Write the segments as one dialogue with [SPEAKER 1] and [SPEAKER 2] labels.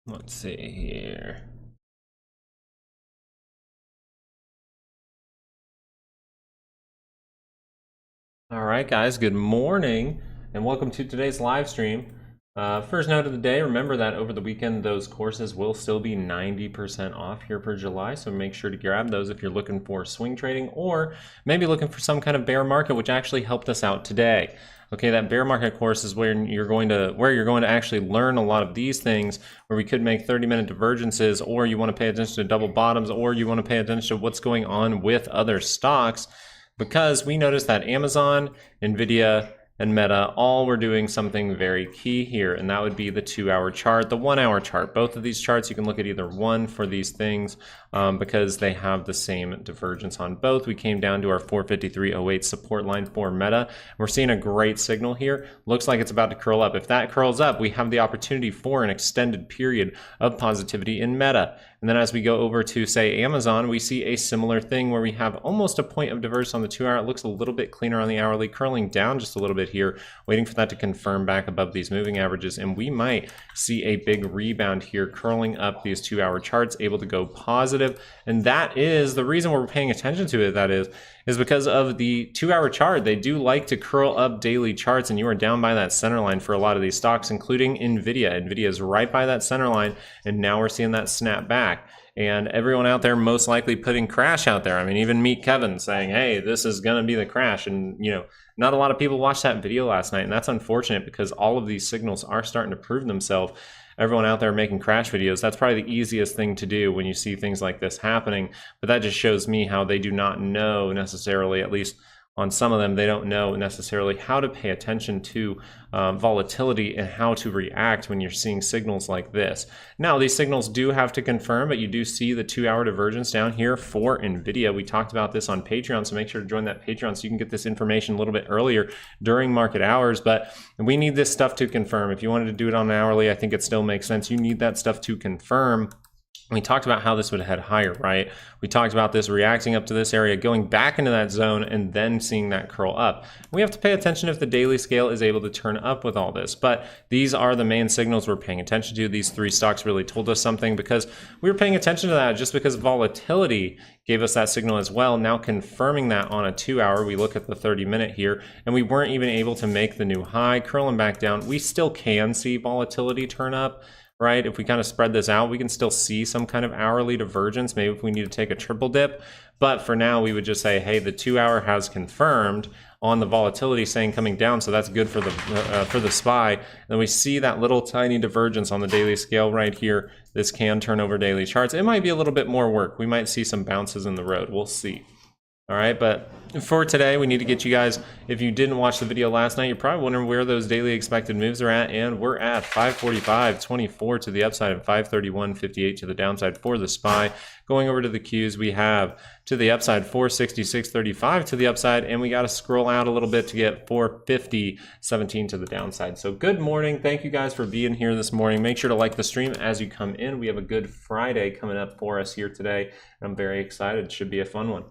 [SPEAKER 1] Let's see here. All right, guys, good morning and welcome to today's live stream. First note of the day, remember that over the weekend, those courses will still be 90% off here for July. So make sure to grab those if you're looking for swing trading or maybe looking for some kind of bear market, which actually helped us out today. Okay, that bear market course is where you're going to actually learn a lot of these things where we could make 30-minute divergences, or you want to pay attention to double bottoms, or you want to pay attention to what's going on with other stocks, because we noticed that Amazon, Nvidia, and Meta all were doing something very key here, and that would be the 2-hour chart, the 1-hour chart. Both of these charts, you can look at either one for these things because they have the same divergence on both. We came down to our 453.08 support line for Meta. We're seeing a great signal here. Looks like it's about to curl up. If that curls up, we have the opportunity for an extended period of positivity in Meta. And then as we go over to, say, Amazon, we see a similar thing where we have almost a point of divergence on the 2-hour. It looks a little bit cleaner on the hourly, curling down just a little bit here, waiting for that to confirm back above these moving averages. And we might see a big rebound here, curling up these 2-hour charts, able to go positive. And that is the reason we're paying attention to it, that is because of the 2-hour chart. They do like to curl up daily charts, and you are down by that center line for a lot of these stocks, including Nvidia. Nvidia is right by that center line, and now we're seeing that snap back. And everyone out there most likely putting crash out there. I mean, even Meet Kevin saying, hey, this is going to be the crash. And, you know, not a lot of people watched that video last night. And that's unfortunate because all of these signals are starting to prove themselves. Everyone out there making crash videos, that's probably the easiest thing to do when you see things like this happening. But that just shows me how they do not know necessarily, at least on some of them, they don't know necessarily how to pay attention to volatility and how to react when you're seeing signals like this. Now, these signals do have to confirm, but you do see the 2-hour divergence down here for Nvidia. We talked about this on Patreon, so make sure to join that Patreon so you can get this information a little bit earlier during market hours. But we need this stuff to confirm. If you wanted to do it on an hourly, I think it still makes sense. You need that stuff to confirm. We talked about how this would head higher, right? We talked about this reacting up to this area, going back into that zone, and then seeing that curl up. We have to pay attention if the daily scale is able to turn up with all this. But these are the main signals we're paying attention to. These 3 stocks really told us something because we were paying attention to that just because volatility gave us that signal as well. Now confirming that on a 2-hour, we look at the 30-minute here, and we weren't even able to make the new high, curling back down. We still can see volatility turn up. Right? If we kind of spread this out, we can still see some kind of hourly divergence, maybe if we need to take a triple dip. But for now, we would just say, hey, the 2-hour has confirmed on the volatility saying coming down, so that's good for the SPY. And then we see that little tiny divergence on the daily scale right here. This can turn over daily charts. It might be a little bit more work. We might see some bounces in the road. We'll see. All right, but for today, we need to get you guys, if you didn't watch the video last night, you're probably wondering where those daily expected moves are at, and we're at 545.24 to the upside and 531.58 to the downside for the SPY. Going over to the Qs, we have to the upside 466.35 to the upside, and we got to scroll out a little bit to get 450.17 to the downside. So good morning. Thank you guys for being here this morning. Make sure to like the stream as you come in. We have a good Friday coming up for us here today, and I'm very excited. It should be a fun one.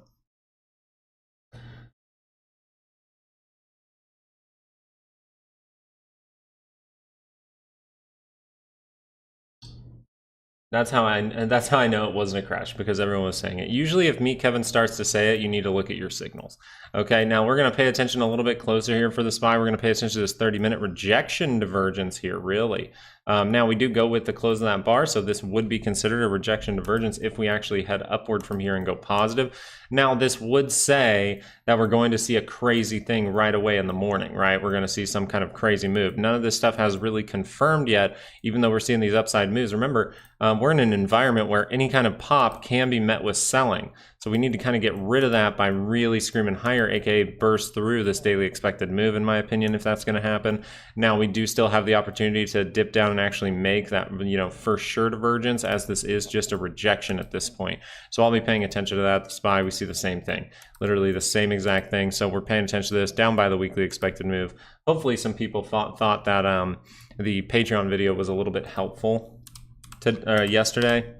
[SPEAKER 1] That's how I know it wasn't a crash, because everyone was saying it. Usually if Meet Kevin starts to say it, you need to look at your signals. Okay, now we're going to pay attention a little bit closer here for the SPY. We're going to pay attention to this 30-minute rejection divergence here, really. Now we do go with the close of that bar, so this would be considered a rejection divergence if we actually head upward from here and go positive. Now this would say that we're going to see a crazy thing right away in the morning, right? We're going to see some kind of crazy move. None of this stuff has really confirmed yet, even though we're seeing these upside moves. Remember, we're in an environment where any kind of pop can be met with selling. So we need to kind of get rid of that by really screaming higher, aka burst through this daily expected move, in my opinion, if that's going to happen. Now we do still have the opportunity to dip down and actually make that, for sure divergence, as this is just a rejection at this point. So I'll be paying attention to that. The SPY, we see the same thing, literally the same exact thing. So we're paying attention to this down by the weekly expected move. Hopefully some people thought that the Patreon video was a little bit helpful to yesterday.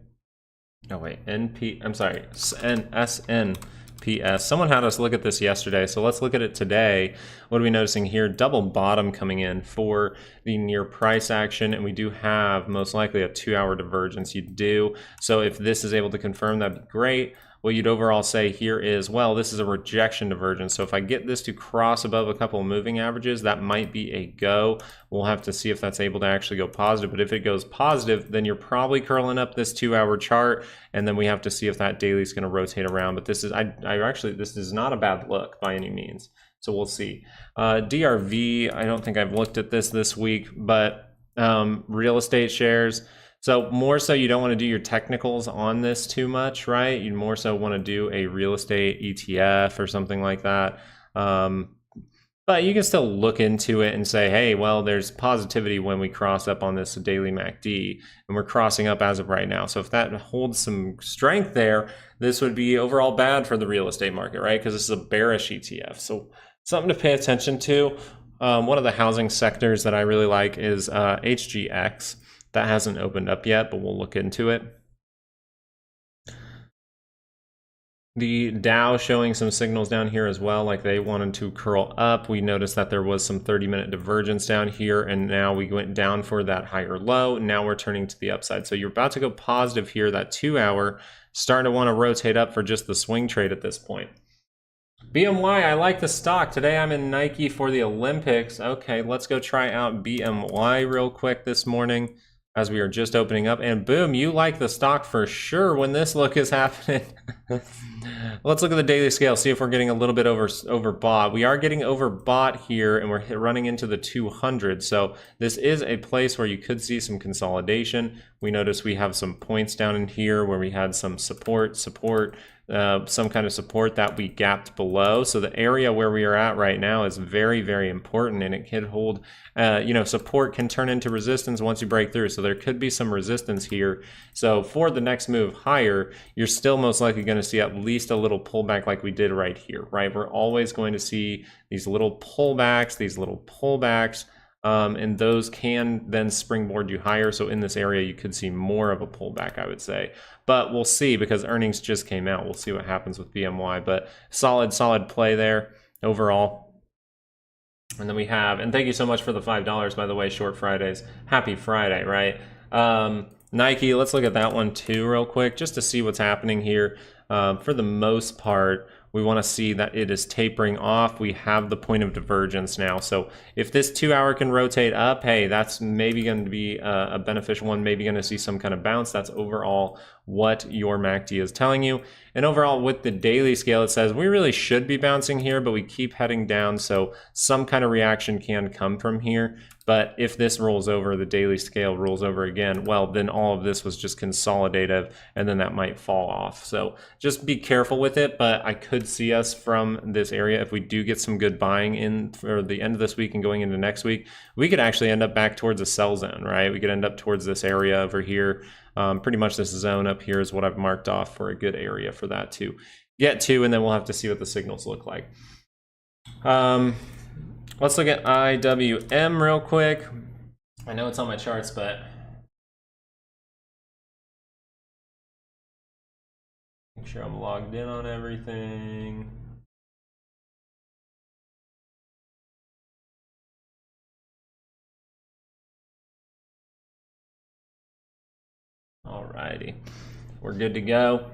[SPEAKER 1] Oh wait, I'm sorry, SN PS. Someone had us look at this yesterday, so let's look at it today. What are we noticing here? Double bottom coming in for the near price action, and we do have most likely a 2-hour divergence. You do. So if this is able to confirm, that'd be great. What you'd overall say here is, well, this is a rejection divergence. So if I get this to cross above a couple of moving averages, that might be a go. We'll have to see if that's able to actually go positive. But if it goes positive, then you're probably curling up this 2-hour chart, and then we have to see if that daily is going to rotate around. But this is, this is not a bad look by any means. So we'll see. DRV, I don't think I've looked at this week, but real estate shares. So more so you don't want to do your technicals on this too much, right? You more so want to do a real estate ETF or something like that. But you can still look into it and say, hey, well, there's positivity when we cross up on this daily MACD, and we're crossing up as of right now. So if that holds some strength there, this would be overall bad for the real estate market, right? Because this is a bearish ETF. So something to pay attention to. One of the housing sectors that I really like is HGX. That hasn't opened up yet, but we'll look into it. The Dow showing some signals down here as well, like they wanted to curl up. We noticed that there was some 30-minute divergence down here, and now we went down for that higher low. Now we're turning to the upside. So you're about to go positive here. That 2-hour starting to want to rotate up for just the swing trade at this point. BMY, I like the stock. Today I'm in Nike for the Olympics. Okay, let's go try out BMY real quick this morning as we are just opening up. And boom, you like the stock for sure when this look is happening. Let's look at the daily scale, see if we're getting a little bit overbought. We are getting overbought here, and we're running into the 200. So this is a place where you could see some consolidation. We notice we have some points down in here where we had some support, some kind of support that we gapped below. So the area where we are at right now is very, very important, and it could hold, support can turn into resistance once you break through. So there could be some resistance here. So for the next move higher, you're still most likely going to see at least a little pullback like we did right here, right? We're always going to see these little pullbacks, and those can then springboard you higher. So in this area, you could see more of a pullback, I would say. But we'll see, because earnings just came out. We'll see what happens with BMY. But solid play there overall. And then we have, and thank you so much for the $5, by the way, Short Fridays. Happy Friday, right? Nike, let's look at that one too real quick, just to see what's happening here. For the most part, we want to see that it is tapering off. We have the point of divergence now. So if this 2-hour can rotate up, hey, that's maybe going to be a beneficial one, maybe going to see some kind of bounce. That's overall what your MACD is telling you. And overall with the daily scale, it says we really should be bouncing here, but we keep heading down. So some kind of reaction can come from here. But if this rolls over, the daily scale rolls over again, well, then all of this was just consolidative, and then that might fall off. So just be careful with it, but I could see us from this area, if we do get some good buying in for the end of this week and going into next week, we could actually end up back towards a sell zone, right? We could end up towards this area over here. Pretty much this zone up here is what I've marked off for a good area for that to get to, and then we'll have to see what the signals look like. Let's look at IWM real quick. I know it's on my charts, but make sure I'm logged in on everything. Alrighty, we're good to go.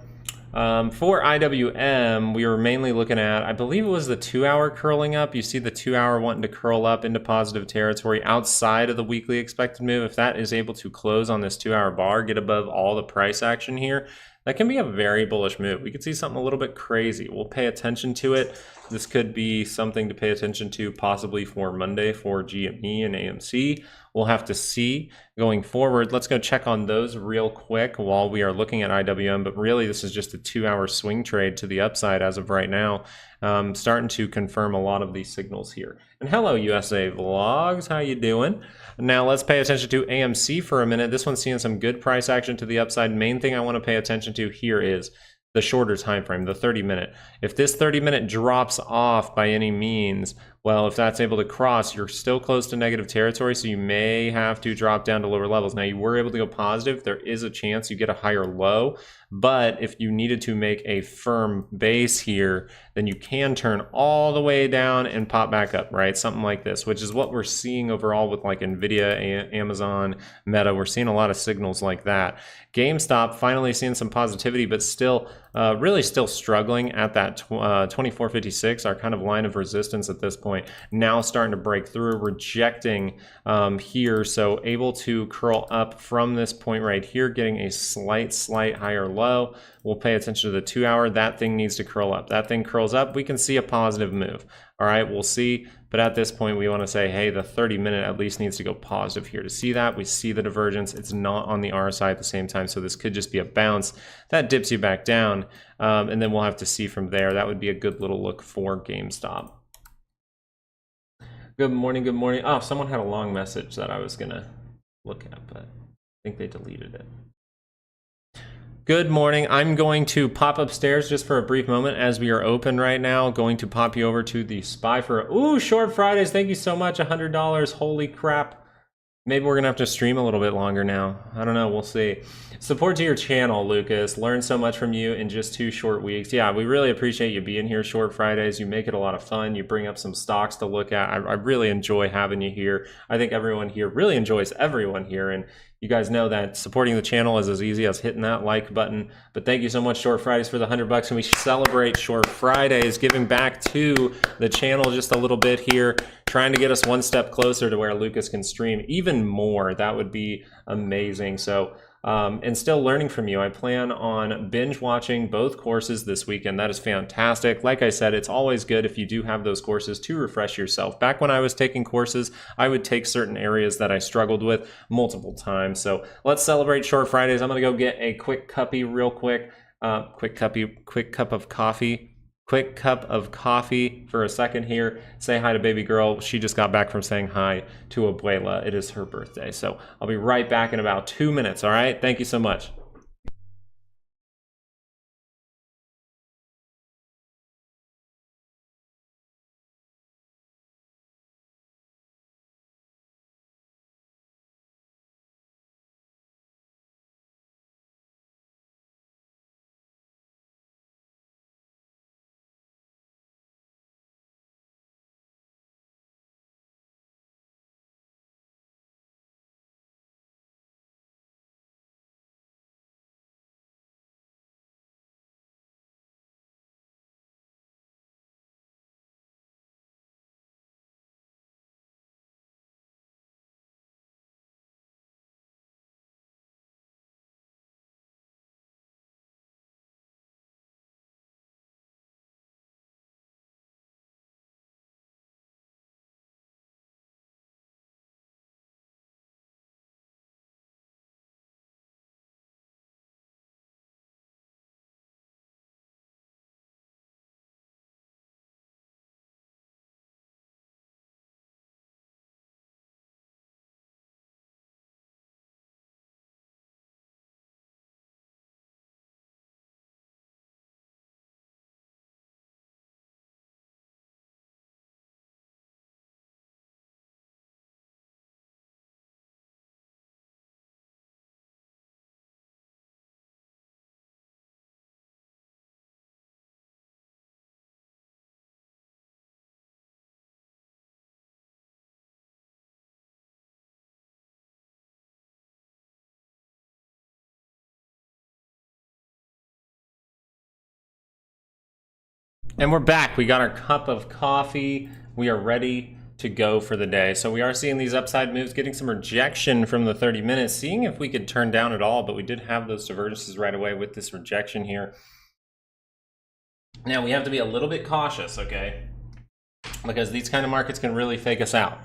[SPEAKER 1] For IWM, we were mainly looking at, I believe it was the 2-hour curling up. You see the 2-hour wanting to curl up into positive territory outside of the weekly expected move. If that is able to close on this 2-hour bar, get above all the price action here, that can be a very bullish move. We could see something a little bit crazy. We'll pay attention to it. This could be something to pay attention to possibly for Monday for GME and AMC. We'll have to see going forward. Let's go check on those real quick while we are looking at IWM, but really this is just a 2-hour swing trade to the upside as of right now. Starting to confirm a lot of these signals here. And hello USA Vlogs, how you doing? Now let's pay attention to AMC for a minute. This one's seeing some good price action to the upside. Main thing I want to pay attention to here is the shorter time frame, the 30-minute. If this 30-minute drops off by any means, Well, if that's able to cross, you're still close to negative territory, so you may have to drop down to lower levels. Now, you were able to go positive. There is a chance you get a higher low, but if you needed to make a firm base here, then you can turn all the way down and pop back up, right? Something like this, which is what we're seeing overall with like NVIDIA, Amazon, Meta. We're seeing a lot of signals like that. GameStop finally seeing some positivity, but still really still struggling at that 2456, our kind of line of resistance at this point. Now starting to break through, rejecting here, so able to curl up from this point right here, getting a slight higher low. We'll pay attention to the 2 hour. That thing needs to curl up. That thing curls up, we can see a positive move. All right, we'll see. But at this point, we want to say, hey, the 30-minute at least needs to go positive here. To see that, we see the divergence. It's not on the RSI at the same time, so this could just be a bounce. That dips you back down, and then we'll have to see from there. That would be a good little look for GameStop. Good morning, good morning. Oh, someone had a long message that I was going to look at, but I think they deleted it. Good morning. I'm going to pop upstairs just for a brief moment as we are open right now. Going to pop you over to the SPY for, ooh, Short Fridays. Thank you so much. $100. Holy crap. Maybe we're going to have to stream a little bit longer now. I don't know. We'll see. Support to your channel, Lucas. Learned so much from you in just 2 short weeks. Yeah, we really appreciate you being here, Short Fridays. You make it a lot of fun. You bring up some stocks to look at. I really enjoy having you here. I think everyone here really enjoys everyone here. And you guys know that supporting the channel is as easy as hitting that like button. But thank you so much, Short Fridays, for the $100. And we celebrate Short Fridays, giving back to the channel just a little bit here, trying to get us one step closer to where Lucas can stream even more. That would be amazing. So, and still learning from you. I plan on binge watching both courses this weekend. That is fantastic. Like I said, it's always good if you do have those courses to refresh yourself. Back when I was taking courses, I would take certain areas that I struggled with multiple times. So let's celebrate Short Fridays. I'm going to go get a quick cuppy real quick. Quick cup of coffee. Quick cup of coffee for a second here. Say hi to baby girl. She just got back from saying hi to Abuela. It is her birthday. So I'll be right back in about 2 minutes, all right? Thank you so much. And we're back. We got our cup of coffee. We are ready to go for the day. So we are seeing these upside moves, getting some rejection from the 30 minutes, seeing if we could turn down at all, but we did have those divergences right away with this rejection here. Now we have to be a little bit cautious, okay? Because these kind of markets can really fake us out.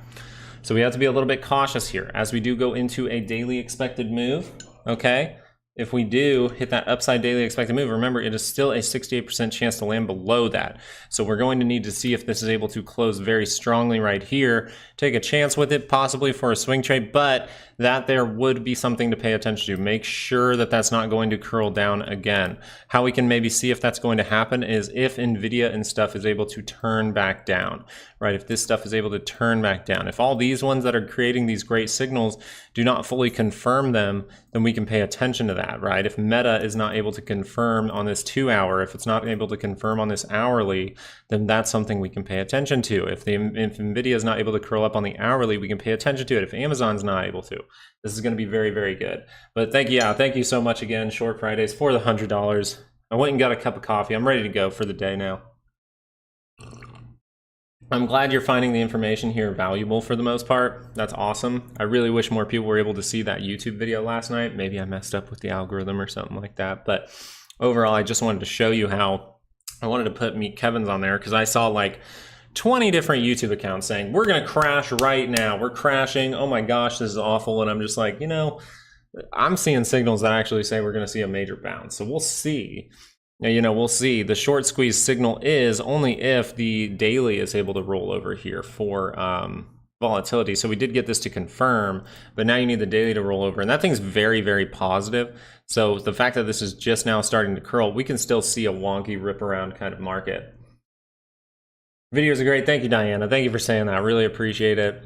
[SPEAKER 1] So we have to be a little bit cautious here as we do go into a daily expected move, okay? if we do hit that upside daily expected move, remember it is still a 68% chance to land below that. So we're going to need to see if this is able to close very strongly right here, take a chance with it possibly for a swing trade, but that there would be something to pay attention to. Make sure that that's not going to curl down again. How we can maybe see if that's going to happen is if Nvidia and stuff is able to turn back down, right? If this stuff is able to turn back down, if all these ones that are creating these great signals do not fully confirm them, then we can pay attention to that, right? If Meta is not able to confirm on this 2 hour, if it's not able to confirm on this hourly, then that's something we can pay attention to. If Nvidia is not able to curl up on the hourly, we can pay attention to it. If Amazon's not able to, this is going to be very, very good. But thank you so much again, Short Fridays, for the $100. I went and got a cup of coffee. I'm ready to go for the day now. I'm glad you're finding the information here valuable for the most part. That's awesome. I really wish more people were able to see that YouTube video last night. Maybe I messed up with the algorithm or something like that. But overall, I just wanted to show you how I wanted to put Meet Kevin's on there because I saw like 20 different YouTube accounts saying, we're going to crash right now. We're crashing. Oh my gosh, this is awful. And I'm just like, you know, I'm seeing signals that actually say we're going to see a major bounce. So we'll see. You know, we'll see. The short squeeze signal is only if the daily is able to roll over here for volatility. So we did get this to confirm, but now you need the daily to roll over. And that thing's very, very positive. So the fact that this is just now starting to curl, we can still see a wonky rip around kind of market. Videos are great. Thank you, Diana. Thank you for saying that. I really appreciate it.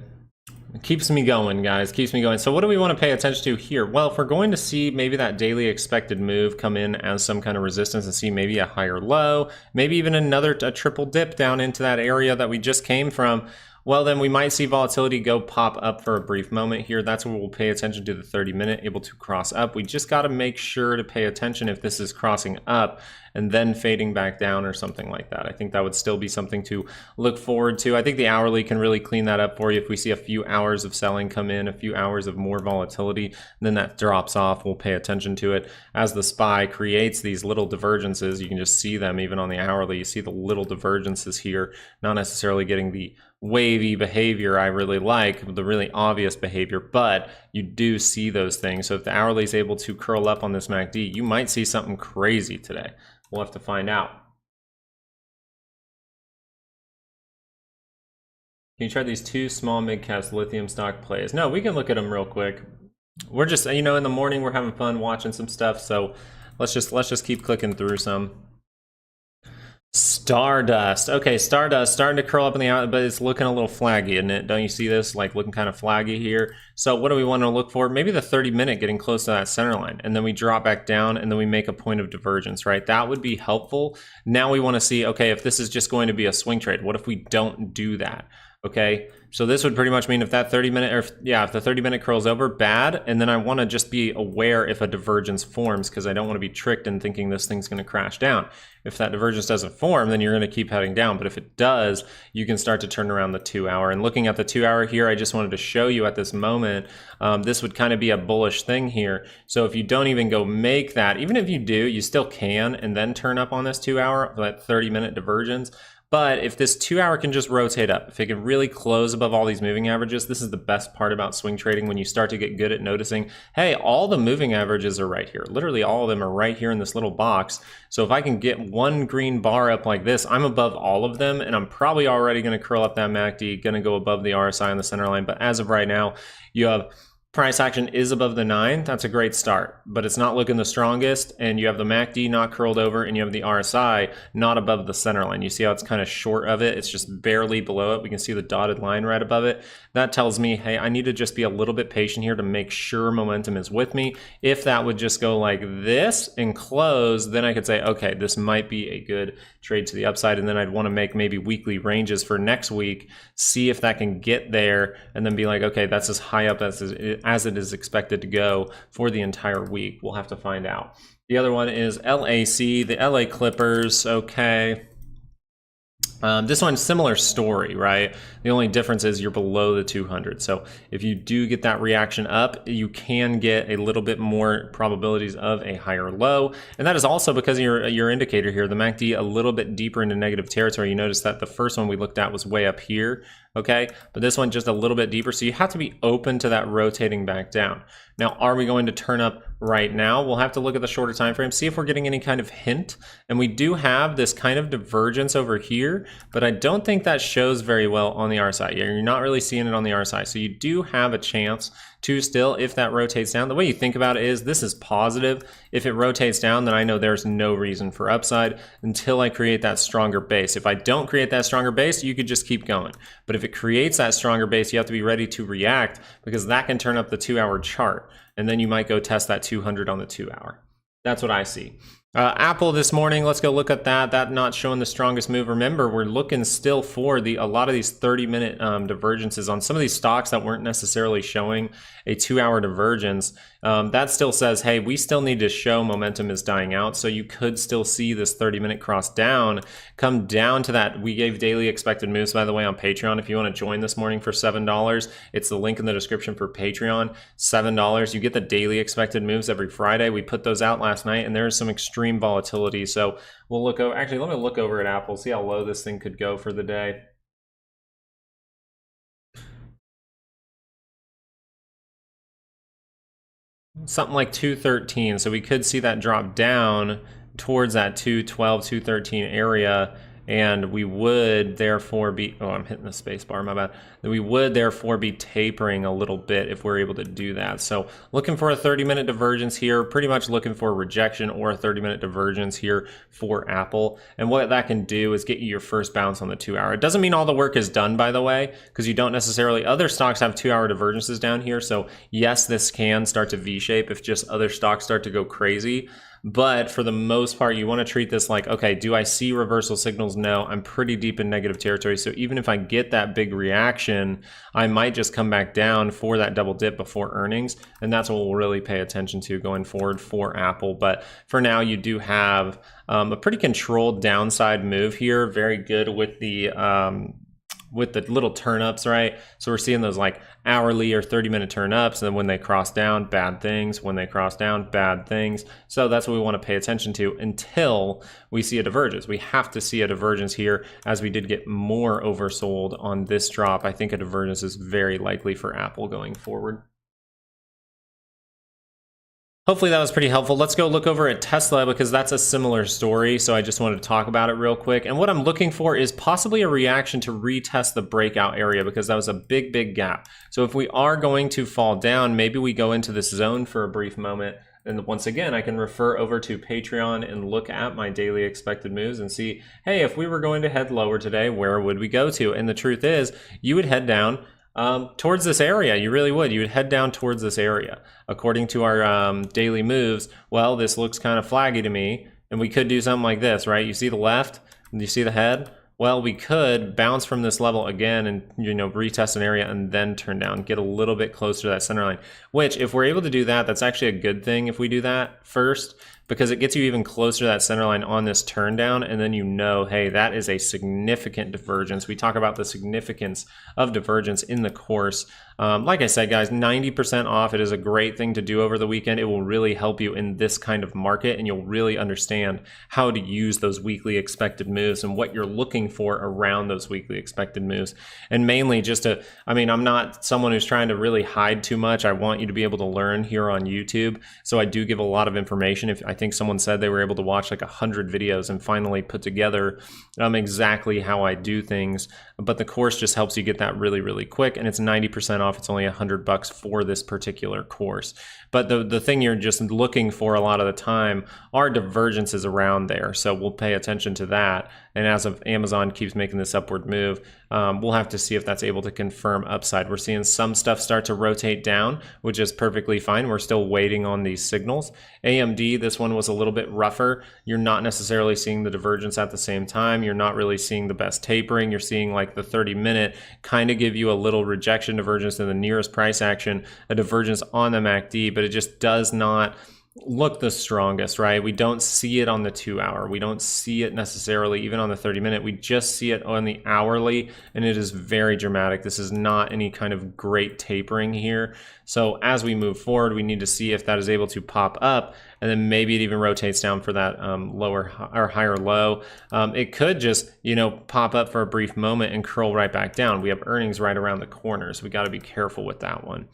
[SPEAKER 1] It keeps me going, guys. Keeps me going. So what do we want to pay attention to here? Well, if we're going to see maybe that daily expected move come in as some kind of resistance and see maybe a higher low, maybe even a triple dip down into that area that we just came from, well, then we might see volatility go pop up for a brief moment here. That's where we'll pay attention to the 30-minute able to cross up. We just got to make sure to pay attention if this is crossing up and then fading back down or something like that. I think that would still be something to look forward to. I think the hourly can really clean that up for you. If we see a few hours of selling come in, a few hours of more volatility, then that drops off. We'll pay attention to it. As the SPY creates these little divergences, you can just see them even on the hourly. You see the little divergences here, not necessarily getting the wavy behavior I really like, the really obvious behavior, but you do see those things. So if the hourly is able to curl up on this MACD, you might see something crazy today. We'll have to find out. Can you try these two small mid-caps lithium stock plays? No, we can look at them real quick. We're just, you know, in the morning we're having fun watching some stuff, so let's just keep clicking through some. Stardust. Okay, Stardust starting to curl up in the out, but it's looking a little flaggy, isn't it? Don't you see this? Like looking kind of flaggy here. So what do we want to look for? Maybe the 30-minute getting close to that center line, and then we drop back down, and then we make a point of divergence, right? That would be helpful. Now we want to see, okay, if this is just going to be a swing trade, what if we don't do that? Okay, so this would pretty much mean if that 30-minute, or if the 30-minute curls over, bad, and then I want to just be aware if a divergence forms because I don't want to be tricked in thinking this thing's going to crash down. If that divergence doesn't form, then you're going to keep heading down, but if it does, you can start to turn around the 2 hour. And looking at the 2 hour here, I just wanted to show you at this moment, this would kind of be a bullish thing here. So if you don't even go make that, even if you do, you still can, and then turn up on this 2 hour, that 30-minute divergence. But if this 2 hour can just rotate up, if it can really close above all these moving averages, this is the best part about swing trading when you start to get good at noticing, hey, all the moving averages are right here. Literally all of them are right here in this little box. So if I can get one green bar up like this, I'm above all of them, and I'm probably already going to curl up that MACD, going to go above the RSI on the center line. But as of right now, you have price action is above the 9. That's a great start, but it's not looking the strongest, and you have the MACD not curled over, and you have the RSI not above the center line. You see how it's kind of short of it? It's just barely below it. We can see the dotted line right above it. That tells me, hey, I need to just be a little bit patient here to make sure momentum is with me. If that would just go like this and close, then I could say, okay, this might be a good trade to the upside, and then I'd want to make maybe weekly ranges for next week, see if that can get there, and then be like, okay, that's as high up as it is expected to go for the entire week. We'll have to find out. The other one is LAC, the LA Clippers. Okay. This one's similar story, right? The only difference is you're below the 200. So if you do get that reaction up, you can get a little bit more probabilities of a higher low. And that is also because of your indicator here, the MACD a little bit deeper into negative territory. You notice that the first one we looked at was way up here. okay? But this one just a little bit deeper, so you have to be open to that rotating back down. Now, are we going to turn up right now? We'll have to look at the shorter time frame, see if we're getting any kind of hint. And we do have this kind of divergence over here, but I don't think that shows very well on the RSI. You're not really seeing it on the RSI, so you do have a chance to still, if that rotates down. The way you think about it is this is positive. If it rotates down, then I know there's no reason for upside until I create that stronger base. If I don't create that stronger base, you could just keep going. But if it creates that stronger base, you have to be ready to react, because that can turn up the 2-hour chart. And then you might go test that 200 on the 2-hour. That's what I see. Apple this morning, let's go look at that. That not showing the strongest move. Remember, we're looking still for a lot of these 30-minute divergences on some of these stocks that weren't necessarily showing a 2-hour divergence. That still says, hey, we still need to show momentum is dying out. So you could still see this 30-minute cross down, come down to that. We gave daily expected moves, by the way, on Patreon. If you want to join this morning for $7, it's the link in the description for Patreon. $7. You get the daily expected moves every Friday. We put those out last night, and there's some extreme volatility. So we'll look over, actually, let me look over at Apple, see how low this thing could go for the day. Something like 213. So we could see that drop down towards that 212, 213 area. And we would therefore be, oh, I'm hitting the space bar, my bad. We would therefore be tapering a little bit if we're able to do that. So looking for a 30-minute divergence here, pretty much looking for a rejection or a 30-minute divergence here for Apple. And what that can do is get you your first bounce on the 2-hour. It doesn't mean all the work is done, by the way, because you don't necessarily, other stocks have 2-hour divergences down here. So yes, this can start to V-shape if just other stocks start to go crazy. But for the most part, you want to treat this like, okay, do I see reversal signals? No, I'm pretty deep in negative territory. So even if I get that big reaction, I might just come back down for that double dip before earnings. And that's what we'll really pay attention to going forward for Apple. But for now, you do have a pretty controlled downside move here. Very good with the little turn-ups, right? So we're seeing those like hourly or 30-minute turn-ups, and then when they cross down, bad things. When they cross down, bad things. So that's what we want to pay attention to until we see a divergence. We have to see a divergence here, as we did get more oversold on this drop. I think a divergence is very likely for Apple going forward. Hopefully that was pretty helpful. Let's go look over at Tesla, because that's a similar story. So I just wanted to talk about it real quick. And what I'm looking for is possibly a reaction to retest the breakout area, because that was a big, big gap. So if we are going to fall down, maybe we go into this zone for a brief moment. And once again, I can refer over to Patreon and look at my daily expected moves and see, hey, if we were going to head lower today, where would we go to? And the truth is, you would head down towards this area. You really would. You would head down towards this area. According to our daily moves, well, this looks kind of flaggy to me, and we could do something like this, right? You see the left, and you see the head? Well, we could bounce from this level again and, retest an area and then turn down, get a little bit closer to that center line, which if we're able to do that, that's actually a good thing if we do that first, because it gets you even closer to that center line on this turn down, and then hey, that is a significant divergence. We talk about the significance of divergence in the course. Like I said, guys, 90% off. It is a great thing to do over the weekend. It will really help you in this kind of market, and you'll really understand how to use those weekly expected moves and what you're looking for around those weekly expected moves. And mainly I'm not someone who's trying to really hide too much. I want you to be able to learn here on YouTube. So I do give a lot of information. If I think someone said they were able to watch like 100 videos and finally put together exactly how I do things. But the course just helps you get that really, really quick, and it's 90% off. It's only $100 for this particular course. But the thing you're just looking for a lot of the time are divergences around there. So we'll pay attention to that. And as of Amazon keeps making this upward move, we'll have to see if that's able to confirm upside. We're seeing some stuff start to rotate down, which is perfectly fine. We're still waiting on these signals. AMD, this one was a little bit rougher. You're not necessarily seeing the divergence at the same time. You're not really seeing the best tapering. You're seeing like the 30-minute kind of give you a little rejection divergence in the nearest price action, a divergence on the MACD, but it just does not look the strongest, right? We don't see it on the 2-hour. We don't see it necessarily even on the 30-minute. We just see it on the hourly, and it is very dramatic. This is not any kind of great tapering here. So as we move forward, we need to see if that is able to pop up, and then maybe it even rotates down for that lower or higher low. It could just, pop up for a brief moment and curl right back down. We have earnings right around the corner, so we got to be careful with that one.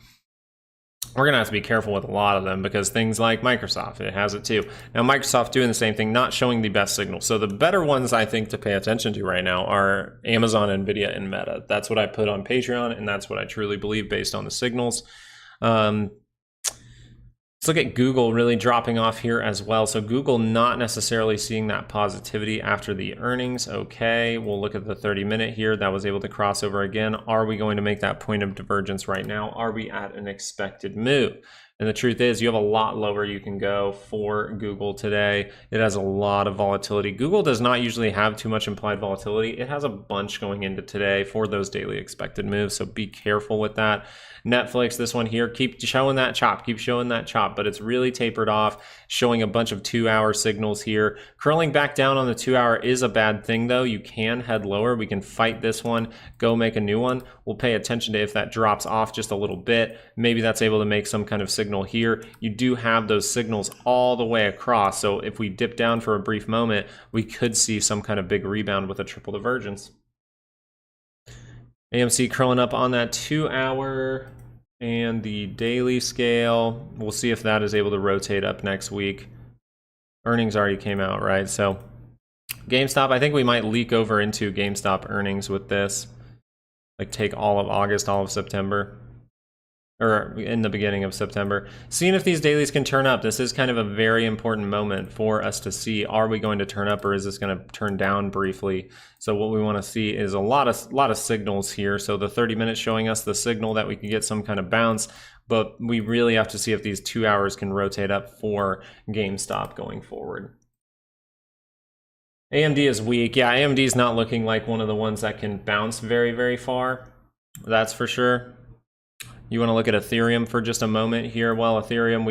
[SPEAKER 1] We're going to have to be careful with a lot of them because things like Microsoft, it has it too. Now, Microsoft doing the same thing, not showing the best signal. So the better ones I think to pay attention to right now are Amazon, Nvidia, and Meta. That's what I put on Patreon, and that's what I truly believe based on the signals. Let's look at Google really dropping off here as well. So Google not necessarily seeing that positivity after the earnings. Okay, we'll look at the 30-minute here. That was able to cross over again. Are we going to make that point of divergence right now? Are we at an expected move? And the truth is, you have a lot lower you can go for Google today. It has a lot of volatility. Google does not usually have too much implied volatility. It has a bunch going into today for those daily expected moves, so be careful with that. Netflix, this one here, keep showing that chop, but it's really tapered off, showing a bunch of 2-hour signals here. Curling back down on the 2-hour is a bad thing though. You can head lower. We can fight this one, go make a new one. We'll pay attention to if that drops off just a little bit. Maybe that's able to make some kind of signal here. You do have those signals all the way across, so if we dip down for a brief moment, we could see some kind of big rebound with a triple divergence. AMC curling up on that 2-hour and the daily scale. We'll see if that is able to rotate up next week. Earnings already came out, right? So GameStop, I think we might leak over into GameStop earnings with this. Like take all of August, all of September, or in the beginning of September. Seeing if these dailies can turn up. This is kind of a very important moment for us to see, are we going to turn up or is this going to turn down briefly? So what we want to see is a lot of signals here. So the 30-minute showing us the signal that we could get some kind of bounce, but we really have to see if these 2 hours can rotate up for GameStop going forward. AMD is weak. Yeah, AMD is not looking like one of the ones that can bounce very, very far. That's for sure. You want to look at Ethereum for just a moment here. Well, Ethereum,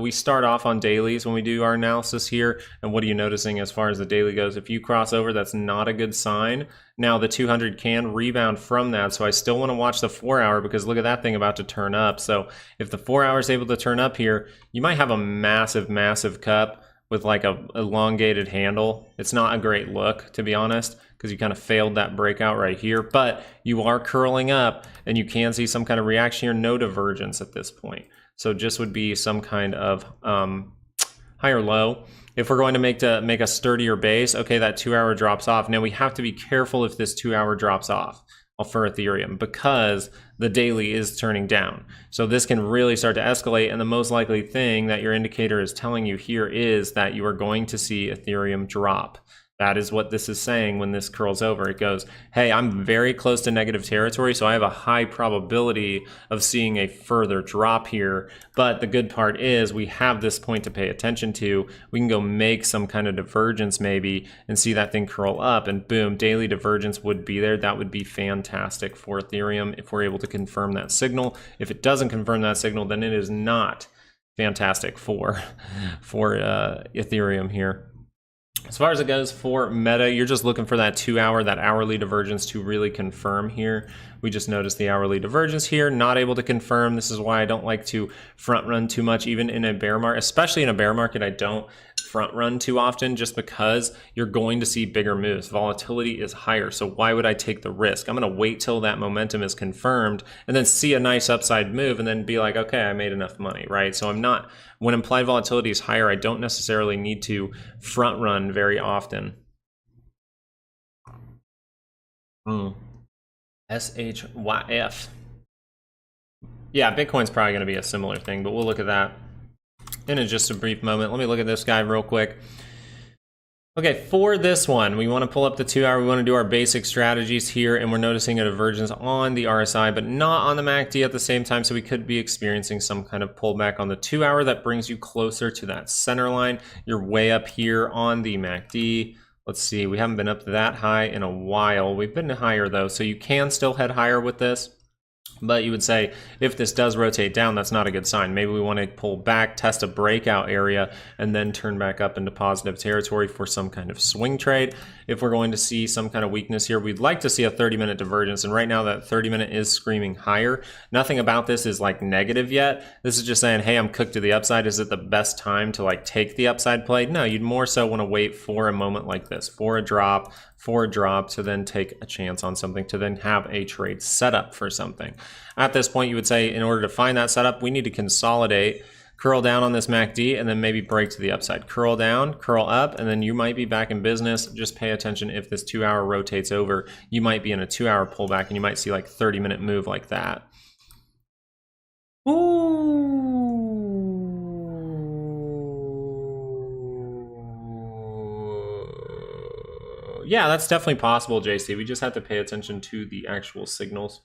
[SPEAKER 1] we start off on dailies when we do our analysis here. And what are you noticing as far as the daily goes? If you cross over, that's not a good sign. Now the 200 can rebound from that. So I still want to watch the 4-hour because look at that thing about to turn up. So if the 4-hour is able to turn up here, you might have a massive, massive cup with like a elongated handle. It's not a great look, to be honest, because you kind of failed that breakout right here, but you are curling up and you can see some kind of reaction here, no divergence at this point. So just would be some kind of higher low. If we're going to make a sturdier base, okay, that 2-hour drops off. Now we have to be careful if this 2-hour drops off for Ethereum because the daily is turning down. So this can really start to escalate, and the most likely thing that your indicator is telling you here is that you are going to see Ethereum drop. That is what this is saying when this curls over. It goes, hey, I'm very close to negative territory, so I have a high probability of seeing a further drop here. But the good part is we have this point to pay attention to. We can go make some kind of divergence maybe and see that thing curl up, and boom, daily divergence would be there. That would be fantastic for Ethereum if we're able to confirm that signal. If it doesn't confirm that signal, then it is not fantastic for Ethereum here. As far as it goes for Meta, you're just looking for that 2-hour, that hourly divergence to really confirm here. We just noticed the hourly divergence here, not able to confirm. This is why I don't like to front run too much, even in a bear market, especially in a bear market. I don't front run too often just because you're going to see bigger moves. Volatility is higher. So why would I take the risk? I'm going to wait till that momentum is confirmed and then see a nice upside move and then be like, okay, I made enough money, right? So I'm not, when implied volatility is higher, I don't necessarily need to front run very often. SHYF. Yeah, Bitcoin's probably going to be a similar thing, but we'll look at that in just a brief moment. Let me look at this guy real quick. Okay, for this one, we want to pull up the 2-hour. We want to do our basic strategies here, and we're noticing a divergence on the RSI, but not on the MACD at the same time, so we could be experiencing some kind of pullback on the 2-hour that brings you closer to that center line. You're way up here on the MACD. Let's see, we haven't been up that high in a while. We've been higher though, so you can still head higher with this. But you would say if this does rotate down, that's not a good sign. Maybe we want to pull back, test a breakout area, and then turn back up into positive territory for some kind of swing trade. If we're going to see some kind of weakness here, we'd like to see a 30-minute divergence. And right now that 30-minute is screaming higher. Nothing about this is like negative yet. This is just saying, hey, I'm cooked to the upside. Is it the best time to like take the upside play? No, you'd more so want to wait for a moment like this, for a drop to then take a chance on something, to then have a trade set up for something. At this point, you would say in order to find that setup, we need to consolidate, curl down on this MACD, and then maybe break to the upside. Curl down, curl up, and then you might be back in business. Just pay attention if this 2-hour rotates over. You might be in a 2-hour pullback, and you might see like 30-minute move like that. Ooh. Yeah, that's definitely possible, JC. We just have to pay attention to the actual signals.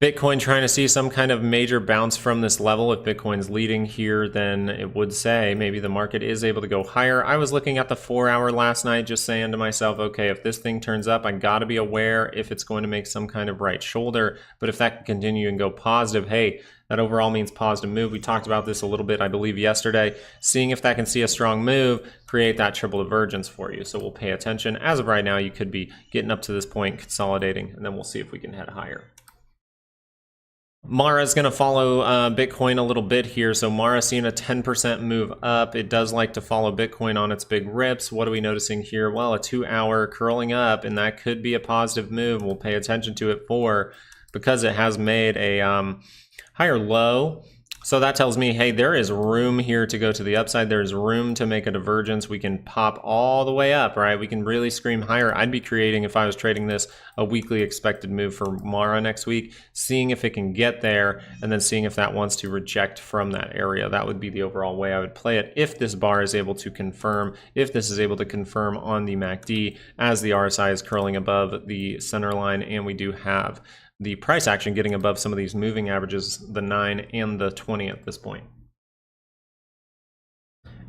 [SPEAKER 1] Bitcoin trying to see some kind of major bounce from this level. If Bitcoin's leading here, then it would say maybe the market is able to go higher. I was looking at the 4-hour last night, just saying to myself, okay, if this thing turns up, I got to be aware if it's going to make some kind of right shoulder. But if that can continue and go positive, hey, that overall means positive move. We talked about this a little bit, I believe, yesterday. Seeing if that can see a strong move, create that triple divergence for you. So we'll pay attention. As of right now, you could be getting up to this point, consolidating, and then we'll see if we can head higher. Mara is going to follow Bitcoin a little bit here. So Mara seeing a 10% move up. It does like to follow Bitcoin on its big rips. What are we noticing here? Well, a 2-hour curling up, and that could be a positive move. We'll pay attention to it because it has made a higher low. So that tells me, hey, there is room here to go to the upside. There's room to make a divergence. We can pop all the way up, right? We can really scream higher. I'd be creating, if I was trading this, a weekly expected move for Mara next week, seeing if it can get there, and then seeing if that wants to reject from that area. That would be the overall way I would play it if this bar is able to confirm, if this is able to confirm on the MACD as the RSI is curling above the center line, and we do have the price action getting above some of these moving averages, the 9 and the 20 at this point.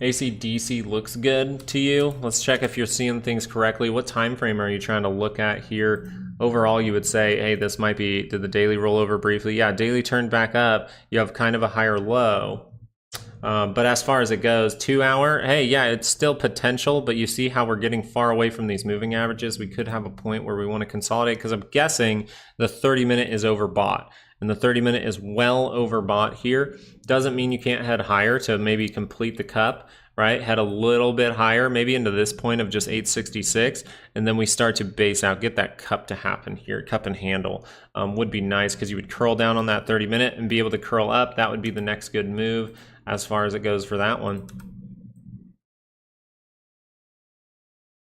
[SPEAKER 1] ACDC looks good to you. Let's check if you're seeing things correctly. What time frame are you trying to look at here? Overall, you would say, hey, this might be, did the daily roll over briefly? Yeah, daily turned back up. You have kind of a higher low. But as far as it goes, 2-hour, hey, yeah, it's still potential, but you see how we're getting far away from these moving averages. We could have a point where we want to consolidate, because I'm guessing the 30-minute is overbought. And the 30-minute is well overbought here. Doesn't mean you can't head higher to maybe complete the cup, right? Head a little bit higher, maybe into this point of just 866, and then we start to base out, get that cup to happen here. Cup and handle would be nice, because you would curl down on that 30-minute and be able to curl up. That would be the next good move as far as it goes for that one.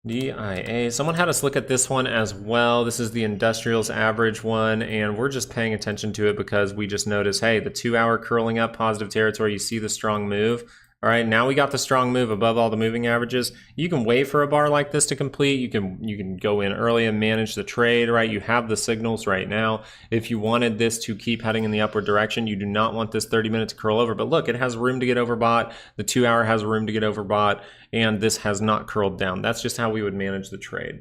[SPEAKER 1] DIA. Someone had us look at this one as well. This is the industrials average one, and we're just paying attention to it because we just noticed, hey, the 2-hour curling up, positive territory, you see the strong move. All right, now we got the strong move above all the moving averages. You can wait for a bar like this to complete. You can go in early and manage the trade, right? You have the signals right now. If you wanted this to keep heading in the upward direction, you do not want this 30-minute to curl over. But look, it has room to get overbought. The 2-hour has room to get overbought, and this has not curled down. That's just how we would manage the trade.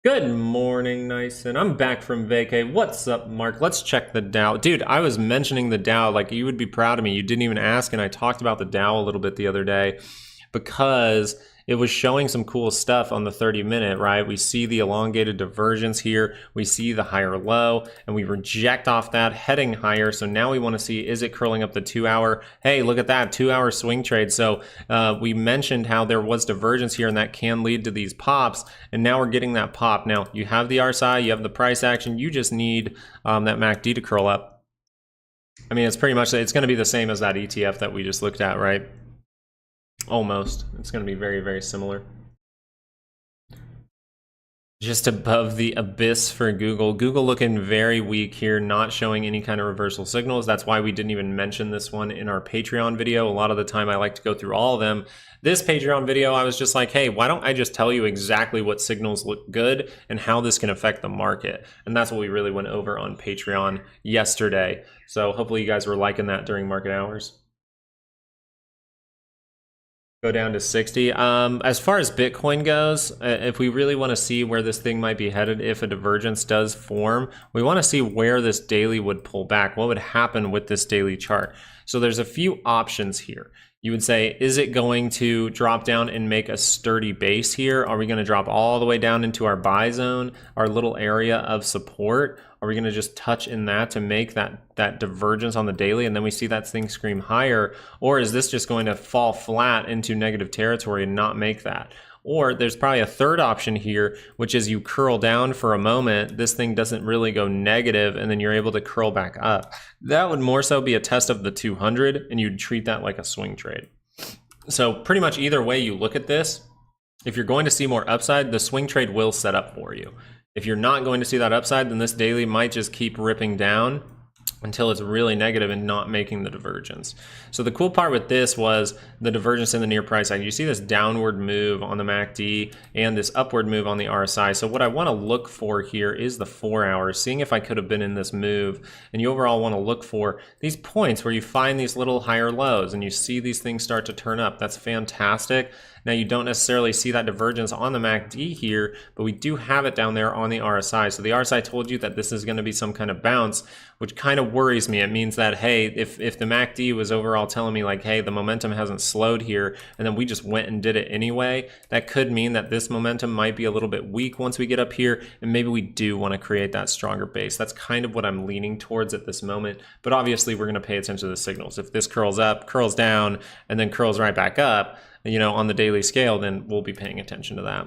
[SPEAKER 1] Good morning, Nyson. I'm back from vacay. What's up, Mark? Let's check the Dow. Dude, I was mentioning the Dow. Like, you would be proud of me. You didn't even ask, and I talked about the Dow a little bit the other day because it was showing some cool stuff on the 30-minute, right? We see the elongated divergence here. We see the higher low, and we reject off that, heading higher. So now we want to see, is it curling up the 2-hour? Hey, look at that, 2-hour swing trade. So we mentioned how there was divergence here, and that can lead to these pops. And now we're getting that pop. Now, you have the RSI, you have the price action. You just need that MACD to curl up. I mean, it's pretty much, it's going to be the same as that ETF that we just looked at, right? Almost. It's going to be very, very similar. Just above the abyss for Google. Google looking very weak here, not showing any kind of reversal signals. That's why we didn't even mention this one in our Patreon video. A lot of the time I like to go through all of them. This Patreon video, I was just like, hey, why don't I just tell you exactly what signals look good and how this can affect the market? And that's what we really went over on Patreon yesterday. So hopefully you guys were liking that during market hours. Go down to 60. As far as Bitcoin goes, if we really want to see where this thing might be headed, if a divergence does form, we want to see where this daily would pull back. What would happen with this daily chart? So there's a few options here. You would say, is it going to drop down and make a sturdy base here? Are we going to drop all the way down into our buy zone, our little area of support? Are we going to just touch in that to make that divergence on the daily, and then we see that thing scream higher? Or is this just going to fall flat into negative territory and not make that? Or there's probably a third option here, which is you curl down for a moment, this thing doesn't really go negative, and then you're able to curl back up. That would more so be a test of the 200, and you'd treat that like a swing trade. So pretty much either way you look at this, if you're going to see more upside, the swing trade will set up for you. If you're not going to see that upside, then this daily might just keep ripping down until it's really negative and not making the divergence. So the cool part with this was the divergence in the near price action. You see this downward move on the MACD and this upward move on the RSI. So what I want to look for here is the 4 hours, seeing if I could have been in this move. And you overall want to look for these points where you find these little higher lows and you see these things start to turn up. That's fantastic. Now you don't necessarily see that divergence on the MACD here, but we do have it down there on the RSI. So the RSI told you that this is going to be some kind of bounce, which kind of worries me. It means that, hey, if the MACD was overall telling me like, hey, the momentum hasn't slowed here, and then we just went and did it anyway, that could mean that this momentum might be a little bit weak once we get up here, and maybe we do want to create that stronger base. That's kind of what I'm leaning towards at this moment, but obviously we're going to pay attention to the signals. If this curls up, curls down, and then curls right back up, you know, on the daily scale, then we'll be paying attention to that.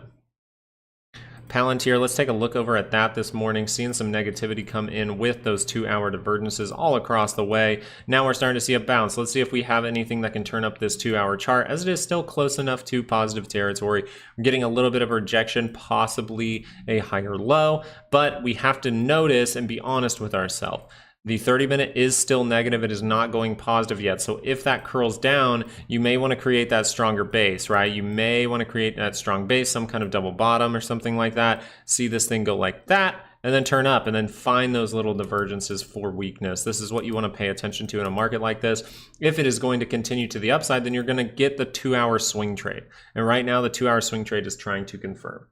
[SPEAKER 1] Palantir, let's take a look over at that this morning, seeing some negativity come in with those 2 hour divergences all across the way. Now we're starting to see a bounce. Let's see if we have anything that can turn up this 2 hour chart, as it is still close enough to positive territory. We're getting a little bit of rejection, possibly a higher low, but we have to notice and be honest with ourselves. The 30-minute is still negative. It is not going positive yet. So if that curls down, you may want to create that stronger base, right? You may want to create that strong base, some kind of double bottom or something like that. See this thing go like that and then turn up and then find those little divergences for weakness. This is what you want to pay attention to in a market like this. If it is going to continue to the upside, then you're going to get the 2 hour swing trade. And right now the 2 hour swing trade is trying to confirm.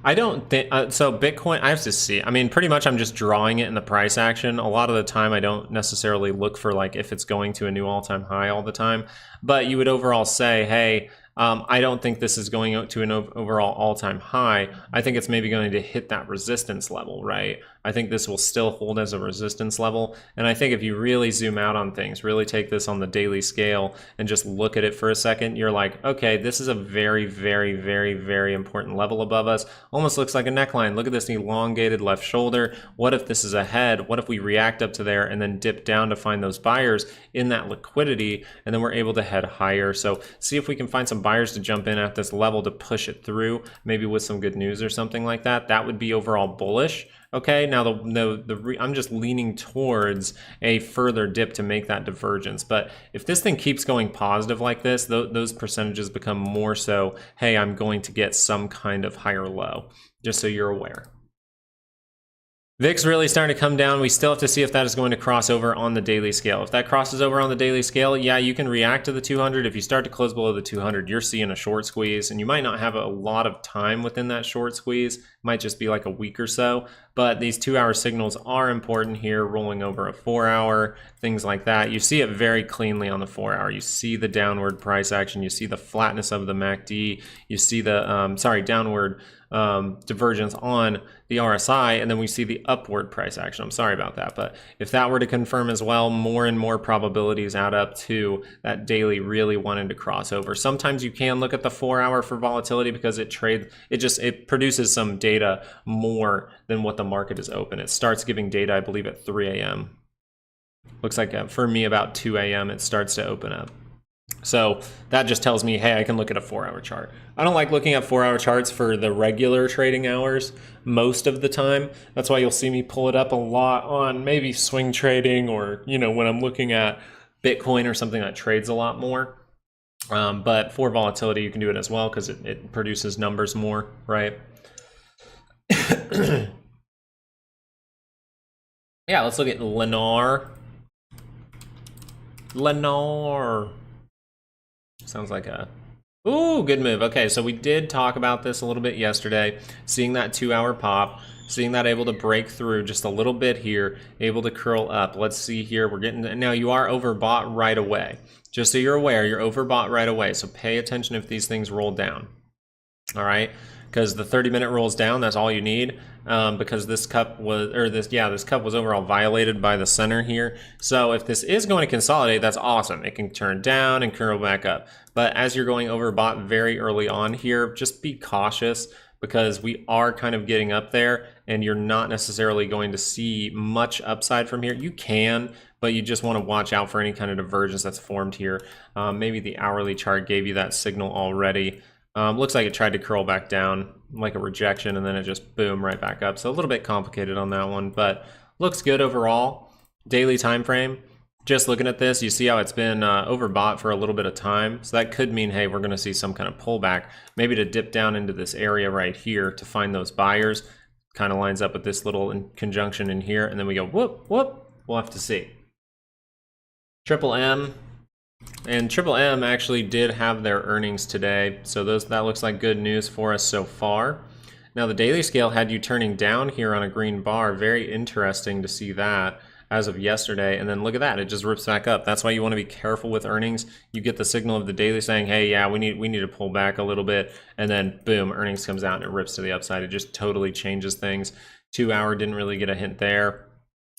[SPEAKER 1] I don't think, so Bitcoin, I have to see. I mean, pretty much I'm just drawing it in the price action. A lot of the time I don't necessarily look for like if it's going to a new all-time high all the time, but you would overall say, hey, I don't think this is going to an overall all-time high. I think it's maybe going to hit that resistance level, right? I think this will still hold as a resistance level. And I think if you really zoom out on things, really take this on the daily scale and just look at it for a second, you're like, okay, this is a very, very, very, very important level above us. Almost looks like a neckline. Look at this elongated left shoulder. What if this is a head? What if we react up to there and then dip down to find those buyers in that liquidity, and then we're able to head higher? So see if we can find some buyers to jump in at this level to push it through, maybe with some good news or something like that. That would be overall bullish. Okay, now I'm just leaning towards a further dip to make that divergence. But if this thing keeps going positive like this, those percentages become more so, hey, I'm going to get some kind of higher low, just so you're aware. VIX really starting to come down. We still have to see if that is going to cross over on the daily scale. If that crosses over on the daily scale, yeah, you can react to the 200. If you start to close below the 200, you're seeing a short squeeze, and you might not have a lot of time within that short squeeze. It might just be like a week or so, but these 2 hour signals are important here, rolling over a 4 hour, things like that. You see it very cleanly on the 4 hour. You see the downward price action. You see the flatness of the MACD. You see the, downward divergence on the RSI, and then we see the upward price action. I'm sorry about that, but if that were to confirm as well, more and more probabilities add up to that daily really wanting to cross over. Sometimes you can look at the 4 hour for volatility because it produces some data more than what the market is open. It starts giving data, I believe, at 3 a.m. Looks like for me about 2 a.m. it starts to open up. So that just tells me, hey, I can look at a 4 hour chart. I don't like looking at 4 hour charts for the regular trading hours most of the time. That's why you'll see me pull it up a lot on maybe swing trading, or, you know, when I'm looking at Bitcoin or something that trades a lot more. But for volatility, you can do it as well because it produces numbers more, right? Yeah, let's look at Lennar. Lenore. Sounds like a... Ooh, good move. Okay, so we did talk about this a little bit yesterday, seeing that 2-hour pop, seeing that able to break through just a little bit here, able to curl up. Let's see here. We're getting... Now, you are overbought right away. Just so you're aware, you're overbought right away, so pay attention if these things roll down. All right? Because the 30-minute rolls down, that's all you need. Because this cup was, this cup was overall violated by the center here. So if this is going to consolidate, that's awesome. It can turn down and curl back up. But as you're going overbought very early on here, just be cautious because we are kind of getting up there and you're not necessarily going to see much upside from here. You can, but you just want to watch out for any kind of divergence that's formed here. Maybe the hourly chart gave you that signal already. Looks like it tried to curl back down like a rejection and then it just boom right back up. So a little bit complicated on that one, but looks good overall. Daily time frame, just looking at this, you see how it's been overbought for a little bit of time. So that could mean, hey, we're going to see some kind of pullback, maybe to dip down into this area right here to find those buyers. Kind of lines up with this little conjunction in here, and then we go whoop, whoop. We'll have to see. Triple M. And Triple M actually did have their earnings today, so that looks like good news for us so far. Now the daily scale had you turning down here on a green bar. Very interesting to see that as of yesterday, and then look at that, it just rips back up. That's why you want to be careful with earnings. You get the signal of the daily saying, hey, yeah, we need to pull back a little bit, and then boom, earnings comes out and it rips to the upside. It just totally changes things. 2-hour didn't really get a hint there.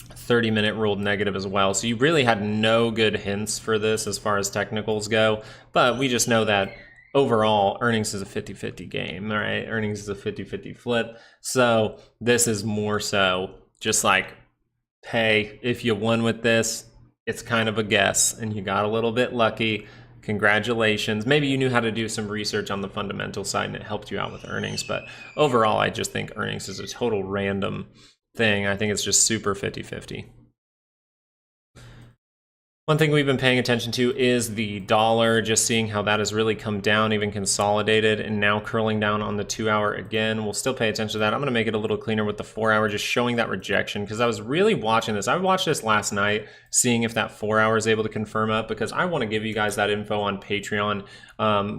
[SPEAKER 1] 30-minute ruled negative as well. So you really had no good hints for this as far as technicals go, but we just know that overall earnings is a 50-50 game, right? Earnings is a 50-50 flip. So this is more so just like, hey, if you won with this, it's kind of a guess and you got a little bit lucky. Congratulations. Maybe you knew how to do some research on the fundamental side and it helped you out with earnings, but overall I just think earnings is a total random thing. I think it's just super 50-50. One thing we've been paying attention to is the dollar, just seeing how that has really come down, even consolidated, and now curling down on the 2-hour again. We'll still pay attention to that. I'm going to make it a little cleaner with the 4-hour, just showing that rejection, because I was really watching this. I watched this last night, seeing if that 4-hour is able to confirm up, because I want to give you guys that info on Patreon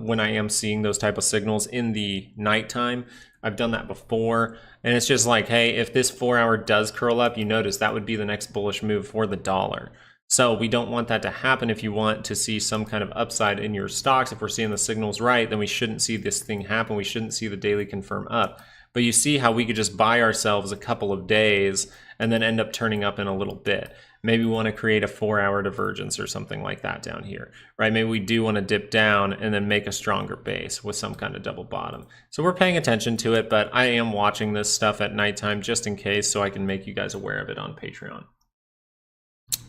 [SPEAKER 1] when I am seeing those type of signals in the nighttime. I've done that before, and it's just like, hey, if this 4-hour does curl up, you notice that would be the next bullish move for the dollar. So we don't want that to happen. If you want to see some kind of upside in your stocks, if we're seeing the signals right, then we shouldn't see this thing happen. We shouldn't see the daily confirm up. But you see how we could just buy ourselves a couple of days and then end up turning up in a little bit. Maybe we want to create a 4-hour divergence or something like that down here, right? Maybe we do want to dip down and then make a stronger base with some kind of double bottom. So we're paying attention to it, but I am watching this stuff at nighttime just in case so I can make you guys aware of it on Patreon.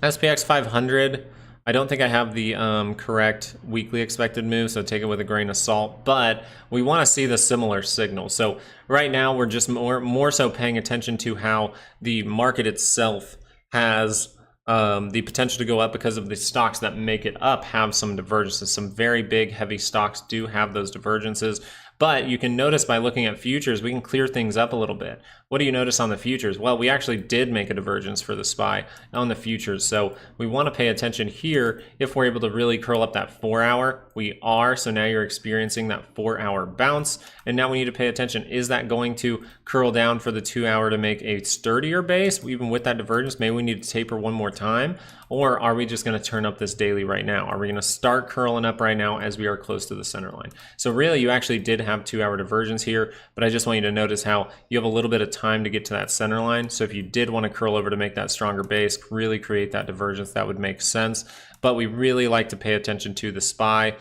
[SPEAKER 1] SPX 500, I don't think I have the correct weekly expected move, so take it with a grain of salt, but we want to see the similar signal. So right now we're just more so paying attention to how the market itself has the potential to go up because of the stocks that make it up have some divergences. Some very big, heavy stocks do have those divergences. But you can notice by looking at futures, we can clear things up a little bit. What do you notice on the futures? Well, we actually did make a divergence for the SPY on the futures. So we want to pay attention here if we're able to really curl up that 4-hour. We are. So now you're experiencing that 4-hour bounce. And now we need to pay attention. Is that going to curl down for the 2-hour to make a sturdier base? Even with that divergence, maybe we need to taper one more time. Or are we just going to turn up this daily right now? Are we going to start curling up right now as we are close to the center line? So really, you actually did have 2-hour divergence here, but I just want you to notice how you have a little bit of time to get to that center line. So if you did want to curl over to make that stronger base, really create that divergence, that would make sense. But we really like to pay attention to the SPY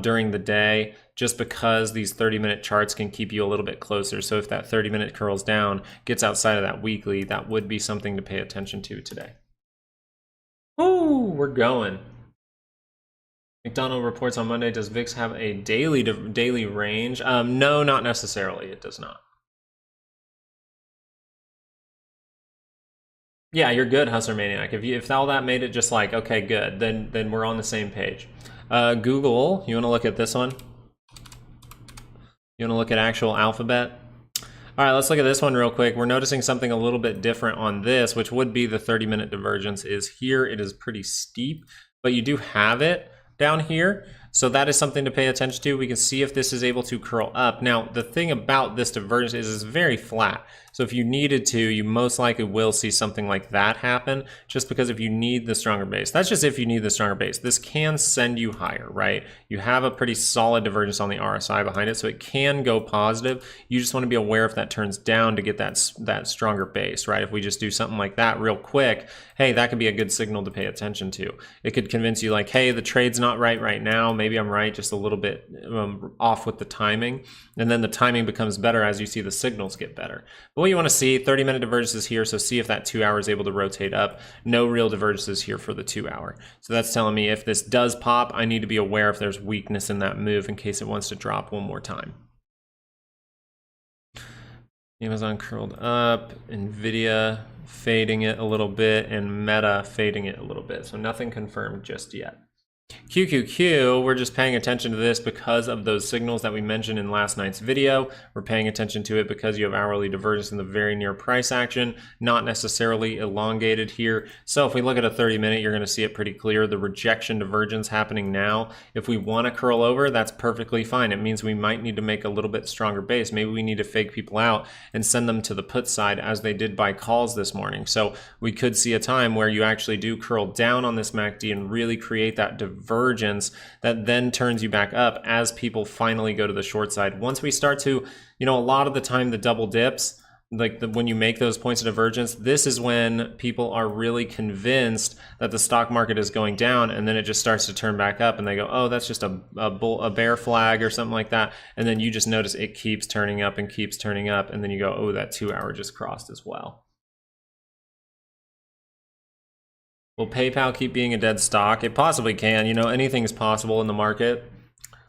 [SPEAKER 1] during the day, just because these 30-minute charts can keep you a little bit closer. So if that 30-minute curls down, gets outside of that weekly, that would be something to pay attention to today. Ooh, we're going. McDonald reports on Monday, does VIX have a daily range? No, not necessarily. It does not. Yeah, you're good, Hustler Maniac. If all that made it just like, okay, good, then we're on the same page. Google, you want to look at this one? You want to look at actual Alphabet? All right, let's look at this one real quick. We're noticing something a little bit different on this, which would be the 30-minute divergence is here. It is pretty steep. but you do have it down here. So that is something to pay attention to. We can see if this is able to curl up. Now, the thing about this divergence is it's very flat. So if you needed to, you most likely will see something like that happen, just because if you need the stronger base, that's just if you need the stronger base. This can send you higher, right? You have a pretty solid divergence on the RSI behind it, so it can go positive. You just want to be aware if that turns down to get that stronger base, right? If we just do something like that real quick, hey, that could be a good signal to pay attention to. It could convince you like, hey, the trade's not right now. Maybe I'm right, just a little bit off with the timing. And then the timing becomes better as you see the signals get better. But what you want to see, 30-minute divergences here, so see if that 2 hour is able to rotate up. No real divergences here for the 2 hour. So that's telling me if this does pop, I need to be aware if there's weakness in that move in case it wants to drop one more time. Amazon curled up, Nvidia fading it a little bit, and Meta fading it a little bit. So nothing confirmed just yet. QQQ, we're just paying attention to this because of those signals that we mentioned in last night's video. We're paying attention to it because you have hourly divergence in the very near price action, not necessarily elongated here. So if we look at a 30-minute, you're going to see it pretty clear. The rejection divergence happening now. If we want to curl over, that's perfectly fine. It means we might need to make a little bit stronger base. Maybe we need to fake people out and send them to the put side as they did by calls this morning. So we could see a time where you actually do curl down on this MACD and really create that divergence that then turns you back up as people finally go to the short side. Once we start to, a lot of the time the double dips, like when you make those points of divergence, this is when people are really convinced that the stock market is going down, and then it just starts to turn back up and they go, oh, that's just a bear flag or something like that. And then you just notice it keeps turning up and keeps turning up. And then you go, oh, that 2 hour just crossed as well. Will PayPal keep being a dead stock? It possibly can. Anything's possible in the market.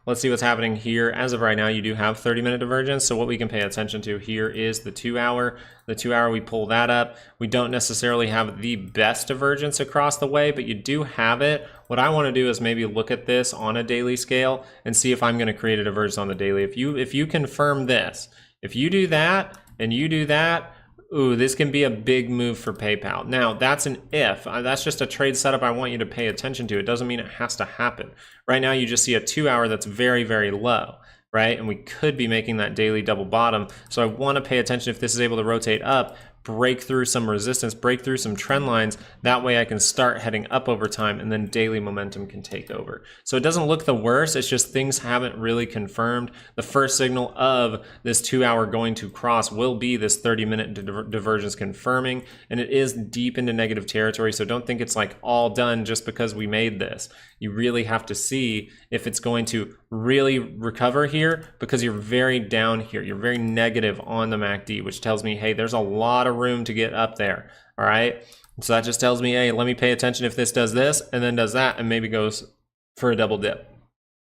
[SPEAKER 1] Let's see what's happening here. As of right now, you do have 30-minute divergence. So what we can pay attention to here is the 2 hour. The 2 hour, we pull that up. We don't necessarily have the best divergence across the way, but you do have it. What I want to do is maybe look at this on a daily scale and see if I'm going to create a divergence on the daily. If you confirm this, if you do that and you do that, ooh, this can be a big move for PayPal. Now, that's an if. That's just a trade setup I want you to pay attention to. It doesn't mean it has to happen. Right now, you just see a 2 hour that's very, very low, right? And we could be making that daily double bottom. So I want to pay attention if this is able to rotate up, break through some resistance, break through some trend lines. That way I can start heading up over time, and then daily momentum can take over. So it doesn't look the worst. It's just things haven't really confirmed. The first signal of this 2 hour going to cross will be this 30-minute divergence confirming, and it is deep into negative territory. So don't think it's like all done just because we made this. You really have to see if it's going to really recover here, because you're very down here. You're very negative on the MACD, which tells me, hey, there's a lot of room to get up there. All right. So that just tells me, hey, let me pay attention if this does this and then does that and maybe goes for a double dip.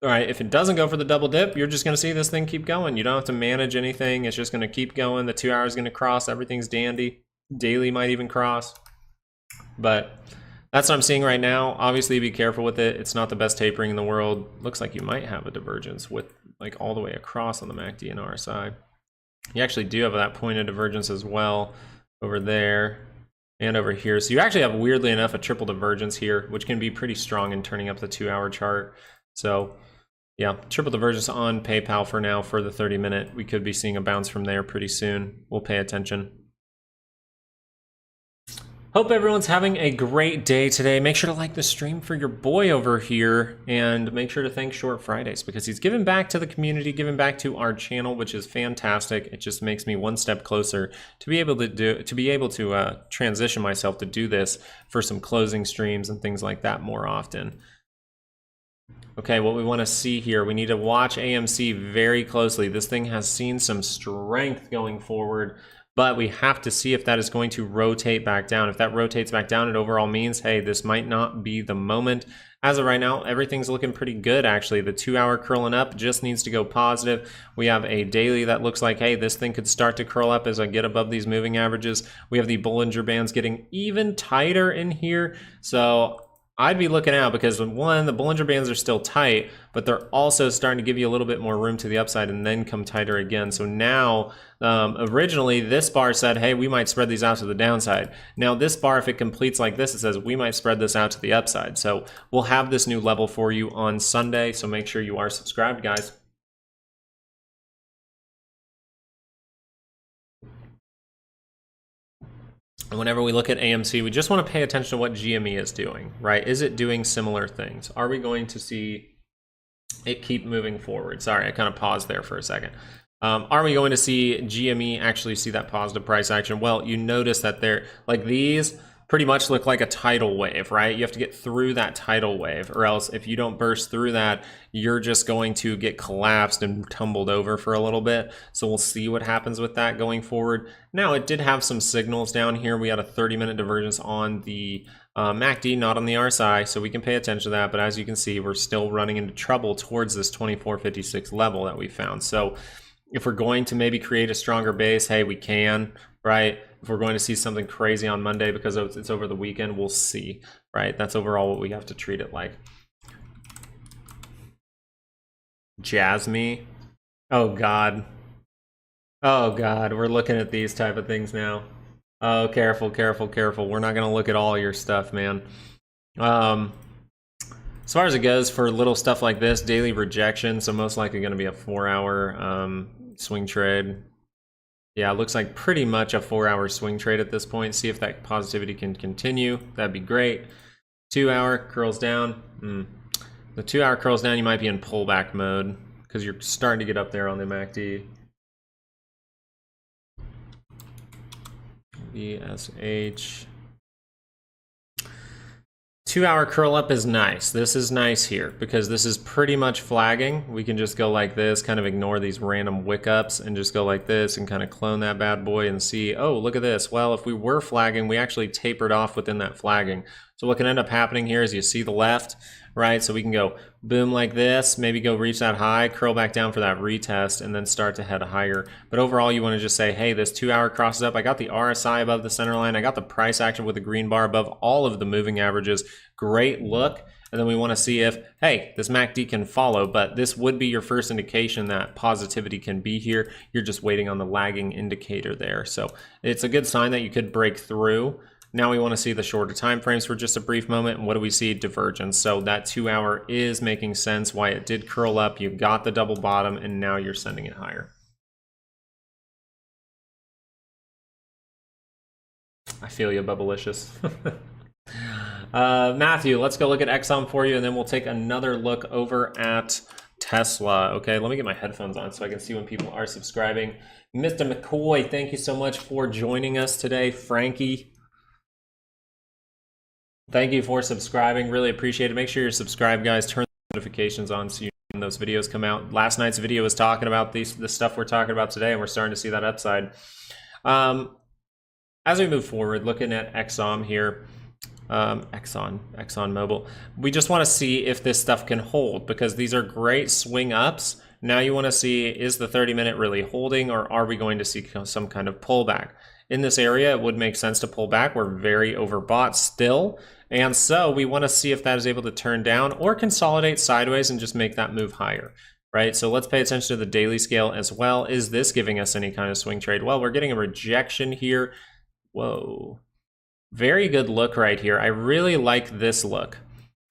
[SPEAKER 1] All right. If it doesn't go for the double dip, you're just going to see this thing keep going. You don't have to manage anything. It's just going to keep going. The 2 hours is going to cross. Everything's dandy. Daily might even cross. But that's what I'm seeing right now. Obviously, be careful with it. It's not the best tapering in the world. Looks like you might have a divergence with like all the way across on the MACD and RSI. You actually do have that point of divergence as well over there and over here. So you actually have, weirdly enough, a triple divergence here, which can be pretty strong in turning up the 2 hour chart. So yeah, triple divergence on PayPal for now for the 30-minute. We could be seeing a bounce from there pretty soon. We'll pay attention. Hope everyone's having a great day today. Make sure to like the stream for your boy over here, and make sure to thank Short Fridays because he's giving back to the community, giving back to our channel, which is fantastic. It just makes me one step closer to be able to transition myself to do this for some closing streams and things like that more often. Okay, what we want to see here, we need to watch AMC very closely. This thing has seen some strength going forward, but we have to see if that is going to rotate back down. If that rotates back down, it overall means, hey, this might not be the moment. As of right now, everything's looking pretty good, actually. The 2 hour curling up just needs to go positive. We have a daily that looks like, hey, this thing could start to curl up as I get above these moving averages. We have the Bollinger Bands getting even tighter in here. So I'd be looking out because one, the Bollinger Bands are still tight, but they're also starting to give you a little bit more room to the upside and then come tighter again. So now, originally this bar said, hey, we might spread these out to the downside. Now this bar, if it completes like this, it says we might spread this out to the upside. So we'll have this new level for you on Sunday. So make sure you are subscribed, guys. And whenever we look at AMC, we just want to pay attention to what GME is doing, right? Is it doing similar things? Are we going to see it keep moving forward? Sorry, I kind of paused there for a second. Are we going to see GME actually see that positive price action? Well, you notice that they're like these pretty much look like a tidal wave, right? You have to get through that tidal wave, or else if you don't burst through that, you're just going to get collapsed and tumbled over for a little bit. So we'll see what happens with that going forward. Now, it did have some signals down here. We had a 30-minute divergence on the MACD, not on the RSI, so we can pay attention to that. But as you can see, we're still running into trouble towards this 2456 level that we found. So if we're going to maybe create a stronger base, hey, we can, right? If we're going to see something crazy on Monday because it's over the weekend, we'll see, right? That's overall what we have to treat it like. Jasmine. Oh, God. Oh, God. We're looking at these type of things now. Oh, careful, careful, careful. We're not going to look at all your stuff, man. As far as it goes for little stuff like this, daily rejection, so most likely going to be a 4-hour swing trade. Yeah, it looks like pretty much a 4-hour swing trade at this point. See if that positivity can continue. That'd be great. 2-hour curls down. The 2-hour curls down, you might be in pullback mode because you're starting to get up there on the MACD. ESH. 2-hour curl up is nice. This is nice here because this is pretty much flagging. We can just go like this, kind of ignore these random wick ups and just go like this and kind of clone that bad boy and see, oh, look at this. Well, if we were flagging, we actually tapered off within that flagging. So what can end up happening here is you see the left, right? So we can go boom like this, maybe go reach that high, curl back down for that retest, and then start to head higher. But overall, you want to just say, hey, this 2-hour crosses up. I got the RSI above the center line. I got the price action with the green bar above all of the moving averages. Great look. And then we want to see if, hey, this MACD can follow, but this would be your first indication that positivity can be here. You're just waiting on the lagging indicator there. So it's a good sign that you could break through. Now we want to see the shorter time frames for just a brief moment. And what do we see? Divergence. So that 2-hour is making sense why it did curl up. You got the double bottom, and now you're sending it higher. I feel you, Bubblicious. Matthew, let's go look at Exxon for you, and then we'll take another look over at Tesla. Okay, let me get my headphones on so I can see when people are subscribing. Mr. McCoy, thank you so much for joining us today. Frankie, thank you for subscribing. Really appreciate it. Make sure you're subscribed, guys. Turn the notifications on so you know when those videos come out. Last night's video was talking about the stuff we're talking about today, and we're starting to see that upside. As we move forward, looking at Exxon here, ExxonMobil, we just want to see if this stuff can hold because these are great swing ups. Now you want to see, is the 30-minute really holding, or are we going to see some kind of pullback? In this area, it would make sense to pull back. We're very overbought still. And so we want to see if that is able to turn down or consolidate sideways and just make that move higher, right? So let's pay attention to the daily scale as well. Is this giving us any kind of swing trade? Well, we're getting a rejection here. Whoa. Very good look right here. I really like this look.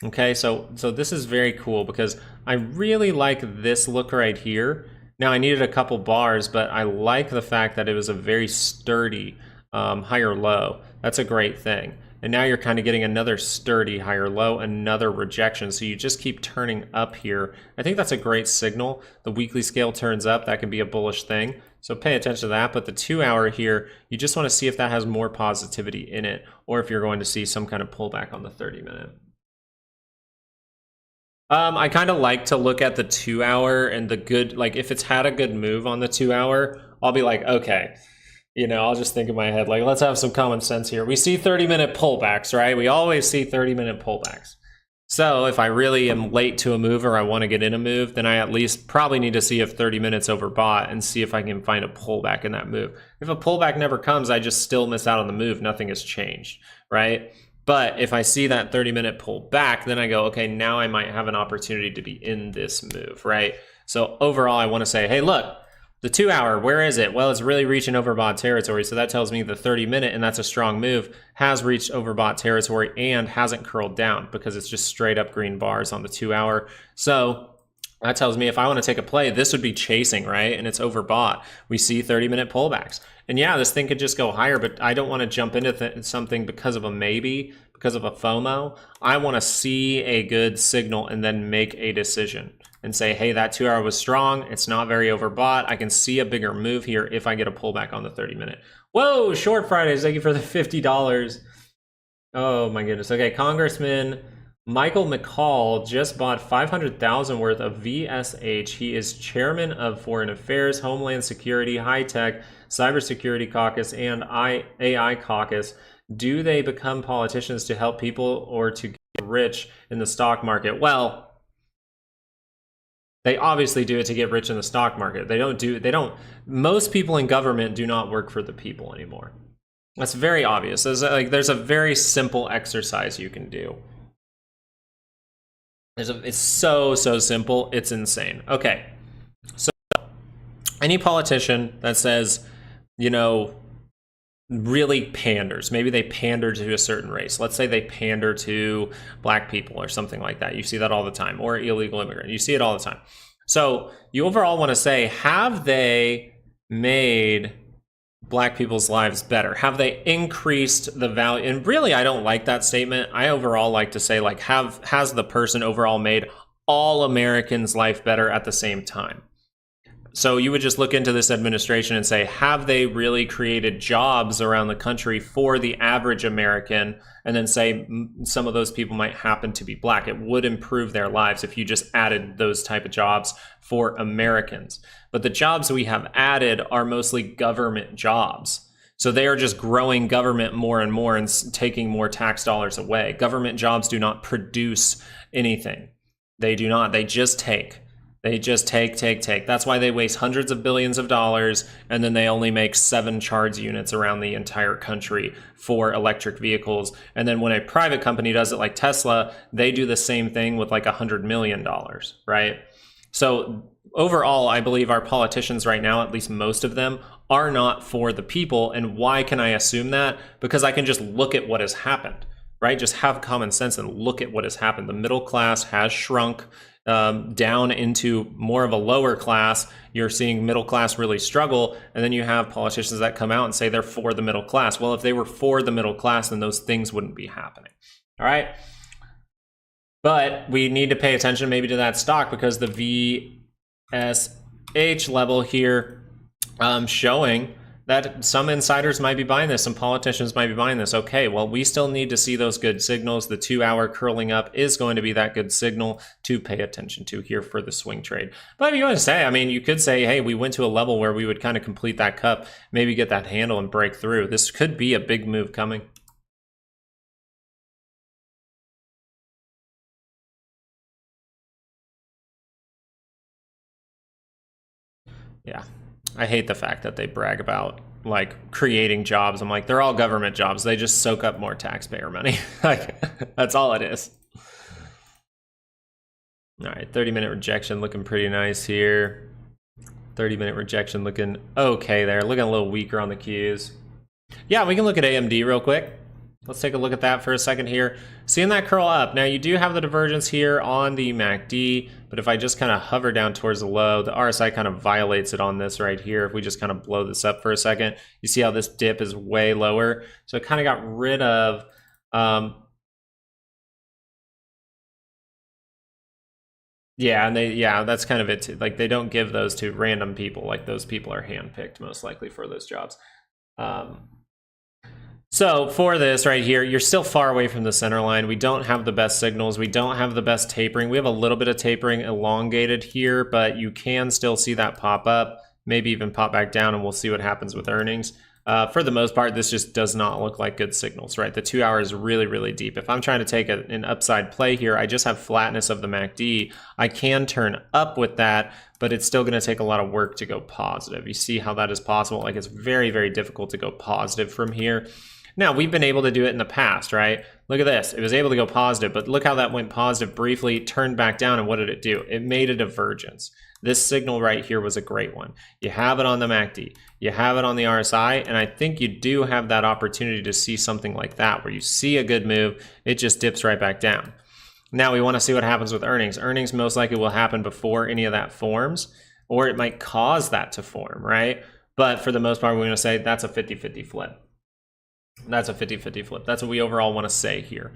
[SPEAKER 1] Okay, so this is very cool because I really like this look right here. Now I needed a couple bars, but I like the fact that it was a very sturdy higher low. That's a great thing. And now you're kind of getting another sturdy higher low, another rejection. So you just keep turning up here. I think that's a great signal. The weekly scale turns up. That can be a bullish thing. So pay attention to that. But the 2-hour here, you just want to see if that has more positivity in it, or if you're going to see some kind of pullback on the 30-minute. I kind of like to look at the 2-hour and the good, like if it's had a good move on the 2-hour, I'll be like, okay, you know, I'll just think in my head, like, let's have some common sense here. We see 30-minute pullbacks, right? We always see 30-minute pullbacks. So if I really am late to a move or I want to get in a move, then I at least probably need to see if 30 minutes overbought and see if I can find a pullback in that move. If a pullback never comes, I just still miss out on the move. Nothing has changed, right? But if I see that 30-minute pull back, then I go, okay, now I might have an opportunity to be in this move, right? So overall, I want to say, hey, look, the 2 hour, where is it? Well, it's really reaching overbought territory. So that tells me the 30-minute, and that's a strong move, has reached overbought territory and hasn't curled down because it's just straight up green bars on the 2 hour. So that tells me if I want to take a play, this would be chasing, right? And it's overbought. We see 30-minute pullbacks. And yeah, this thing could just go higher, but I don't want to jump into something because of a maybe, because of a FOMO. I want to see a good signal and then make a decision and say, hey, that 2 hour was strong. It's not very overbought. I can see a bigger move here if I get a pullback on the 30-minute. Whoa, short Fridays. Thank you for the $50. Oh my goodness. Okay, Congressman Michael McCall just bought $500,000 worth of VSH. He is chairman of Foreign Affairs, Homeland Security, High Tech, Cybersecurity Caucus, and AI Caucus. Do they become politicians to help people or to get rich in the stock market? Well, they obviously do it to get rich in the stock market. Most people in government do not work for the people anymore. That's very obvious. There's a very simple exercise you can do. It's so simple, it's insane. Okay, so any politician that says, you know, really panders, maybe they pander to a certain race. Let's say they pander to black people or something like that. You see that all the time, or illegal immigrant. You see it all the time. So you overall want to say, have they made black people's lives better? Have they increased the value? And really, I don't like that statement. I overall like to say, like, has the person overall made all Americans' life better at the same time? So you would just look into this administration and say, have they really created jobs around the country for the average American? And then say some of those people might happen to be black. It would improve their lives if you just added those type of jobs for Americans. But the jobs we have added are mostly government jobs. So they are just growing government more and more and taking more tax dollars away. Government jobs do not produce anything. They do not. They just take. They just take. That's why they waste hundreds of billions of dollars, and then they only make 7 charge units around the entire country for electric vehicles. And then when a private company does it, like Tesla, they do the same thing with like $100 million, right? So overall, I believe our politicians right now, at least most of them, are not for the people. And why can I assume that? Because I can just look at what has happened, right? Just have common sense and look at what has happened. The middle class has shrunk down into more of a lower class. You're seeing middle class really struggle, and then you have politicians that come out and say they're for the middle class. Well, if they were for the middle class, then those things wouldn't be happening. All right, but we need to pay attention maybe to that stock, because the VSH level here showing that some insiders might be buying this, some politicians might be buying this. Okay, well, we still need to see those good signals. The 2 hour curling up is going to be that good signal to pay attention to here for the swing trade. But if you want to say, I mean, you could say, hey, we went to a level where we would kind of complete that cup, maybe get that handle and break through. This could be a big move coming. Yeah. I hate the fact that they brag about like creating jobs. I'm like, they're all government jobs. They just soak up more taxpayer money. Like, that's all it is. All right, 30-minute rejection looking pretty nice here. 30-minute rejection looking okay there. Looking a little weaker on the Qs. Yeah, we can look at AMD real quick. Let's take a look at that for a second here. Seeing that curl up. Now you do have the divergence here on the MACD, but if I just kind of hover down towards the low, the RSI kind of violates it on this right here. If we just kind of blow this up for a second, you see how this dip is way lower. So it kind of got rid of, yeah, and that's kind of it too. Like, they don't give those to random people. Like, those people are handpicked most likely for those jobs. So for this right here, you're still far away from the center line. We don't have the best signals. We don't have the best tapering. We have a little bit of tapering elongated here, but you can still see that pop up, maybe even pop back down, and we'll see what happens with earnings. For the most part, this just does not look like good signals, right? The 2 hour is really, really deep. If I'm trying to take an upside play here, I just have flatness of the MACD. I can turn up with that, but it's still going to take a lot of work to go positive. You see how that is possible? Like, it's very, very difficult to go positive from here. Now, we've been able to do it in the past, right? Look at this. It was able to go positive, but look how that went positive briefly, turned back down, and what did it do? It made a divergence. This signal right here was a great one. You have it on the MACD, you have it on the RSI, and I think you do have that opportunity to see something like that, where you see a good move, it just dips right back down. Now we want to see what happens with earnings. Earnings most likely will happen before any of that forms, or it might cause that to form, right? But for the most part, we're going to say that's a 50-50 flip. That's a 50-50 flip. That's what we overall want to say here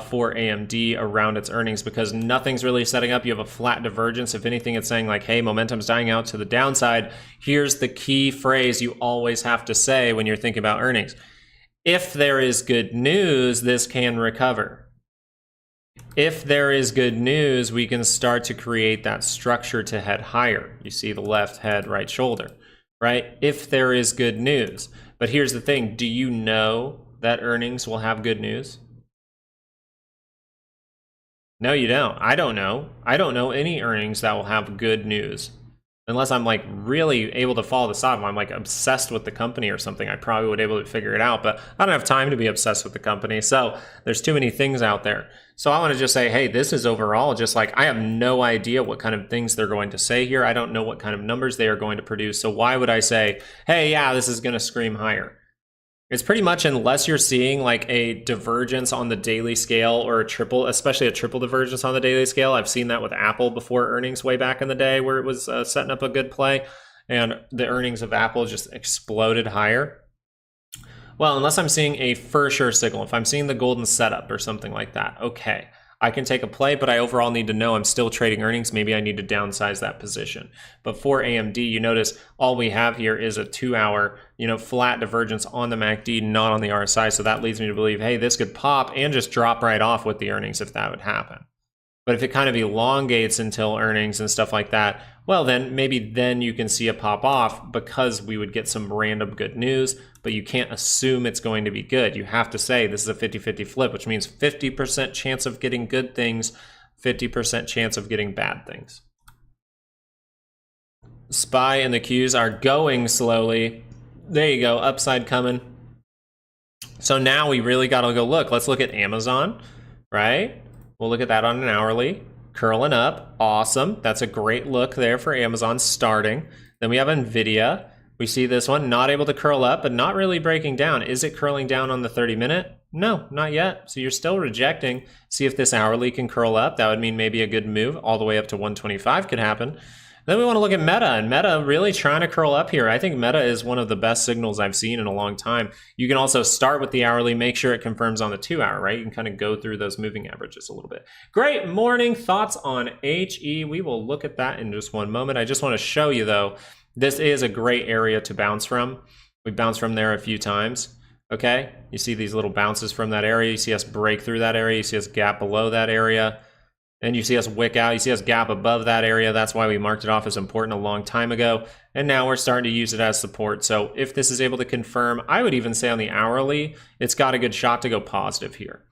[SPEAKER 1] for AMD around its earnings, because nothing's really setting up. You have a flat divergence. If anything, it's saying like, hey, momentum's dying out to the downside. Here's the key phrase you always have to say when you're thinking about earnings. If there is good news, this can recover. If there is good news, we can start to create that structure to head higher. You see the left head, right shoulder, right? If there is good news. But here's the thing, do you know that earnings will have good news? No, you don't. I don't know. I don't know any earnings that will have good news. Unless I'm like really able to follow the stock. If I'm like obsessed with the company or something, I probably would be able to figure it out, but I don't have time to be obsessed with the company. So there's too many things out there. So I want to just say, hey, this is overall just like, I have no idea what kind of things they're going to say here. I don't know what kind of numbers they are going to produce. So why would I say, hey, yeah, this is going to scream higher? It's pretty much, unless you're seeing like a divergence on the daily scale, or a triple, especially a triple divergence on the daily scale. I've seen that with Apple before earnings way back in the day, where it was setting up a good play and the earnings of Apple just exploded higher. Well, unless I'm seeing a for sure signal, if I'm seeing the golden setup or something like that, okay, I can take a play, but I overall need to know I'm still trading earnings. Maybe I need to downsize that position. But for AMD, you notice all we have here is a 2-hour, flat divergence on the MACD, not on the RSI. So that leads me to believe, hey, this could pop and just drop right off with the earnings if that would happen. But if it kind of elongates until earnings and stuff like that, well, then maybe then you can see a pop off, because we would get some random good news, but you can't assume it's going to be good. You have to say this is a 50-50 flip, which means 50% chance of getting good things, 50% chance of getting bad things. SPY and the Qs are going slowly. There you go, upside coming. So now we really got to go look. Let's look at Amazon, right? We'll look at that on an hourly, curling up, awesome. That's a great look there for Amazon starting. Then we have Nvidia. We see this one not able to curl up, but not really breaking down. Is it curling down on the 30-minute? No, not yet. So you're still rejecting. See if this hourly can curl up. That would mean maybe a good move all the way up to 125 could happen. Then we want to look at Meta, and Meta really trying to curl up here. I think Meta is one of the best signals I've seen in a long time. You can also start with the hourly, make sure it confirms on the 2-hour, right? You can kind of go through those moving averages a little bit. Great morning thoughts on HE. We will look at that in just one moment. I just want to show you though, this is a great area to bounce from. We bounced from there a few times. Okay, you see these little bounces from that area. You see us break through that area. You see us gap below that area. And you see us wick out, you see us gap above that area. That's why we marked it off as important a long time ago. And now we're starting to use it as support. So if this is able to confirm, I would even say on the hourly, it's got a good shot to go positive here.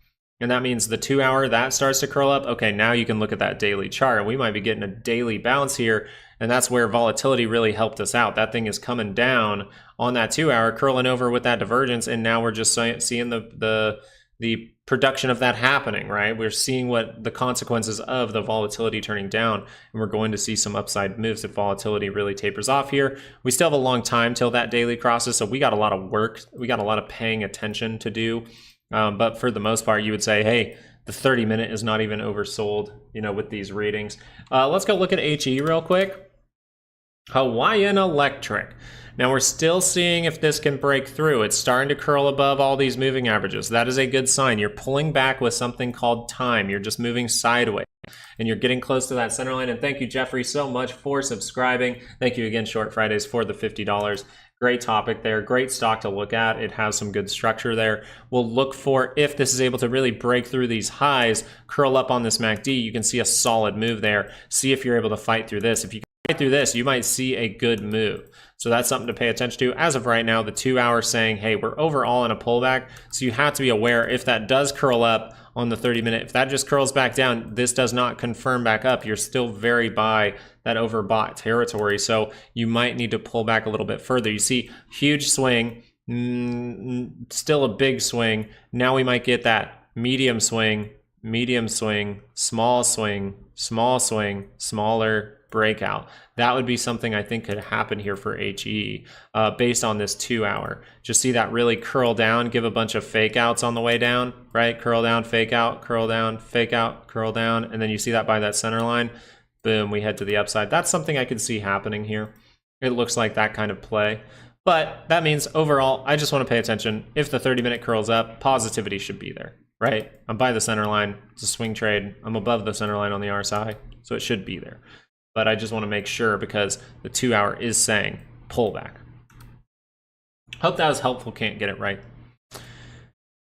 [SPEAKER 1] And that means the 2-hour, that starts to curl up. Okay, now you can look at that daily chart. We might be getting a daily bounce here. And that's where volatility really helped us out. That thing is coming down on that 2-hour, curling over with that divergence. And now we're just seeing the production of that happening, right? We're seeing what the consequences of the volatility turning down, and we're going to see some upside moves if volatility really tapers off here. We still have a long time till that daily crosses, so we got a lot of work. We got a lot of paying attention to do. But for the most part, you would say, hey, the 30-minute is not even oversold, with these readings. Let's go look at HE real quick. Hawaiian Electric. Now we're still seeing if this can break through. It's starting to curl above all these moving averages. That is a good sign. You're pulling back with something called time. You're just moving sideways and you're getting close to that center line. And thank you, Jeffrey, so much for subscribing. Thank you again, Short Fridays, for the $50. Great topic there. Great stock to look at. It has some good structure there. We'll look for if this is able to really break through these highs, curl up on this MACD. You can see a solid move there. See if you're able to fight through this. If you can fight through this, you might see a good move. So that's something to pay attention to. As of right now, the 2-hour saying, hey, we're overall in a pullback. So you have to be aware if that does curl up on the 30-minute, if that just curls back down, this does not confirm back up. You're still very by that overbought territory. So you might need to pull back a little bit further. You see huge swing. Still a big swing. Now we might get that medium swing, small swing, smaller breakout. That would be something I think could happen here for HE based on this 2 hour. Just see that really curl down, give a bunch of fake outs on the way down, right? Curl down, fake out, curl down, fake out, curl down. And then you see that by that center line. Boom, we head to the upside. That's something I could see happening here. It looks like that kind of play. But that means overall, I just want to pay attention. If the 30-minute curls up, positivity should be there, right? I'm by the center line. It's a swing trade. I'm above the center line on the RSI, so it should be there. But I just want to make sure because the 2 hour is saying pullback. Hope that was helpful. Can't get it right.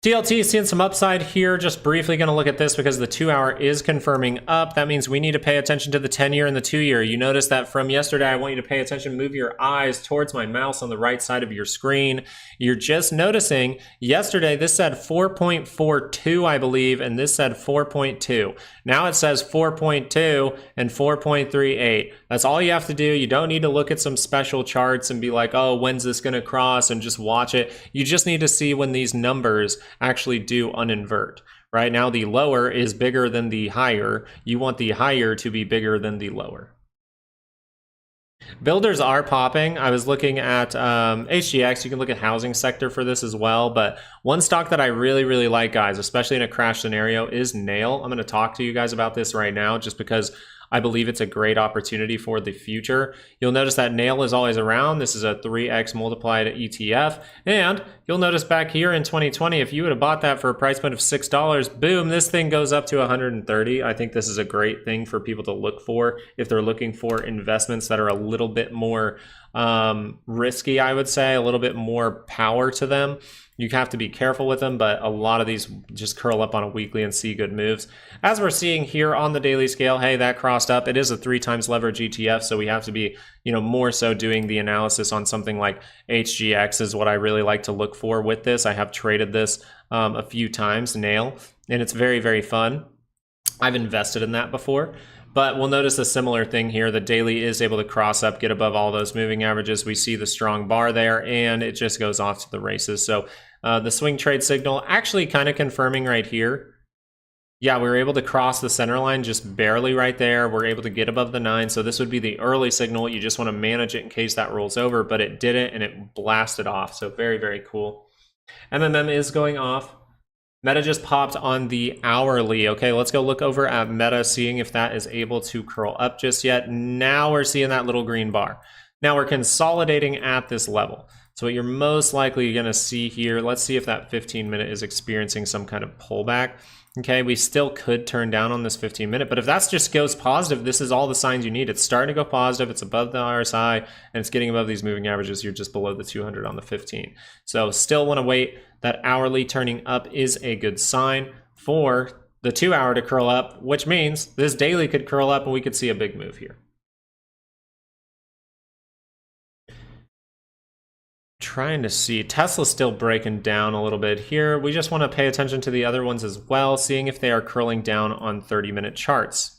[SPEAKER 1] TLT is seeing some upside here. Just briefly going to look at this because the 2 hour is confirming up. That means we need to pay attention to the 10-year and the 2-year. You notice that from yesterday, I want you to pay attention, move your eyes towards my mouse on the right side of your screen. You're just noticing yesterday, this said 4.42, I believe, and this said 4.2. Now it says 4.2 and 4.38. That's all you have to do. You don't need to look at some special charts and be like, oh, when's this going to cross and just watch it. You just need to see when these numbers actually do uninvert. Right now, the lower is bigger than the higher. You want the higher to be bigger than the lower. Builders are popping. I was looking at HGX. You can look at housing sector for this as well. But one stock that I really like, guys, especially in a crash scenario, is Nail. I'm going to talk to you guys about this right now just because I believe it's a great opportunity for the future. You'll notice that Nail is always around. This is a 3x multiplied ETF. And you'll notice back here in 2020, if you would have bought that for a price point of $6, boom, this thing goes up to 130. I think this is a great thing for people to look for if they're looking for investments that are a little bit more risky, I would say, a little bit more power to them. You have to be careful with them, but a lot of these just curl up on a weekly and see good moves. As we're seeing here on the daily scale, hey, that crossed up. It is a 3 times leverage ETF, so we have to be, more so doing the analysis on something like HGX is what I really like to look for with this. I have traded this a few times, Nail, and it's very fun. I've invested in that before. But we'll notice a similar thing here. The daily is able to cross up, get above all those moving averages. We see the strong bar there, and it just goes off to the races. So the swing trade signal actually kind of confirming right here. Yeah, we were able to cross the center line just barely right there. We're able to get above the 9. So this would be the early signal. You just want to manage it in case that rolls over, but it didn't, and it blasted off. So very cool. MMM is going off. Meta just popped on the hourly. Okay, let's go look over at Meta, seeing if that is able to curl up just yet. Now we're seeing that little green bar. Now we're consolidating at this level. So what you're most likely going to see here, let's see if that 15-minute is experiencing some kind of pullback. Okay, we still could turn down on this 15-minute, but if that just goes positive, this is all the signs you need. It's starting to go positive, it's above the RSI, and it's getting above these moving averages. You're just below the 200 on the 15. So still want to wait. That hourly turning up is a good sign for the 2 hour to curl up, which means this daily could curl up and we could see a big move here. Trying to see, Tesla's still breaking down a little bit here. We just want to pay attention to the other ones as well, seeing if they are curling down on 30-minute charts.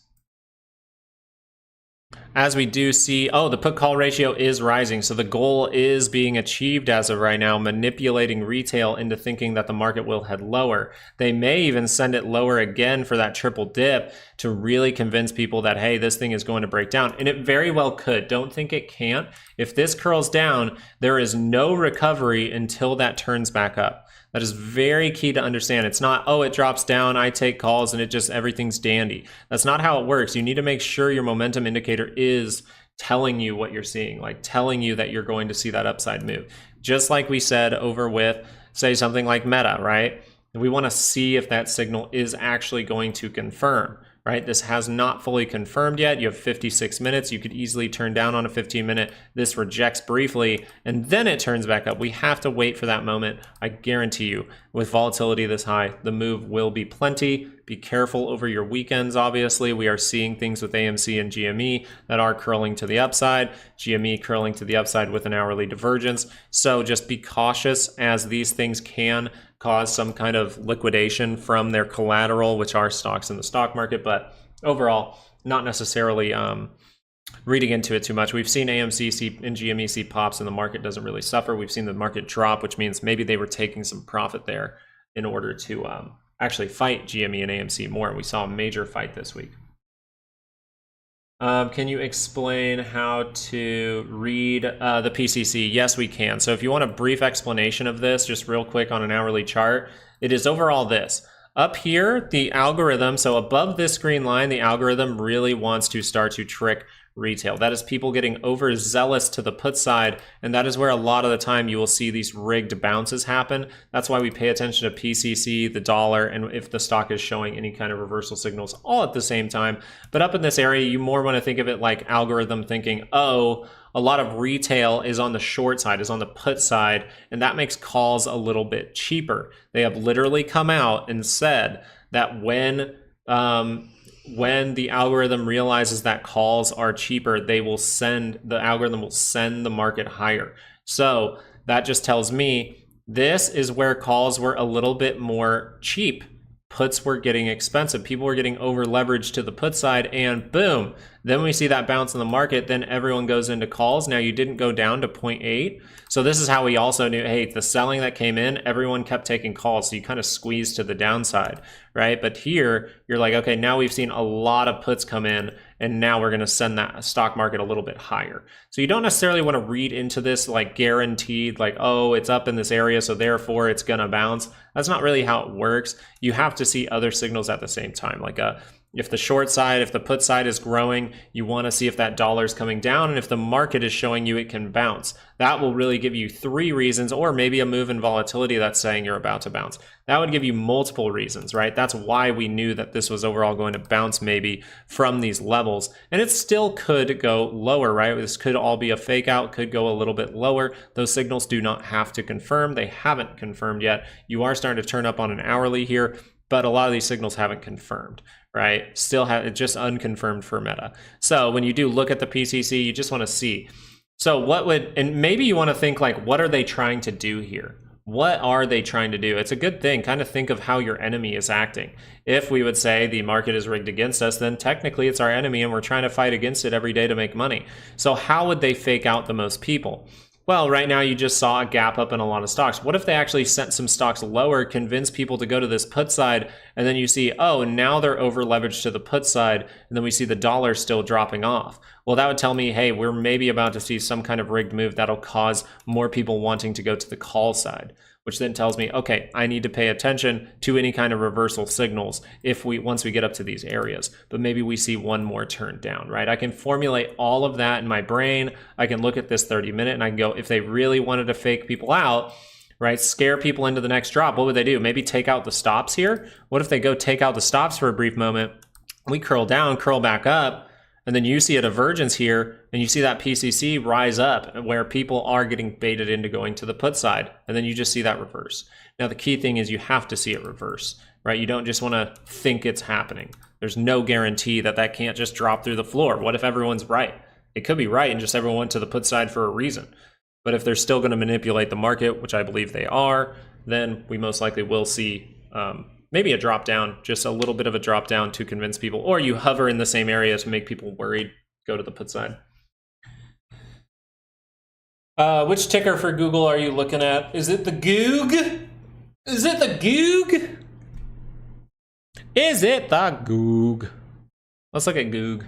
[SPEAKER 1] As we do see, oh, the put-call ratio is rising, so the goal is being achieved as of right now, manipulating retail into thinking that the market will head lower. They may even send it lower again for that triple dip to really convince people that, hey, this thing is going to break down, and it very well could. Don't think it can't. If this curls down, there is no recovery until that turns back up. That is very key to understand. It's not, oh, it drops down, I take calls, and it just, everything's dandy. That's not how it works. You need to make sure your momentum indicator is telling you what you're seeing, like telling you that you're going to see that upside move. Just like we said over with, say, something like Meta, right? We want to see if that signal is actually going to confirm. Right? This has not fully confirmed yet. You have 56 minutes. You could easily turn down on a 15-minute. This rejects briefly, and then it turns back up. We have to wait for that moment. I guarantee you, with volatility this high, the move will be plenty. Be careful over your weekends, obviously. We are seeing things with AMC and GME that are curling to the upside. GME curling to the upside with an hourly divergence. So just be cautious, as these things can cause some kind of liquidation from their collateral, which are stocks in the stock market, but overall, not necessarily reading into it too much. We've seen AMC see and GME see pops and the market doesn't really suffer. We've seen the market drop, which means maybe they were taking some profit there in order to actually fight GME and AMC more. And we saw a major fight this week. Can you explain how to read the PCC? Yes, we can. So if you want a brief explanation of this, just real quick on an hourly chart, it is overall this. Up here, the algorithm, so above this green line, the algorithm really wants to start to trick retail. That is people getting overzealous to the put side, and that is where a lot of the time you will see these rigged bounces happen. That's why we pay attention to PCC, the dollar, and if the stock is showing any kind of reversal signals all at the same time. But up in this area, you more want to think of it like algorithm thinking, oh, a lot of retail is on the short side, is on the put side, and that makes calls a little bit cheaper. They have literally come out and said that when the algorithm realizes that calls are cheaper, the algorithm will send the market higher. So that just tells me this is where calls were a little bit more cheap. Puts were getting expensive. People were getting over leveraged to the put side, and boom, then we see that bounce in the market. Then everyone goes into calls. Now you didn't go down to 0.8. So this is how we also knew, hey, the selling that came in, everyone kept taking calls. So you kind of squeezed to the downside, right? But here you're like, okay, now we've seen a lot of puts come in, and now we're going to send that stock market a little bit higher. So you don't necessarily want to read into this like guaranteed, like, oh, it's up in this area, so therefore it's going to bounce. That's not really how it works. You have to see other signals at the same time. Like if the short side, if the put side is growing, you want to see if that dollar is coming down, and if the market is showing you it can bounce. That will really give you 3 reasons, or maybe a move in volatility that's saying you're about to bounce. That would give you multiple reasons, right? That's why we knew that this was overall going to bounce maybe from these levels. And it still could go lower, right? This could all be a fake out, could go a little bit lower. Those signals do not have to confirm. They haven't confirmed yet. You are starting to turn up on an hourly here, but a lot of these signals haven't confirmed, right? Still have it just unconfirmed for Meta. So when you do look at the PCC, you just want to see. So and maybe you want to think like, what are they trying to do here? What are they trying to do? It's a good thing. Kind of think of how your enemy is acting. If we would say the market is rigged against us, then technically it's our enemy and we're trying to fight against it every day to make money. So how would they fake out the most people? Well, right now you just saw a gap up in a lot of stocks. What if they actually sent some stocks lower, convince people to go to this put side, and then you see, oh, now they're over leveraged to the put side, and then we see the dollar still dropping off. Well, that would tell me, hey, we're maybe about to see some kind of rigged move that'll cause more people wanting to go to the call side, which then tells me, okay, I need to pay attention to any kind of reversal signals once we get up to these areas. But maybe we see one more turn down, right? I can formulate all of that in my brain. I can look at this 30-minute and I can go, if they really wanted to fake people out, right, scare people into the next drop, what would they do? Maybe take out the stops here? What if they go take out the stops for a brief moment? We curl down, curl back up, and then you see a divergence here, and you see that PCC rise up where people are getting baited into going to the put side, and then you just see that reverse. Now, the key thing is you have to see it reverse, right? You don't just want to think it's happening. There's no guarantee that that can't just drop through the floor. What if everyone's right? It could be right, and just everyone went to the put side for a reason. But if they're still going to manipulate the market, which I believe they are, then we most likely will see maybe a drop down, just a little bit of a drop down to convince people, or you hover in the same area to make people worried, go to the put side. Which ticker for Google are you looking at? Is it the Goog? Is it the Goog? Is it the Goog? Let's look at Goog.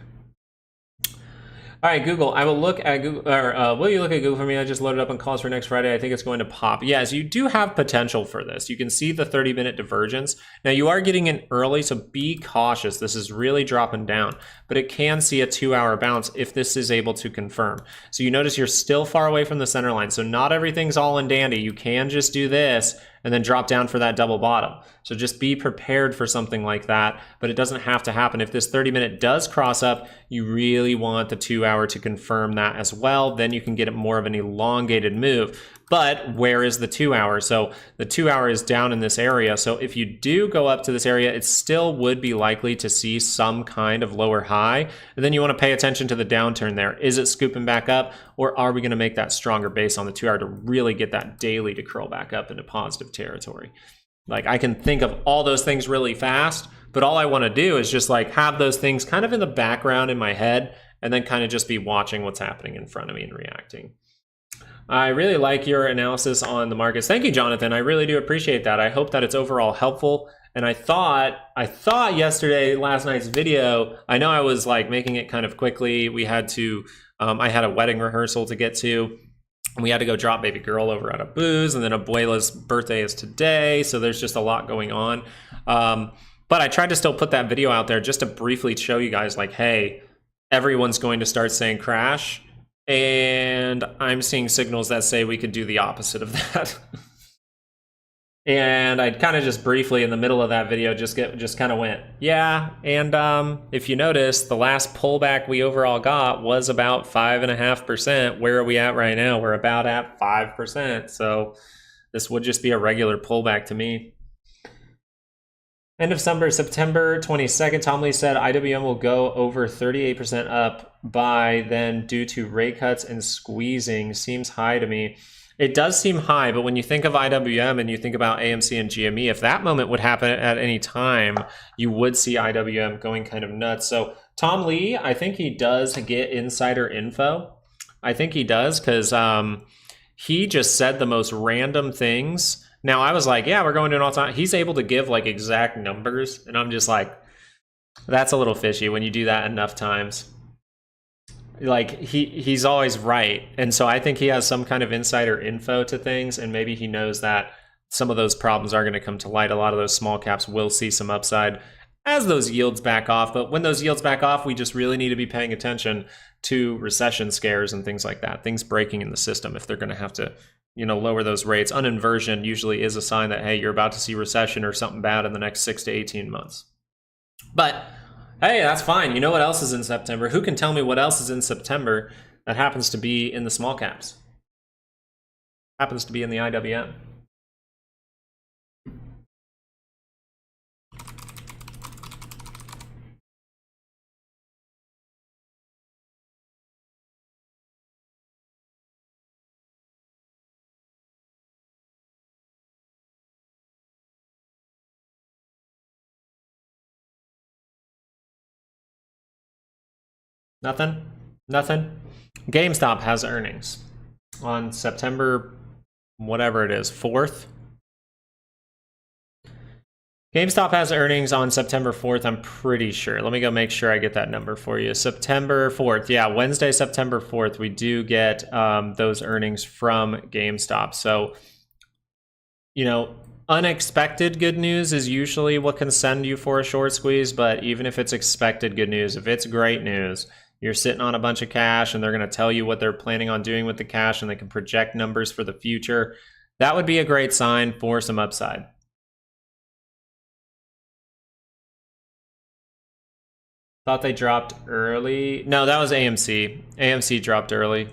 [SPEAKER 1] All right, Google, I will look at Google, or will you look at Google for me? I just loaded up on calls for next Friday. I think it's going to pop. Yes, you do have potential for this. You can see the 30-minute divergence. Now, you are getting in early, so be cautious. This is really dropping down, but it can see a 2-hour bounce if this is able to confirm. So you notice you're still far away from the center line, so not everything's all in dandy. You can just do this and then drop down for that double bottom. So just be prepared for something like that, but it doesn't have to happen. If this 30-minute does cross up, you really want the 2-hour to confirm that as well. Then you can get more of an elongated move. But where is the 2-hour? So the 2-hour is down in this area. So if you do go up to this area, it still would be likely to see some kind of lower high. And then you want to pay attention to the downturn there. Is it scooping back up, or are we going to make that stronger base on the 2-hour to really get that daily to curl back up into positive territory? Like, I can think of all those things really fast, but all I want to do is just like have those things kind of in the background in my head and then kind of just be watching what's happening in front of me and reacting. I really like your analysis on the markets. Thank you, Jonathan. I really do appreciate that. I hope that it's overall helpful. And I thought yesterday, last night's video, I know I was like making it kind of quickly. We had to, I had a wedding rehearsal to get to. We had to go drop baby girl over at a booze, and then Abuela's birthday is today. So there's just a lot going on. But I tried to still put that video out there just to briefly show you guys like, hey, everyone's going to start saying crash. And I'm seeing signals that say we could do the opposite of that. And I kind of just briefly in the middle of that video just kind of went, yeah. And if you notice, the last pullback we overall got was about 5.5%. Where are we at right now? We're about at 5%. So this would just be a regular pullback to me. End of September 22nd, Tom Lee said IWM will go over 38% up by then due to rate cuts and squeezing. Seems high to me. It does seem high, but when you think of IWM and you think about AMC and GME, if that moment would happen at any time, you would see IWM going kind of nuts. So Tom Lee, I think he does get insider info. I think he does because he just said the most random things. Now I was like, yeah, we're going to an all-time. He's able to give like exact numbers, and I'm just like, that's a little fishy when you do that enough times. Like he's always right, and so I think he has some kind of insider info to things, and maybe he knows that some of those problems are going to come to light. A lot of those small caps will see some upside as those yields back off, but when those yields back off, we just really need to be paying attention to recession scares and things like that, things breaking in the system if they're going to have to, you know, lower those rates. Uninversion usually is a sign that, hey, you're about to see recession or something bad in the next 6 to 18 months. But hey, that's fine. You know what else is in September? Who can tell me what else is in September that happens to be in the small caps? Happens to be in the IWM. Nothing? Nothing? GameStop has earnings on September, whatever it is, 4th. GameStop has earnings on September 4th, I'm pretty sure. Let me go make sure I get that number for you. September 4th. Yeah, Wednesday, September 4th, we do get those earnings from GameStop. So, you know, unexpected good news is usually what can send you for a short squeeze, but even if it's expected good news, if it's great news, you're sitting on a bunch of cash and they're going to tell you what they're planning on doing with the cash and they can project numbers for the future, that would be a great sign for some upside. Thought they dropped early. No, that was AMC. AMC dropped early.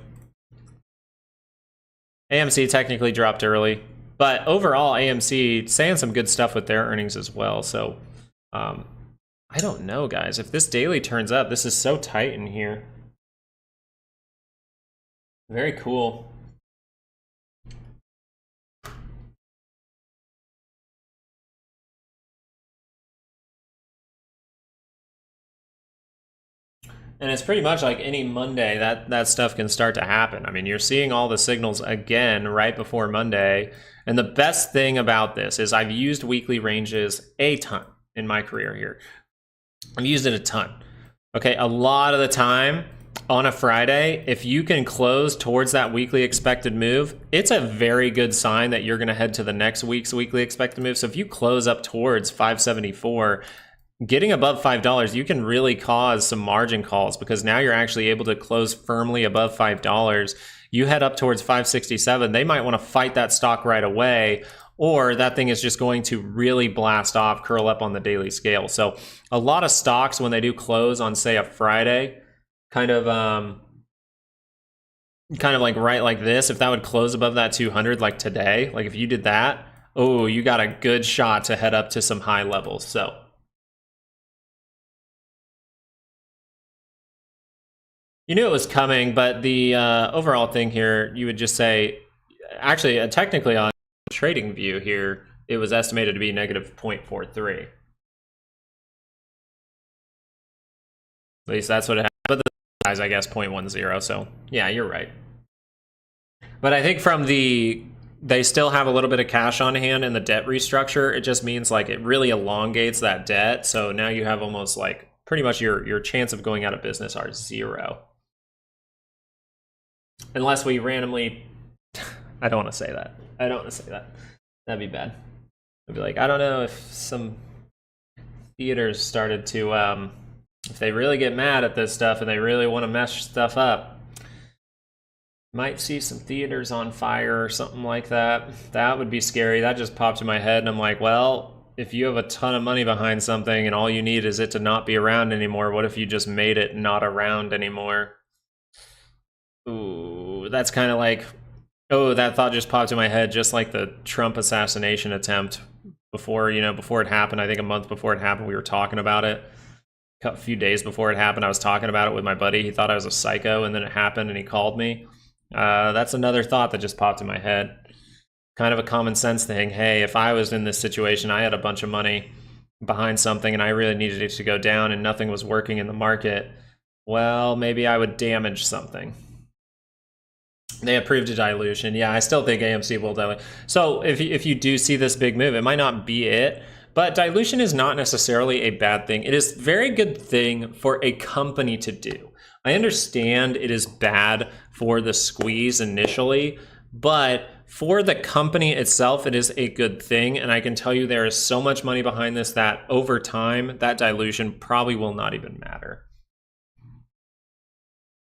[SPEAKER 1] AMC technically dropped early. But overall, AMC saying some good stuff with their earnings as well. So, I don't know, guys. If this daily turns up, this is so tight in here. Very cool. And it's pretty much like any Monday that stuff can start to happen. I mean, you're seeing all the signals again right before Monday. And the best thing about this is I've used weekly ranges a ton in my career here. I've used it a ton. Okay, a lot of the time on a Friday, if you can close towards that weekly expected move, it's a very good sign that you're going to head to the next week's weekly expected move. So if you close up towards 574, getting above $5, you can really cause some margin calls because now you're actually able to close firmly above $5. You head up towards 567, they might want to fight that stock right away, or that thing is just going to really blast off, curl up on the daily scale. So a lot of stocks, when they do close on, say, a Friday, kind of like right like this, if that would close above that 200 like today, like if you did that, oh, you got a good shot to head up to some high levels. So you knew it was coming, but the overall thing here, you would just say, actually, technically on trading view here, it was estimated to be negative 0.43. At least that's what it happened. But guys, I guess 0.10. So yeah, you're right. But I think from they still have a little bit of cash on hand in the debt restructure. It just means like it really elongates that debt. So now you have almost like pretty much your chance of going out of business are 0. Unless we randomly, I don't want to say that. I don't want to say that. That'd be bad. I'd be like, I don't know if some theaters started to, if they really get mad at this stuff and they really want to mess stuff up, might see some theaters on fire or something like that. That would be scary. That just popped in my head, and I'm like, well, if you have a ton of money behind something and all you need is it to not be around anymore, what if you just made it not around anymore? Ooh, that's kind of like, oh, that thought just popped in my head, just like the Trump assassination attempt before, before it happened. I think a month before it happened, we were talking about it. A few days before it happened, I was talking about it with my buddy. He thought I was a psycho, and then it happened and he called me. That's another thought that just popped in my head. Kind of a common sense thing. Hey, if I was in this situation, I had a bunch of money behind something and I really needed it to go down and nothing was working in the market, well, maybe I would damage something. They approved a dilution. Yeah, I still think AMC will dilute. So if you do see this big move, it might not be it, but dilution is not necessarily a bad thing. It is a very good thing for a company to do. I understand it is bad for the squeeze initially, but for the company itself, it is a good thing. And I can tell you there is so much money behind this that over time, that dilution probably will not even matter.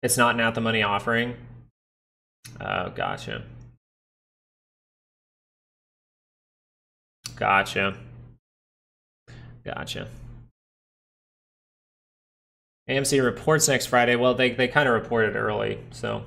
[SPEAKER 1] It's not an at-the-money offering. Oh, gotcha. Gotcha. AMC reports next Friday. Well, they kind of reported early, so.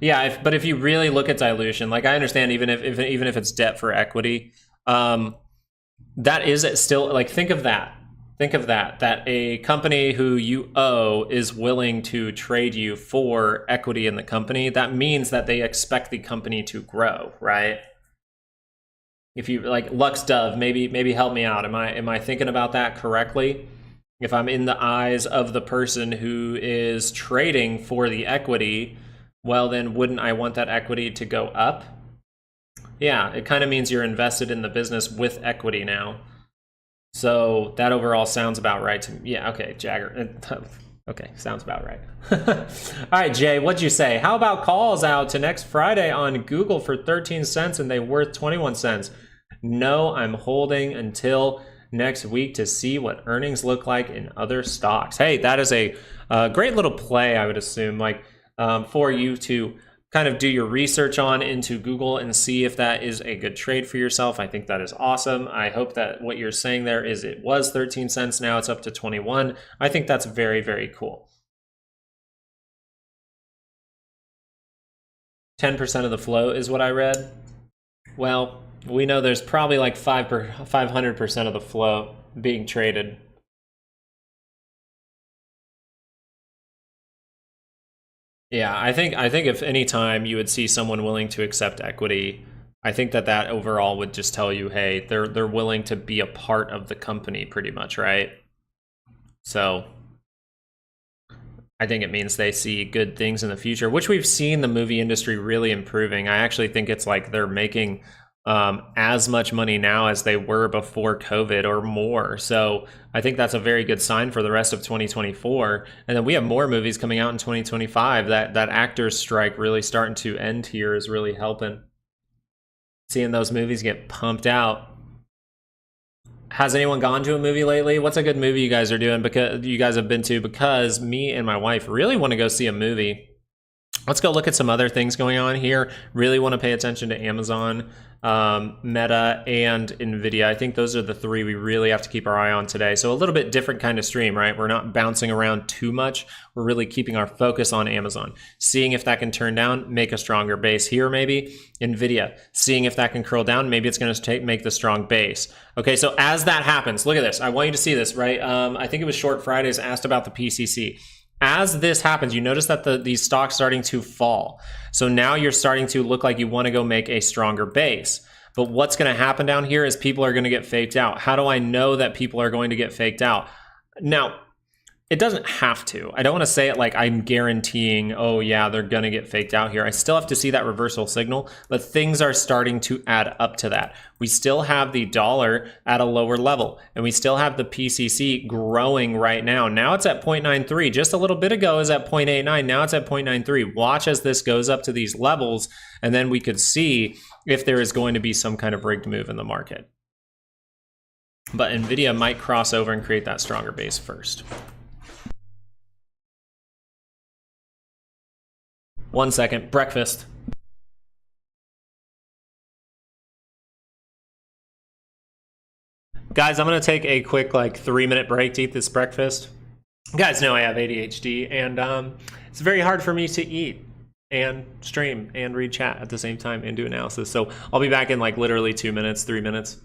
[SPEAKER 1] Yeah, but if you really look at dilution, like I understand even if it's debt for equity, that is still, like, think of that. That a company who you owe is willing to trade you for equity in the company. That means that they expect the company to grow, right? If you like Lux Dove, maybe help me out. Am I thinking about that correctly? If I'm in the eyes of the person who is trading for the equity, well then wouldn't I want that equity to go up? Yeah, it kind of means you're invested in the business with equity now. So that overall sounds about right to me. Yeah, okay, Jagger. Okay, sounds about right. All right, Jay, what'd you say? How about calls out to next Friday on Google for 13 cents and they worth 21 cents? No, I'm holding until next week to see what earnings look like in other stocks. Hey, that is a great little play, I would assume, like for you to kind of do your research on into Google and see if that is a good trade for yourself. I think that is awesome. I hope that what you're saying there is it was 13 cents, now it's up to 21. I think that's very, very cool. 10% of the flow is what I read. Well, we know there's probably like 500% of the flow being traded. Yeah, I think if any time you would see someone willing to accept equity, I think that overall would just tell you, hey, they're willing to be a part of the company pretty much, right? So I think it means they see good things in the future, which we've seen the movie industry really improving. I actually think it's like they're making as much money now as they were before COVID or more. So I think that's a very good sign for the rest of 2024. And then we have more movies coming out in 2025. That actors strike really starting to end here is really helping. Seeing those movies get pumped out. Has anyone gone to a movie lately? What's a good movie you guys are doing because you guys have been to? Because me and my wife really want to go see a movie. Let's go look at some other things going on here. Really want to pay attention to Amazon, Meta, and NVIDIA. I think those are the three we really have to keep our eye on today. So a little bit different kind of stream, right? We're not bouncing around too much. We're really keeping our focus on Amazon, seeing if that can turn down, make a stronger base here maybe. NVIDIA, seeing if that can curl down. Maybe it's going to make the strong base. Okay, so as that happens, look at this. I want you to see this, right? I think it was Short Fridays asked about the PCC. As this happens, you notice that these stocks starting to fall. So now you're starting to look like you want to go make a stronger base. But what's going to happen down here is people are going to get faked out. How do I know that people are going to get faked out? Now, it doesn't have to. I don't want to say it like I'm guaranteeing, oh yeah, they're going to get faked out here. I still have to see that reversal signal, but things are starting to add up to that. We still have the dollar at a lower level, and we still have the PCC growing right now. Now it's at 0.93. Just a little bit ago is at 0.89. Now it's at 0.93. Watch as this goes up to these levels, and then we could see if there is going to be some kind of rigged move in the market. But NVIDIA might cross over and create that stronger base first. 1 second, breakfast. Guys, I'm gonna take a quick 3-minute break to eat this breakfast. You guys know I have ADHD, and it's very hard for me to eat and stream and read chat at the same time and do analysis. So I'll be back in literally 2 minutes, 3 minutes.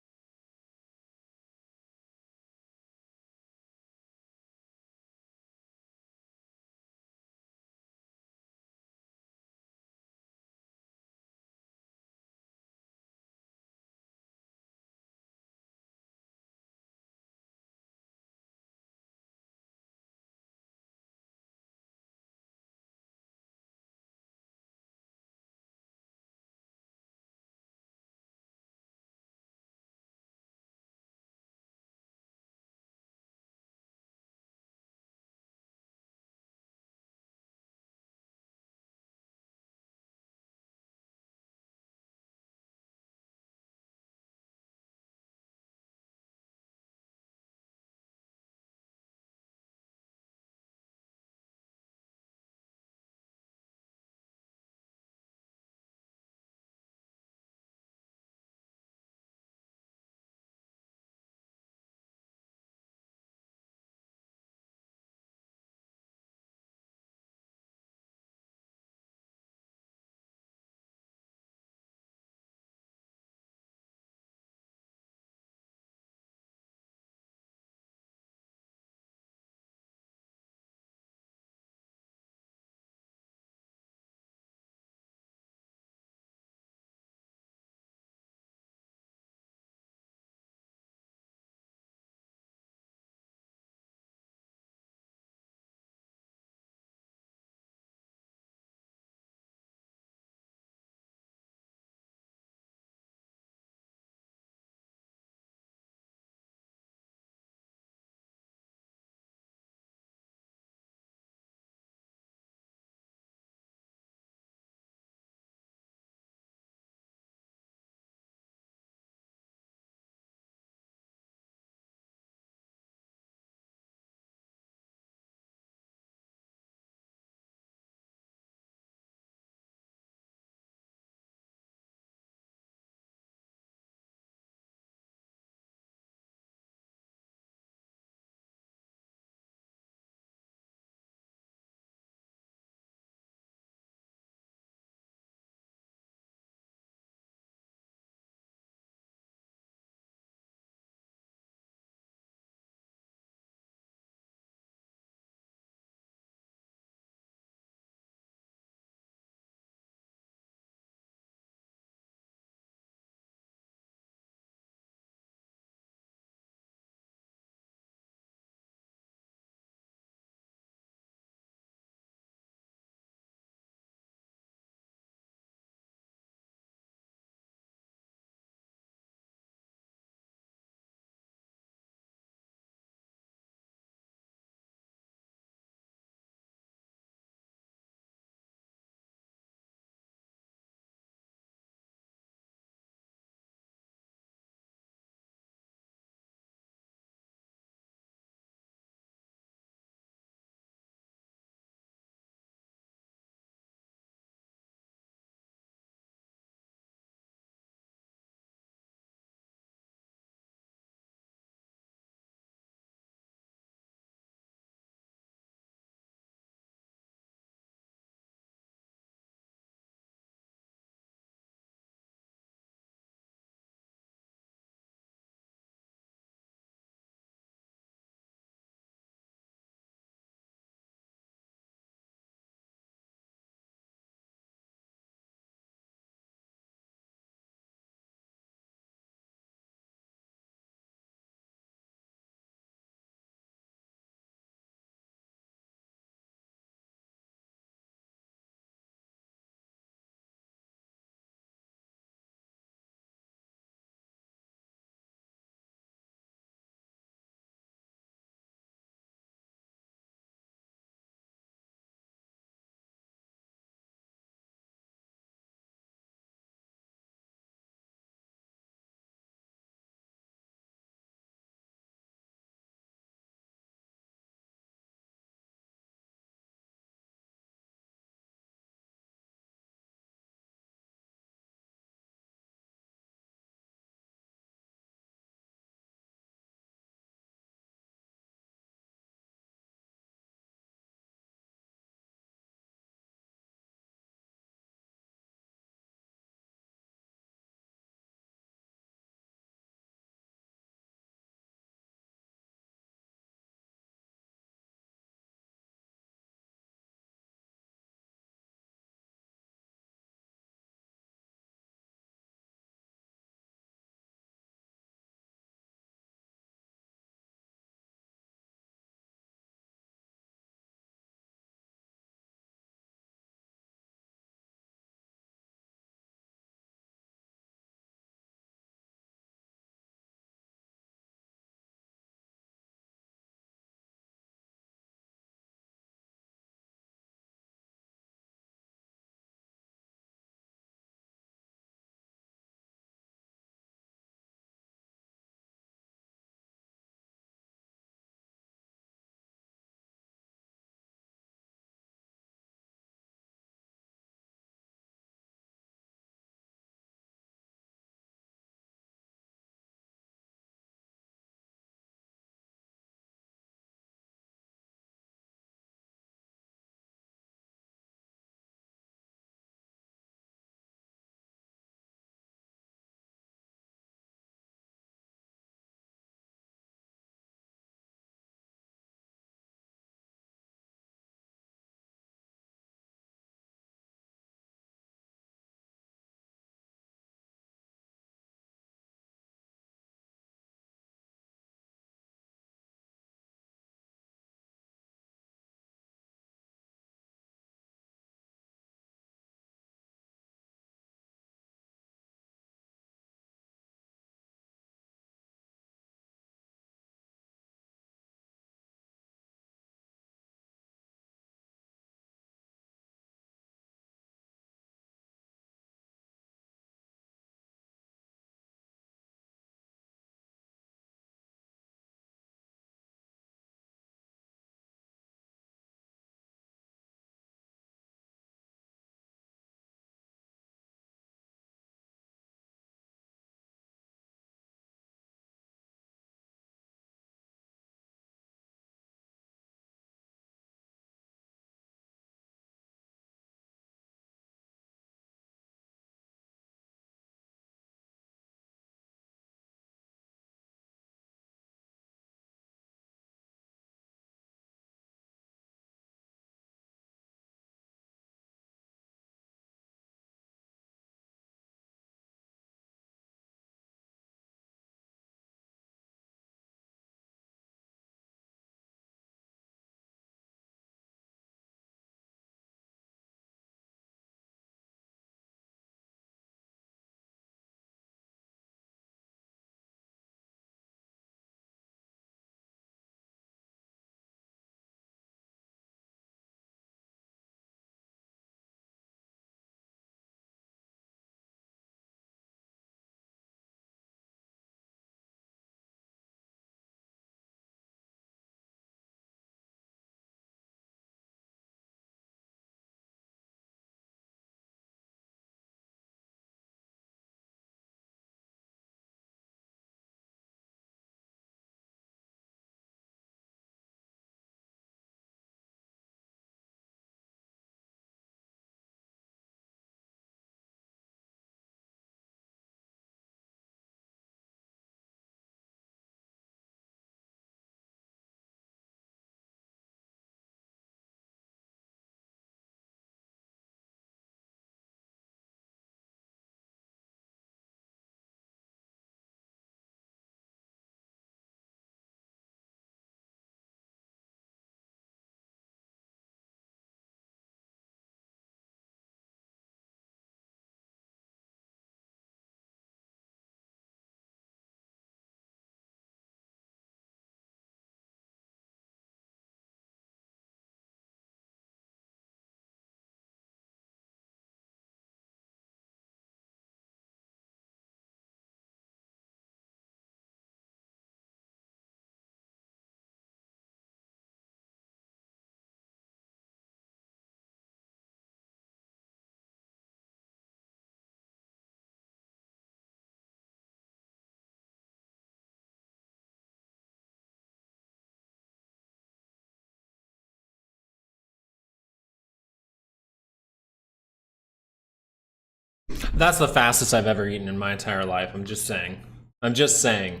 [SPEAKER 1] That's the fastest I've ever eaten in my entire life. I'm just saying. I'm just saying.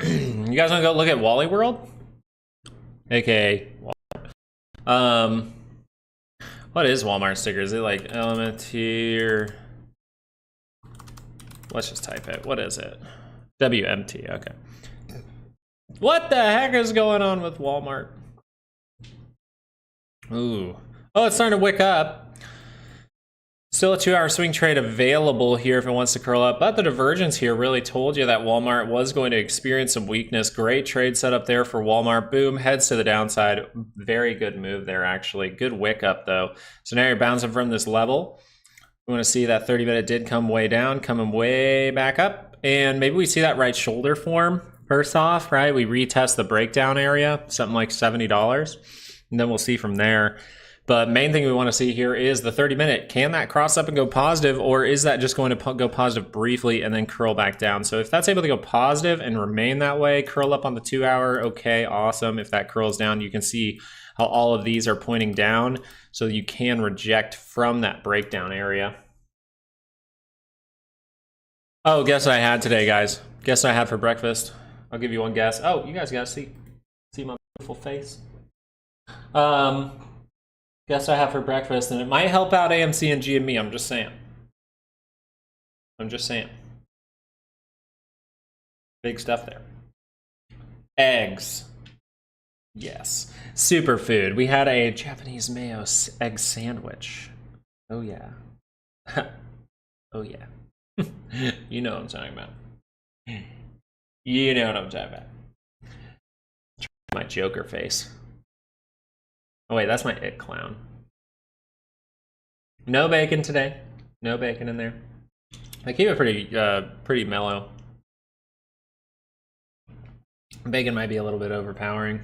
[SPEAKER 1] You guys want to go look at Wally World? AKA Walmart. What is Walmart sticker? Is it like Elementeer? Let's just type it. What is it? WMT, okay. What the heck is going on with Walmart? Ooh. Oh, it's starting to wick up. Still a 2-hour swing trade available here if it wants to curl up, but the divergence here really told you that Walmart was going to experience some weakness. Great trade setup there for Walmart. Boom, heads to the downside. Very good move there, actually. Good wick up, though. So now you're bouncing from this level. We want to see that 30-minute did come way down, coming way back up. And maybe we see that right shoulder form first off, right? We retest the breakdown area, something like $70. And then we'll see from there. But main thing we want to see here is the 30-minute. Can that cross up and go positive, or is that just going to go positive briefly and then curl back down? So if that's able to go positive and remain that way, curl up on the 2-hour, okay, awesome. If that curls down, you can see how all of these are pointing down, so you can reject from that breakdown area. Oh, guess what I had today, guys? Guess what I had for breakfast? I'll give you one guess. Oh, you guys gotta see my beautiful face. Guess what I have for breakfast, and it might help out AMC and GME. I'm just saying. I'm just saying. Big stuff there. Eggs. Yes. Superfood. We had a Japanese mayo egg sandwich. Oh, yeah. Oh, yeah. You know what I'm talking about. You know what I'm talking about. My Joker face. Oh wait, that's my It clown. No bacon today. No bacon in there. I keep it pretty mellow. Bacon might be a little bit overpowering.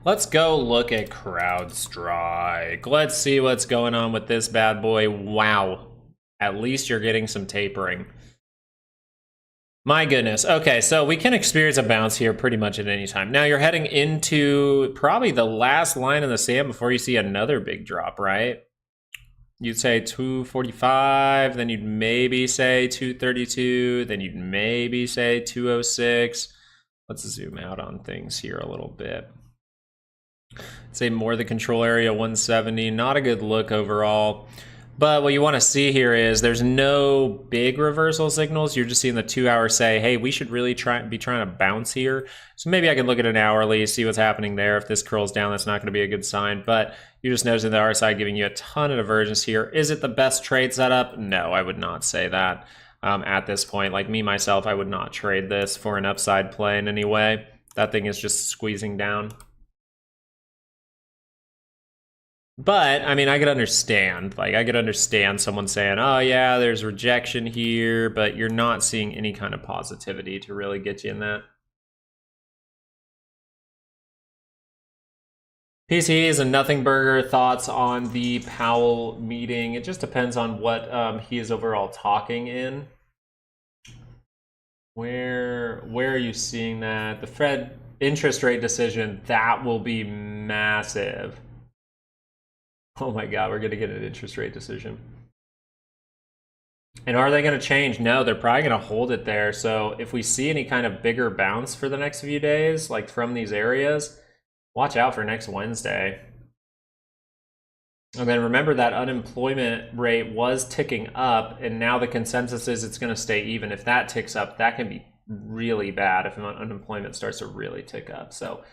[SPEAKER 1] Let's go look at CrowdStrike. Let's see what's going on with this bad boy. Wow. At least you're getting some tapering. My goodness. Okay, so we can experience a bounce here pretty much at any time. Now you're heading into probably the last line in the sand before you see another big drop, right? You'd say 245, then you'd maybe say 232, then you'd maybe say 206. Let's zoom out on things here a little bit. Say more the control area, 170. Not a good look overall. But what you want to see here is there's no big reversal signals. You're just seeing the 2-hour say, hey, we should really be trying to bounce here. So maybe I could look at an hourly, see what's happening there. If this curls down, that's not going to be a good sign. But you're just noticing the RSI giving you a ton of divergence here. Is it the best trade setup? No, I would not say that at this point. Like me, myself, I would not trade this for an upside play in any way. That thing is just squeezing down. But, I mean, I could understand. Like, I could understand someone saying, oh, yeah, there's rejection here, but you're not seeing any kind of positivity to really get you in that. PCE is a nothing burger. Thoughts on the Powell meeting? It just depends on what he is overall talking in. Where are you seeing that? The Fed interest rate decision, that will be massive. Oh my God, we're gonna get an interest rate decision. And are they gonna change? No, they're probably gonna hold it there. So if we see any kind of bigger bounce for the next few days, like from these areas, watch out for next Wednesday. And then remember that unemployment rate was ticking up, and now the consensus is it's gonna stay even. If that ticks up, that can be really bad if unemployment starts to really tick up. So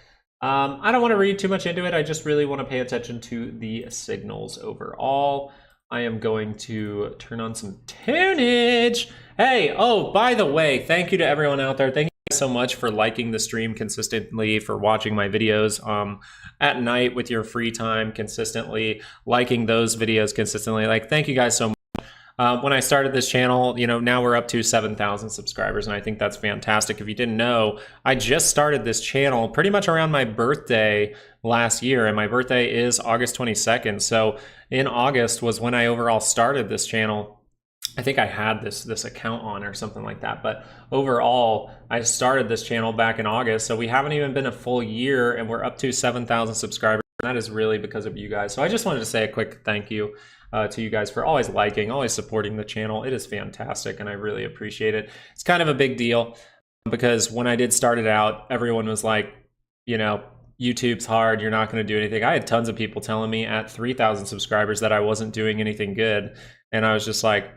[SPEAKER 1] I don't want to read too much into it. I just really want to pay attention to the signals overall. I am going to turn on some tunage. Hey, oh, by the way, thank you to everyone out there. Thank you guys so much for liking the stream consistently, for watching my videos at night with your free time consistently, liking those videos consistently. Like, thank you guys so much. When I started this channel, you know, now we're up to 7,000 subscribers, and I think that's fantastic. If you didn't know, I just started this channel pretty much around my birthday last year, and my birthday is August 22nd. So in August was when I overall started this channel. I think I had this account on or something like that, but overall, I started this channel back in August, so we haven't even been a full year, and we're up to 7,000 subscribers. That is really because of you guys. So I just wanted to say a quick thank you to you guys for always liking, always supporting the channel. It is fantastic, and I really appreciate it. It's kind of a big deal because when I did start it out, everyone was like, you know, YouTube's hard, you're not going to do anything. I had tons of people telling me at 3,000 subscribers that I wasn't doing anything good, and I was just like,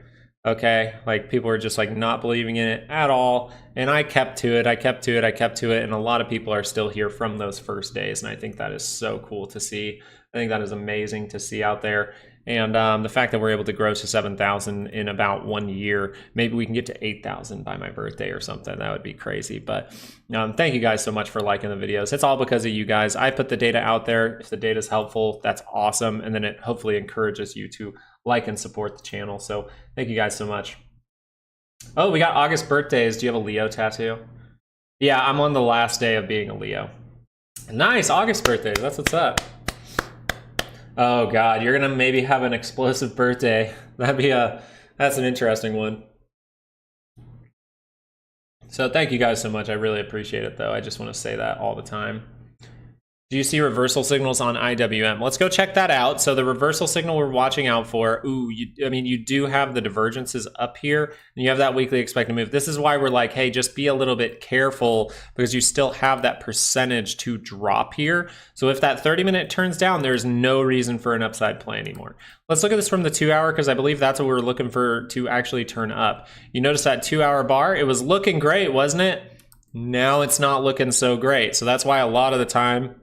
[SPEAKER 1] okay, like people were just like not believing in it at all, and I kept to it, and a lot of people are still here from those first days, and I think that is so cool to see. I think that is amazing to see out there. And the fact that we're able to grow to 7,000 in about 1 year, maybe we can get to 8,000 by my birthday or something. That would be crazy. But thank you guys so much for liking the videos. It's all because of you guys. I put the data out there. If the data is helpful, that's awesome. And then it hopefully encourages you to like and support the channel. So thank you guys so much. Oh, we got August birthdays. Do you have a Leo tattoo? Yeah, I'm on the last day of being a Leo. Nice, August birthdays. That's what's up. Oh God, you're gonna maybe have an explosive birthday. That's an interesting one. So thank you guys so much. I really appreciate it though. I just want to say that all the time. Do you see reversal signals on IWM? Let's go check that out. So the reversal signal we're watching out for, you do have the divergences up here, and you have that weekly expected move. This is why we're like, hey, just be a little bit careful because you still have that percentage to drop here. So if that 30-minute turns down, there's no reason for an upside play anymore. Let's look at this from the 2-hour because I believe that's what we're looking for to actually turn up. You notice that 2-hour bar? It was looking great, wasn't it? Now it's not looking so great. So that's why a lot of the time,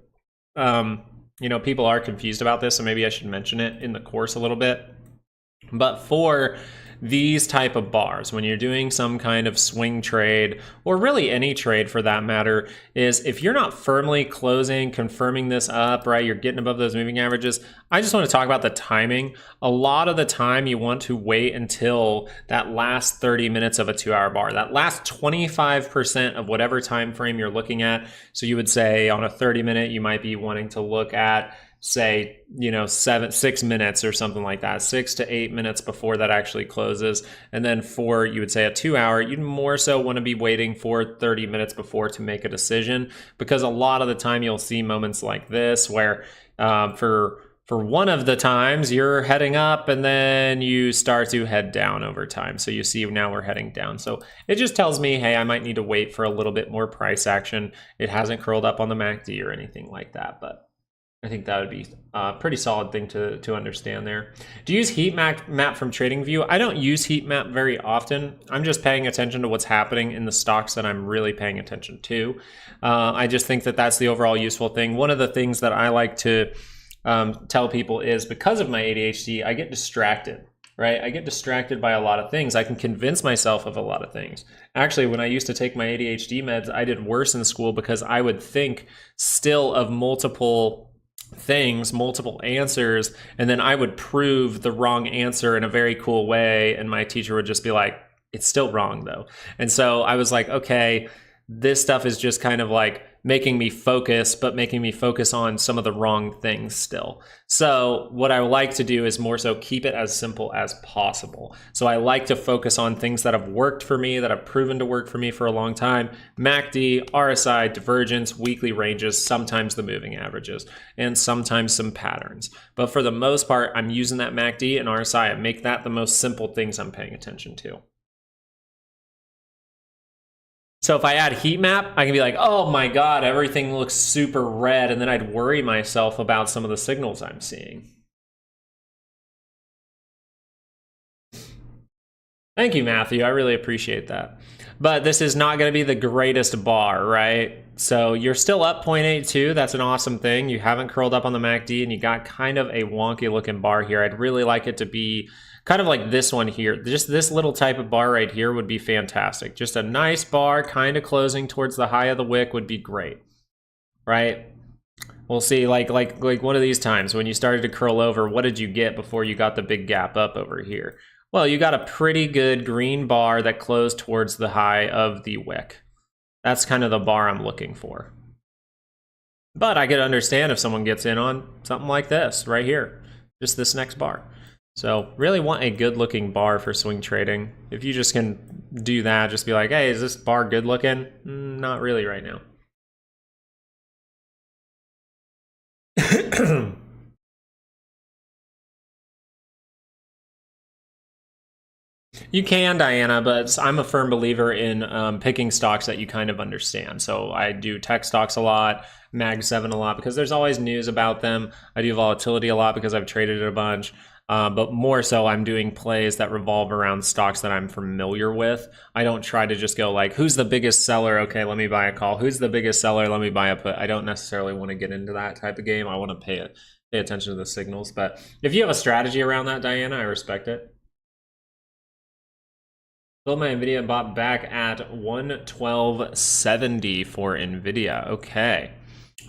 [SPEAKER 1] people are confused about this, so maybe I should mention it in the course a little bit. But for these type of bars, when you're doing some kind of swing trade, or really any trade for that matter, is if you're not firmly closing, confirming this up, right, you're getting above those moving averages, I just want to talk about the timing. A lot of the time you want to wait until that last 30 minutes of a 2-hour bar, that last 25% of whatever time frame you're looking at. So you would say on a 30-minute, you might be wanting to look at, say, 6 minutes or something like that, 6 to 8 minutes before that actually closes. And then for, you would say, a 2-hour, you'd more so want to be waiting for 30 minutes before to make a decision, because a lot of the time you'll see moments like this where for one of the times you're heading up and then you start to head down over time. So you see now we're heading down. So it just tells me, hey, I might need to wait for a little bit more price action. It hasn't curled up on the MACD or anything like that, but I think that would be a pretty solid thing to understand there. Do you use heat map from TradingView? I don't use heat map very often. I'm just paying attention to what's happening in the stocks that I'm really paying attention to. I just think that that's the overall useful thing. One of the things that I like to tell people is, because of my ADHD, I get distracted, right? I get distracted by a lot of things. I can convince myself of a lot of things. Actually, when I used to take my ADHD meds, I did worse in school because I would think still of multiple things, multiple answers, and then I would prove the wrong answer in a very cool way, and my teacher would just be like, it's still wrong though. And so I was like, okay, this stuff is just kind of like making me focus, but making me focus on some of the wrong things still. So what I like to do is more so keep it as simple as possible. So I like to focus on things that have worked for me, that have proven to work for me for a long time: MACD, RSI, divergence, weekly ranges, sometimes the moving averages, and sometimes some patterns. But for the most part, I'm using that MACD and RSI and make that the most simple things I'm paying attention to. So if I add heat map, I can be like, oh my God, everything looks super red. And then I'd worry myself about some of the signals I'm seeing. Thank you, Matthew. I really appreciate that. But this is not going to be the greatest bar, right? So you're still up 0.82. That's an awesome thing. You haven't curled up on the MACD, and you got kind of a wonky looking bar here. I'd really like it to be kind of like this one here. Just this little type of bar right here would be fantastic. Just a nice bar kind of closing towards the high of the wick would be great, right? We'll see, like one of these times when you started to curl over, what did you get before you got the big gap up over here? Well, you got a pretty good green bar that closed towards the high of the wick. That's kind of the bar I'm looking for. But I could understand if someone gets in on something like this right here, just this next bar. So really want a good looking bar for swing trading. If you just can do that, just be like, hey, is this bar good looking? Not really right now. You can, Diana, but I'm a firm believer in picking stocks that you kind of understand. So I do tech stocks a lot, Mag 7 a lot, because there's always news about them. I do volatility a lot because I've traded it a bunch. But more so, I'm doing plays that revolve around stocks that I'm familiar with. I don't try to just go like, who's the biggest seller? Okay, let me buy a call. Who's the biggest seller? Let me buy a put. I don't necessarily want to get into that type of game. I want to pay attention to the signals. But if you have a strategy around that, Diana, I respect it. Build my NVIDIA bought back at 112.70 for NVIDIA. Okay.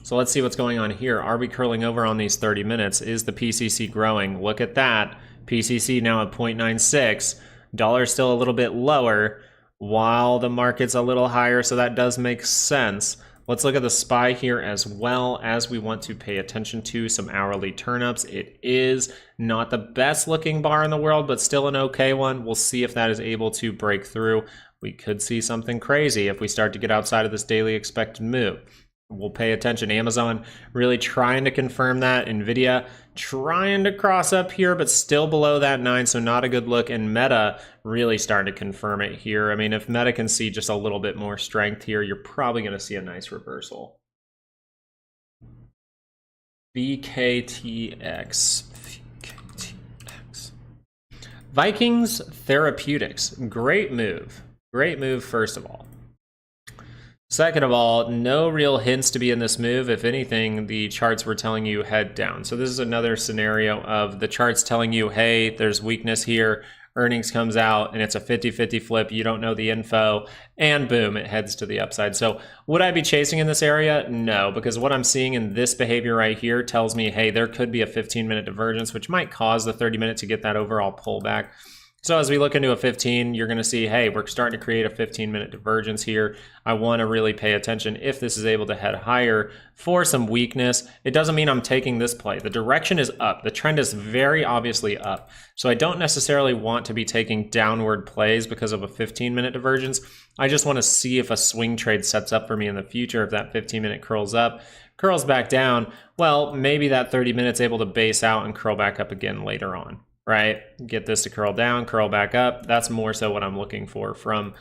[SPEAKER 1] So let's see what's going on here. Are we curling over on these 30 minutes? Is the PCC growing? Look at that. PCC now at 0.96. Dollar still a little bit lower while the market's a little higher, so that does make sense. Let's look at the SPY here as well, as we want to pay attention to some hourly turnups. It is not the best looking bar in the world, but still an okay one. We'll see if that is able to break through. We could see something crazy if we start to get outside of this daily expected move. We'll pay attention. Amazon really trying to confirm that. NVIDIA trying to cross up here, but still below that 9, so not a good look. And Meta really starting to confirm it here. I mean, if Meta can see just a little bit more strength here, you're probably going to see a nice reversal. VKTX. Vikings Therapeutics. Great move. Great move, first of all. Second of all, no real hints to be in this move. If anything, the charts were telling you head down. So this is another scenario of the charts telling you, hey, there's weakness here. Earnings comes out and it's a 50-50 flip. You don't know the info and boom, it heads to the upside. So would I be chasing in this area? No, because what I'm seeing in this behavior right here tells me, hey, there could be a 15-minute divergence, which might cause the 30-minute to get that overall pullback. So as we look into a 15, you're going to see, hey, we're starting to create a 15-minute divergence here. I want to really pay attention if this is able to head higher for some weakness. It doesn't mean I'm taking this play. The direction is up. The trend is very obviously up. So I don't necessarily want to be taking downward plays because of a 15-minute divergence. I just want to see if a swing trade sets up for me in the future. If that 15-minute curls up, curls back down, well, maybe that 30 minutes able to base out and curl back up again later on. Right? Get this to curl down, curl back up. That's more so what I'm looking for from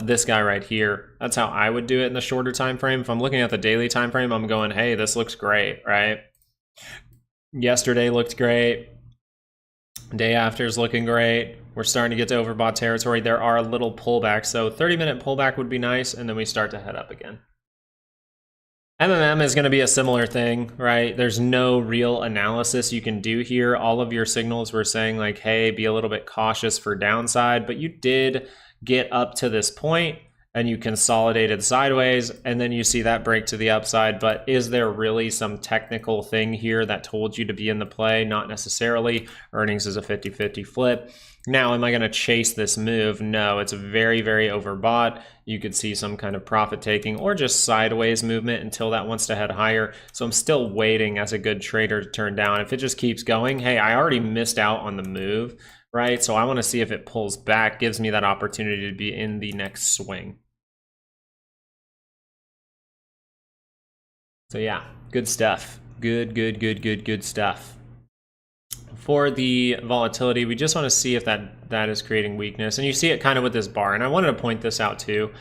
[SPEAKER 1] this guy right here. That's how I would do it in the shorter time frame. If I'm looking at the daily time frame, I'm going, hey, this looks great, right? Yesterday looked great. Day after is looking great. We're starting to get to overbought territory. There are a little pullbacks. So 30-minute pullback would be nice, and then we start to head up again. MMM is going to be a similar thing, right? There's no real analysis you can do here. All of your signals were saying like, hey, be a little bit cautious for downside, but you did get up to this point and you consolidated sideways, and then you see that break to the upside. But is there really some technical thing here that told you to be in the play? Not necessarily. Earnings is a 50-50 flip. Now, am I going to chase this move? No, it's very, very overbought. You could see some kind of profit taking or just sideways movement until that wants to head higher. So I'm still waiting as a good trader to turn down. If it just keeps going, hey, I already missed out on the move, right? So I want to see if it pulls back, gives me that opportunity to be in the next swing. So yeah, good stuff. Good stuff. For the volatility, we just want to see if that is creating weakness. And you see it kind of with this bar. And I wanted to point this out too.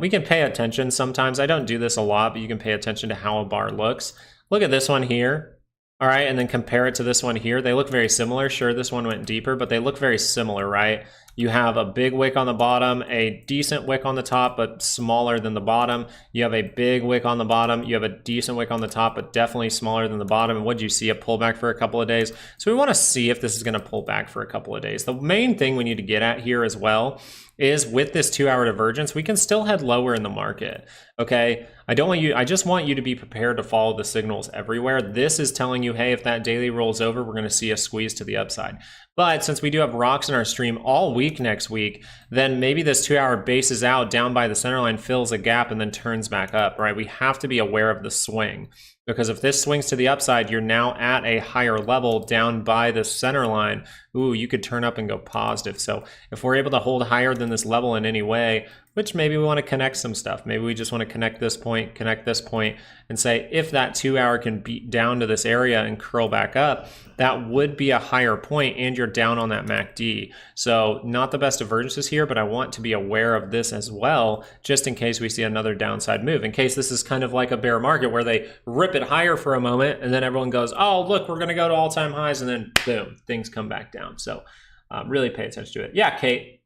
[SPEAKER 1] We can pay attention sometimes. I don't do this a lot, but you can pay attention to how a bar looks. Look at this one here. All right, and then compare it to this one here. They look very similar. Sure, this one went deeper, but they look very similar, right? You have a big wick on the bottom, a decent wick on the top, but smaller than the bottom. You have a big wick on the bottom. You have a decent wick on the top, but definitely smaller than the bottom. And what do you see? A pullback for a couple of days. So we want to see if this is going to pull back for a couple of days. The main thing we need to get at here as well is with this 2-hour divergence, we can still head lower in the market. Okay, I just want you to be prepared to follow the signals everywhere. This is telling you, hey, if that daily rolls over, we're going to see a squeeze to the upside. But since we do have rocks in our stream all week next week, then maybe this 2-hour bases out down by the center line, fills a gap, and then turns back up, right? We have to be aware of the swing, because if this swings to the upside, you're now at a higher level down by the center line. Ooh, you could turn up and go positive. So if we're able to hold higher than this level in any way, which maybe we want to connect some stuff. Maybe we just want to connect this point, and say if that 2 hour can beat down to this area and curl back up, that would be a higher point and you're down on that MACD. So not the best divergences here, but I want to be aware of this as well, just in case we see another downside move, in case this is kind of like a bear market where they rip it higher for a moment and then everyone goes, oh, look, we're going to go to all-time highs, and then boom, things come back down. So really pay attention to it. Yeah, Kate.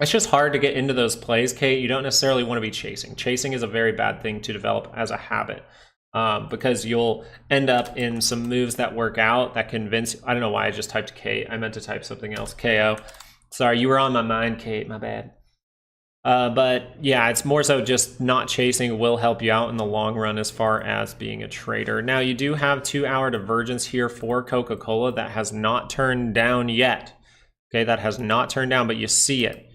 [SPEAKER 1] It's just hard to get into those plays, Kate. You don't necessarily want to be chasing. Chasing is a very bad thing to develop as a habit, because you'll end up in some moves that work out that convince. I don't know why I just typed Kate. I meant to type something else. KO. Sorry, you were on my mind, Kate. My bad. But yeah, it's more so just not chasing will help you out in the long run as far as being a trader. Now, you do have 2 hour divergence here for Coca-Cola that has not turned down yet. Okay, that has not turned down, but you see it.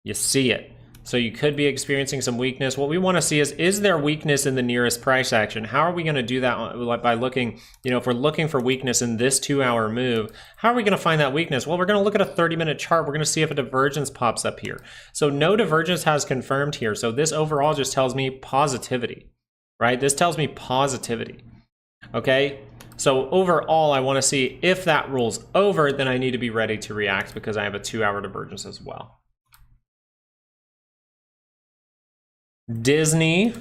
[SPEAKER 1] You see it. So you could be experiencing some weakness. What we want to see is there weakness in the nearest price action? How are we going to do that by looking, if we're looking for weakness in this 2 hour move, how are we going to find that weakness? Well, we're going to look at a 30-minute chart. We're going to see if a divergence pops up here. So no divergence has confirmed here. So this overall just tells me positivity, right? This tells me positivity, okay? So overall, I want to see if that rolls over, then I need to be ready to react because I have a 2 hour divergence as well. Disney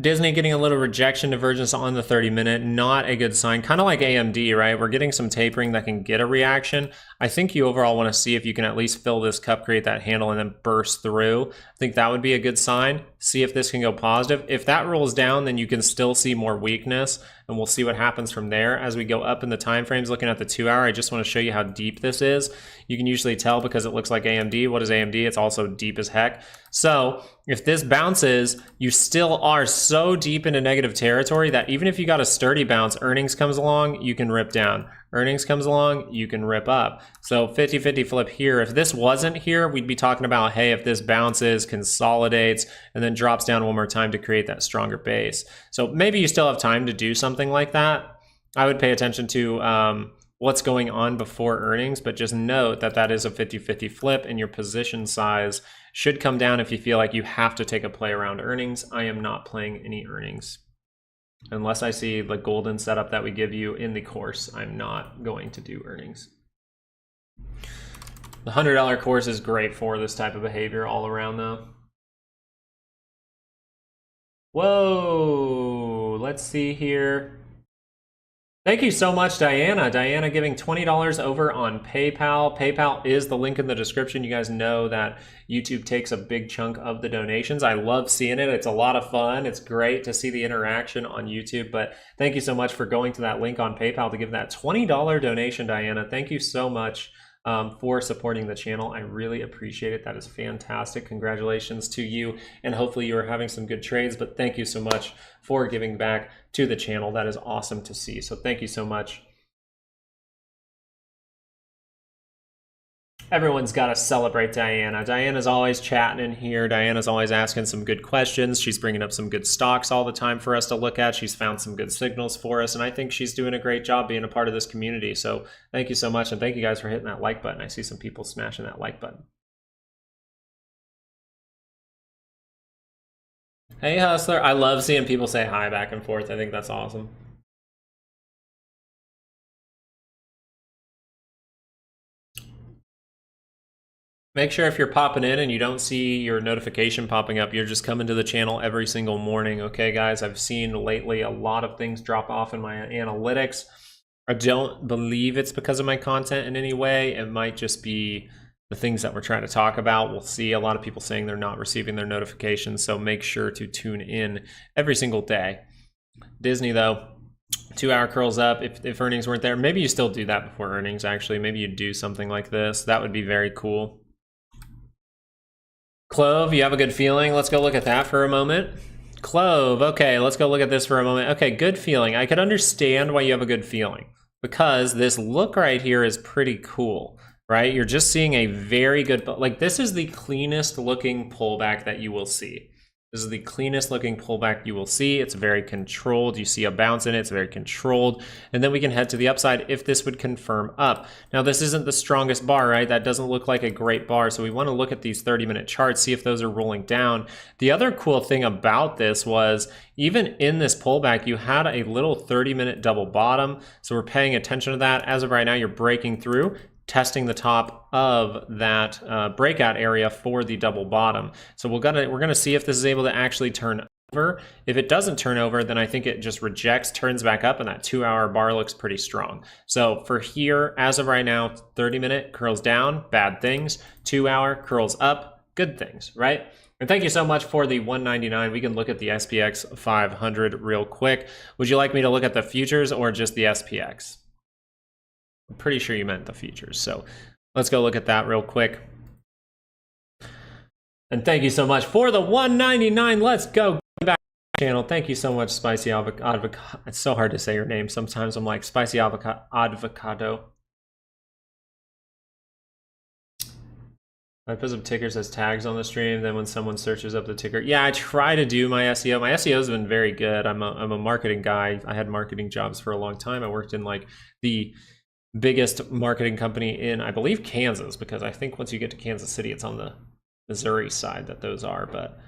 [SPEAKER 1] getting a little rejection divergence on the 30-minute, not a good sign. Kind of like AMD, right? We're getting some tapering that can get a reaction. I think you overall want to see if you can at least fill this cup, create that handle, and then burst through. I think that would be a good sign. See if this can go positive. If that rolls down, then you can still see more weakness, and we'll see what happens from there. As we go up in the time frames, looking at the 2 hour, I just want to show you how deep this is. You can usually tell because it looks like AMD. What is AMD? It's also deep as heck. So if this bounces, you still are so deep into negative territory that even if you got a sturdy bounce, earnings comes along, you can rip down. Earnings comes along, you can rip up. So 50-50 flip here. If this wasn't here, we'd be talking about, hey, if this bounces, consolidates, and then drops down one more time to create that stronger base. So maybe you still have time to do something like that. I would pay attention to what's going on before earnings, but just note that that is a 50-50 flip, and your position size should come down if you feel like you have to take a play around earnings. I am not playing any earnings. Unless I see the golden setup that we give you in the course, I'm not going to do earnings. The $100 course is great for this type of behavior all around though. Whoa, let's see here. Thank you so much, Diana. Diana giving $20 over on PayPal. PayPal is the link in the description. You guys know that YouTube takes a big chunk of the donations. I love seeing it. It's a lot of fun. It's great to see the interaction on YouTube. But thank you so much for going to that link on PayPal to give that $20 donation, Diana. Thank you so much for supporting the channel. I really appreciate it. That is fantastic. Congratulations to you, and hopefully you are having some good trades, but thank you so much for giving back to the channel. That is awesome to see. So thank you so much. Everyone's got to celebrate Diana. Diana's always chatting in here. Diana's always asking some good questions. She's bringing up some good stocks all the time for us to look at. She's found some good signals for us, and I think she's doing a great job being a part of this community. So thank you so much, and thank you guys for hitting that like button. I see some people smashing that like button. Hey, Hustler. I love seeing people say hi back and forth. I think that's awesome. Make sure if you're popping in and you don't see your notification popping up, you're just coming to the channel every single morning, okay, guys? I've seen lately a lot of things drop off in my analytics. I don't believe it's because of my content in any way. It might just be the things that we're trying to talk about. We'll see a lot of people saying they're not receiving their notifications, so make sure to tune in every single day. Disney, though, 2 hour curls up. If earnings weren't there, maybe you still do that before earnings, actually. Maybe you do something like this. That would be very cool. Clove, you have a good feeling? Let's go look at that for a moment. Clove, okay, let's go look at this for a moment. Okay, good feeling. I could understand why you have a good feeling, because this look right here is pretty cool, right? You're just seeing a very good, like, this is the cleanest looking pullback that you will see. This is the cleanest looking pullback you will see. It's very controlled. You see a bounce in it. It's very controlled. And then we can head to the upside if this would confirm up. Now, this isn't the strongest bar, right? That doesn't look like a great bar. So we want to look at these 30-minute charts, see if those are rolling down. The other cool thing about this was even in this pullback, you had a little 30-minute double bottom. So we're paying attention to that. As of right now, you're breaking through, testing the top of that breakout area for the double bottom. So we're gonna see if this is able to actually turn over. If it doesn't turn over, then I think it just rejects, turns back up, and that 2-hour bar looks pretty strong. So for here, as of right now, 30-minute curls down, bad things. 2-hour curls up, good things, right? And thank you so much for the 199. We can look at the SPX 500 real quick. Would you like me to look at the futures or just the SPX? I'm pretty sure you meant the futures. So let's go look at that real quick. And thank you so much for the 199. Let's go back to the channel. Thank you so much, Spicy Avocado. It's so hard to say your name. Sometimes I'm like Spicy Avocado. I put some tickers as tags on the stream. Then when someone searches up the ticker, yeah, I try to do my SEO. My SEO has been very good. I'm a marketing guy. I had marketing jobs for a long time. I worked in like the biggest marketing company in, I believe, Kansas, because I think once you get to Kansas City, it's on the Missouri side that those are. But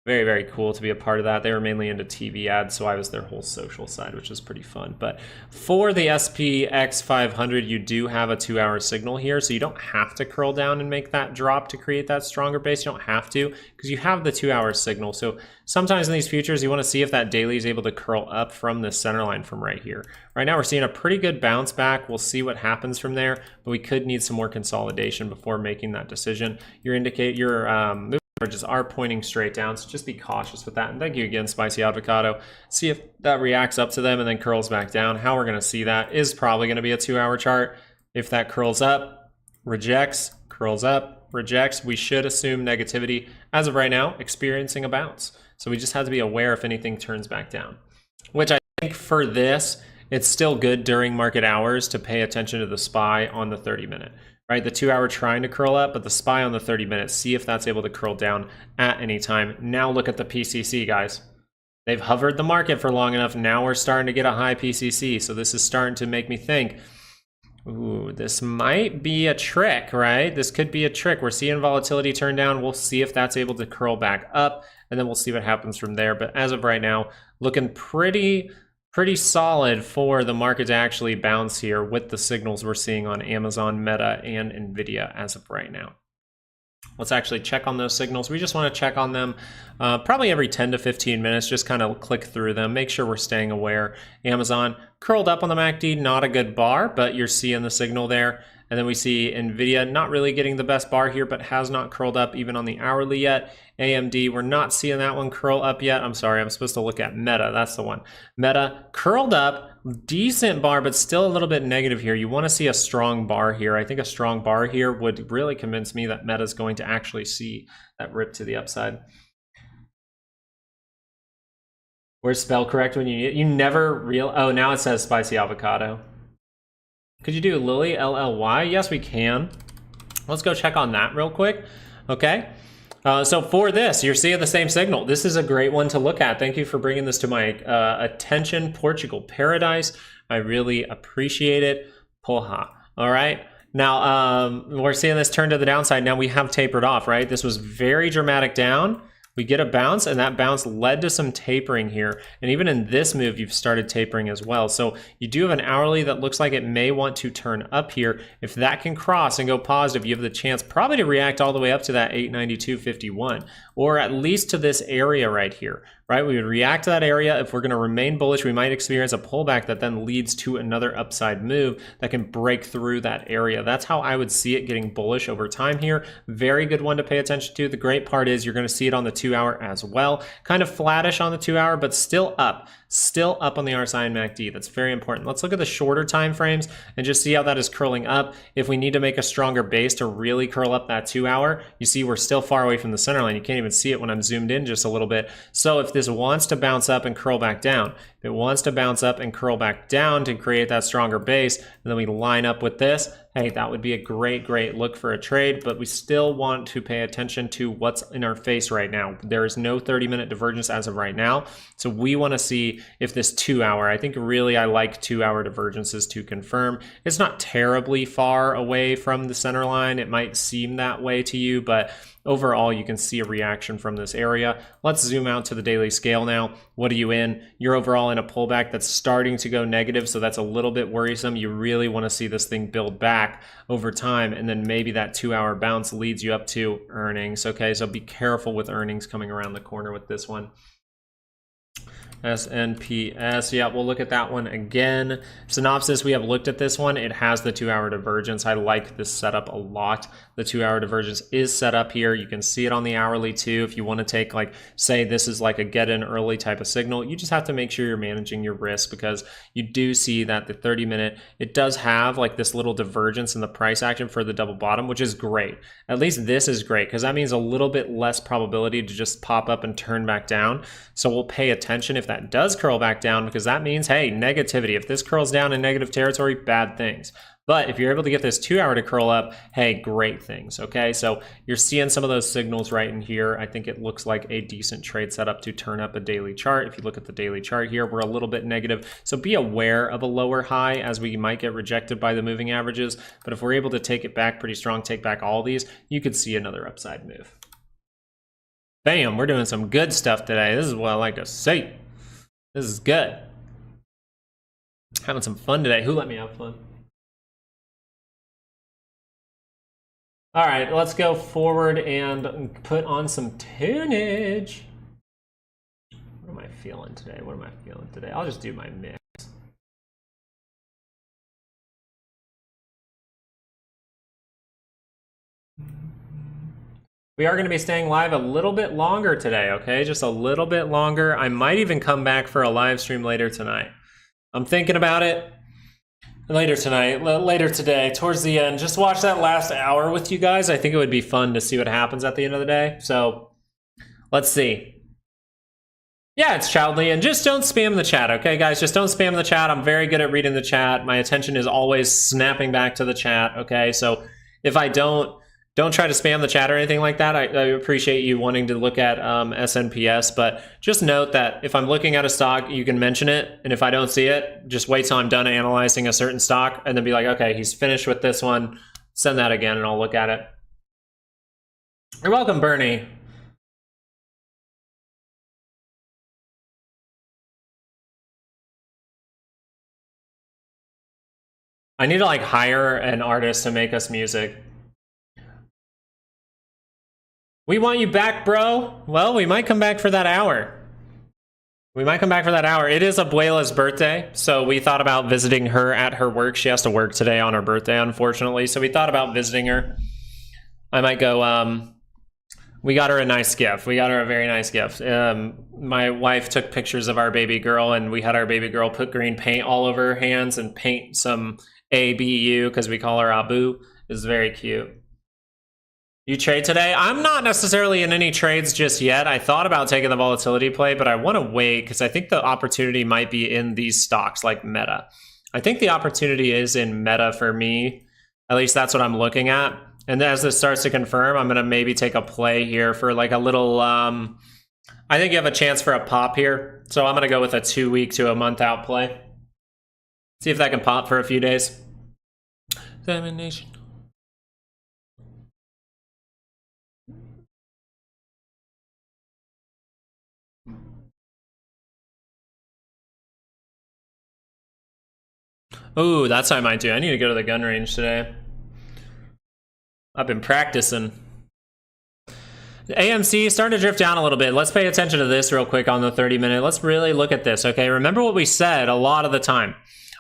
[SPEAKER 1] very, very cool to be a part of that. They were mainly into TV ads, so I was their whole social side, which was pretty fun. But for the SPX 500, you do have a 2-hour signal here, so you don't have to curl down and make that drop to create that stronger base. You don't have to, because you have the 2-hour signal. So sometimes in these futures, you want to see if that daily is able to curl up from the center line from right here. Right now, we're seeing a pretty good bounce back. We'll see what happens from there, but we could need some more consolidation before making that decision. Your moving averages are pointing straight down, so just be cautious with that. And thank you again, Spicy Avocado. See if that reacts up to them and then curls back down. How we're going to see that is probably going to be a 2-hour chart. If that curls up, rejects, curls up, rejects, we should assume negativity. As of right now, experiencing a bounce. So we just have to be aware if anything turns back down, which I think for this, it's still good during market hours to pay attention to the SPY on the 30-minute. Right, the 2-hour trying to curl up, but the SPY on the 30 minutes, see if that's able to curl down at any time. Now look at the PCC, guys. They've hovered the market for long enough. Now we're starting to get a high PCC. So this is starting to make me think, ooh, this might be a trick, right? This could be a trick. We're seeing volatility turn down. We'll see if that's able to curl back up, and then we'll see what happens from there. But as of right now, looking pretty solid for the market to actually bounce here with the signals we're seeing on Amazon, Meta, and Nvidia as of right now. Let's actually check on those signals. We just want to check on them probably every 10 to 15 minutes, just kind of click through them, make sure we're staying aware. Amazon curled up on the MACD, not a good bar, but you're seeing the signal there. And then we see Nvidia not really getting the best bar here, but has not curled up even on the hourly yet. AMD, we're not seeing that one curl up yet. I'm sorry, I'm supposed to look at Meta. That's the one. Meta curled up, decent bar, but still a little bit negative here. You want to see a strong bar here. I think a strong bar here would really convince me that Meta is going to actually see that rip to the upside. Where's spell correct when you never real? Oh, now it says Spicy Avocado. Could you do Lily, LLY? Yes, we can. Let's go check on that real quick. Okay. So for this, you're seeing the same signal. This is a great one to look at. Thank you for bringing this to my attention, Portugal Paradise. I really appreciate it. Poha. All right. Now, we're seeing this turn to the downside. Now we have tapered off, right? This was very dramatic down. We get a bounce, and that bounce led to some tapering here. And even in this move, you've started tapering as well. So you do have an hourly that looks like it may want to turn up here. If that can cross and go positive, you have the chance probably to react all the way up to that 892.51, or at least to this area right here, right? We would react to that area. If we're going to remain bullish, we might experience a pullback that then leads to another upside move that can break through that area. That's how I would see it getting bullish over time here. Very good one to pay attention to. The great part is you're going to see it on the 2-hour as well. Kind of flattish on the 2-hour, but still up on the RSI and MACD. That's very important. Let's look at the shorter time frames and just see how that is curling up. If we need to make a stronger base to really curl up that 2-hour, you see we're still far away from the center line. You can't even see it when I'm zoomed in just a little bit. So if this wants to bounce up and curl back down, if it wants to bounce up and curl back down to create that stronger base, and then we line up with this, hey, that would be a great look for a trade, but we still want to pay attention to what's in our face right now. There is no 30-minute divergence as of right now, so we want to see if this 2-hour, I think really I like 2-hour divergences to confirm. It's not terribly far away from the center line. It might seem that way to you, but overall, you can see a reaction from this area. Let's zoom out to the daily scale now. What are you in? You're overall in a pullback that's starting to go negative, so that's a little bit worrisome. You really want to see this thing build back over time, and then maybe that 2-hour bounce leads you up to earnings. Okay, so be careful with earnings coming around the corner with this one. SNPS, yeah, we'll look at that one again. Synopsis, we have looked at this one. It has the 2-hour divergence. I like this setup a lot. The 2-hour divergence is set up here. You can see it on the hourly too. If you want to take, like, say this is like a get in early type of signal, you just have to make sure you're managing your risk, because you do see that the 30-minute, it does have like this little divergence in the price action for the double bottom, which is great. At least this is great, because that means a little bit less probability to just pop up and turn back down. So we'll pay attention if that does curl back down, because that means, hey, negativity. If this curls down in negative territory, bad things. But if you're able to get this 2-hour to curl up, hey, great things, okay? So you're seeing some of those signals right in here. I think it looks like a decent trade setup to turn up a daily chart. If you look at the daily chart here, we're a little bit negative. So be aware of a lower high, as we might get rejected by the moving averages. But if we're able to take it back pretty strong, take back all these, you could see another upside move. Bam, we're doing some good stuff today. This is what I like to see. This is good. Having some fun today. Who let me have fun? All right, let's go forward and put on some tunage. What am I feeling today? What am I feeling today? I'll just do my mix. We are going to be staying live a little bit longer today, okay? Just a little bit longer. I might even come back for a live stream later tonight. I'm thinking about it. Later tonight, later today, towards the end. Just watch that last hour with you guys. I think it would be fun to see what happens at the end of the day. So, let's see. Yeah, it's Childly, and just don't spam the chat, okay, guys? Just don't spam the chat. I'm very good at reading the chat. My attention is always snapping back to the chat, okay? So, if I don't try to spam the chat or anything like that. I appreciate you wanting to look at SNPS, but just note that if I'm looking at a stock, you can mention it, and if I don't see it, just wait till I'm done analyzing a certain stock, and then be like, okay, he's finished with this one, send that again, and I'll look at it. You're welcome, Bernie. I need to like hire an artist to make us music. We want you back, bro. Well, we might come back for that hour. We might come back for that hour. It is Abuela's birthday, so we thought about visiting her at her work. She has to work today on her birthday, unfortunately, so we thought about visiting her. I might go, we got her a nice gift. We got her a very nice gift. My wife took pictures of our baby girl, and we had our baby girl put green paint all over her hands and paint some ABU, because we call her Abu. It's very cute. You trade today? I'm not necessarily in any trades just yet. I thought about taking the volatility play, but I want to wait because I think the opportunity might be in these stocks like Meta. I think the opportunity is in Meta for me. At least that's what I'm looking at. And as this starts to confirm, I'm going to maybe take a play here for like a little, I think you have a chance for a pop here. So I'm going to go with a 2-week to a month out play. See if that can pop for a few days. Examination. Ooh, that's what I might do. I need to go to the gun range today. I've been practicing. AMC starting to drift down a little bit. Let's pay attention to this real quick on the 30-minute. Let's really look at this, okay? Remember what we said a lot of the time.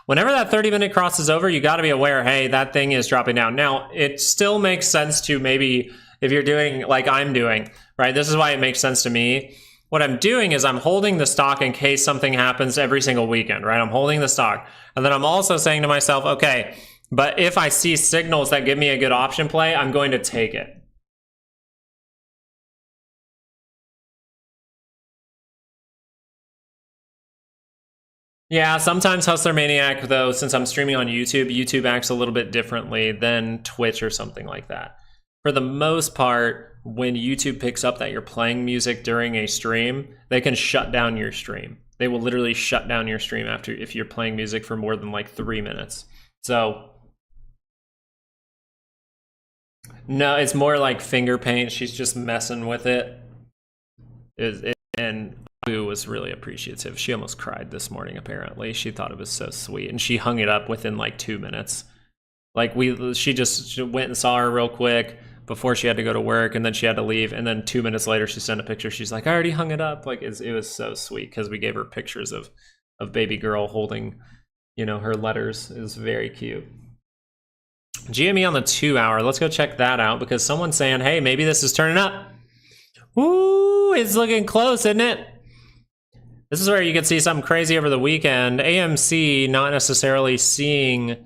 [SPEAKER 1] Whenever that 30-minute crosses over, you got to be aware, hey, that thing is dropping down. Now, it still makes sense to maybe, if you're doing like I'm doing, right? This is why it makes sense to me. What I'm doing is I'm holding the stock in case something happens every single weekend, right? I'm holding the stock. And then I'm also saying to myself, okay, but if I see signals that give me a good option play, I'm going to take it. Yeah, sometimes Hustler Maniac, though, since I'm streaming on YouTube, YouTube acts a little bit differently than Twitch or something like that. For the most part, when YouTube picks up that you're playing music during a stream, they can shut down your stream. They will literally shut down your stream after if you're playing music for more than like 3 minutes. So, no, it's more like finger paint. She's just messing with it. And Boo was really appreciative. She almost cried this morning, apparently. She thought it was so sweet. And she hung it up within like 2 minutes. Like she went and saw her real quick before she had to go to work, and then she had to leave. And then 2 minutes later, she sent a picture. She's like, I already hung it up. Like it was so sweet because we gave her pictures of baby girl holding, you know, her letters. It was very cute. GME on the 2 hour. Let's go check that out because someone's saying, hey, maybe this is turning up. Ooh, it's looking close, isn't it? This is where you could see something crazy over the weekend. AMC not necessarily seeing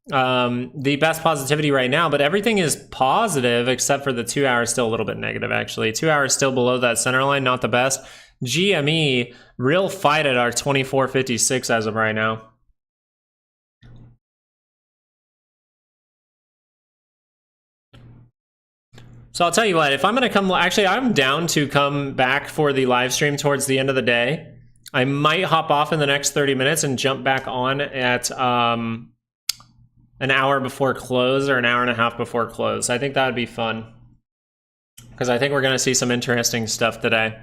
[SPEAKER 1] the best positivity right now, but everything is positive except for the 2 hours still a little bit negative, actually. 2 hours still below that center line, not the best. GME, real fight at our 24.56 as of right now. So I'll tell you what, if I'm going to come, actually, I'm down to come back for the live stream towards the end of the day. I might hop off in the next 30 minutes and jump back on at an hour before close or an hour and a half before close. I think that would be fun because I think we're going to see some interesting stuff today.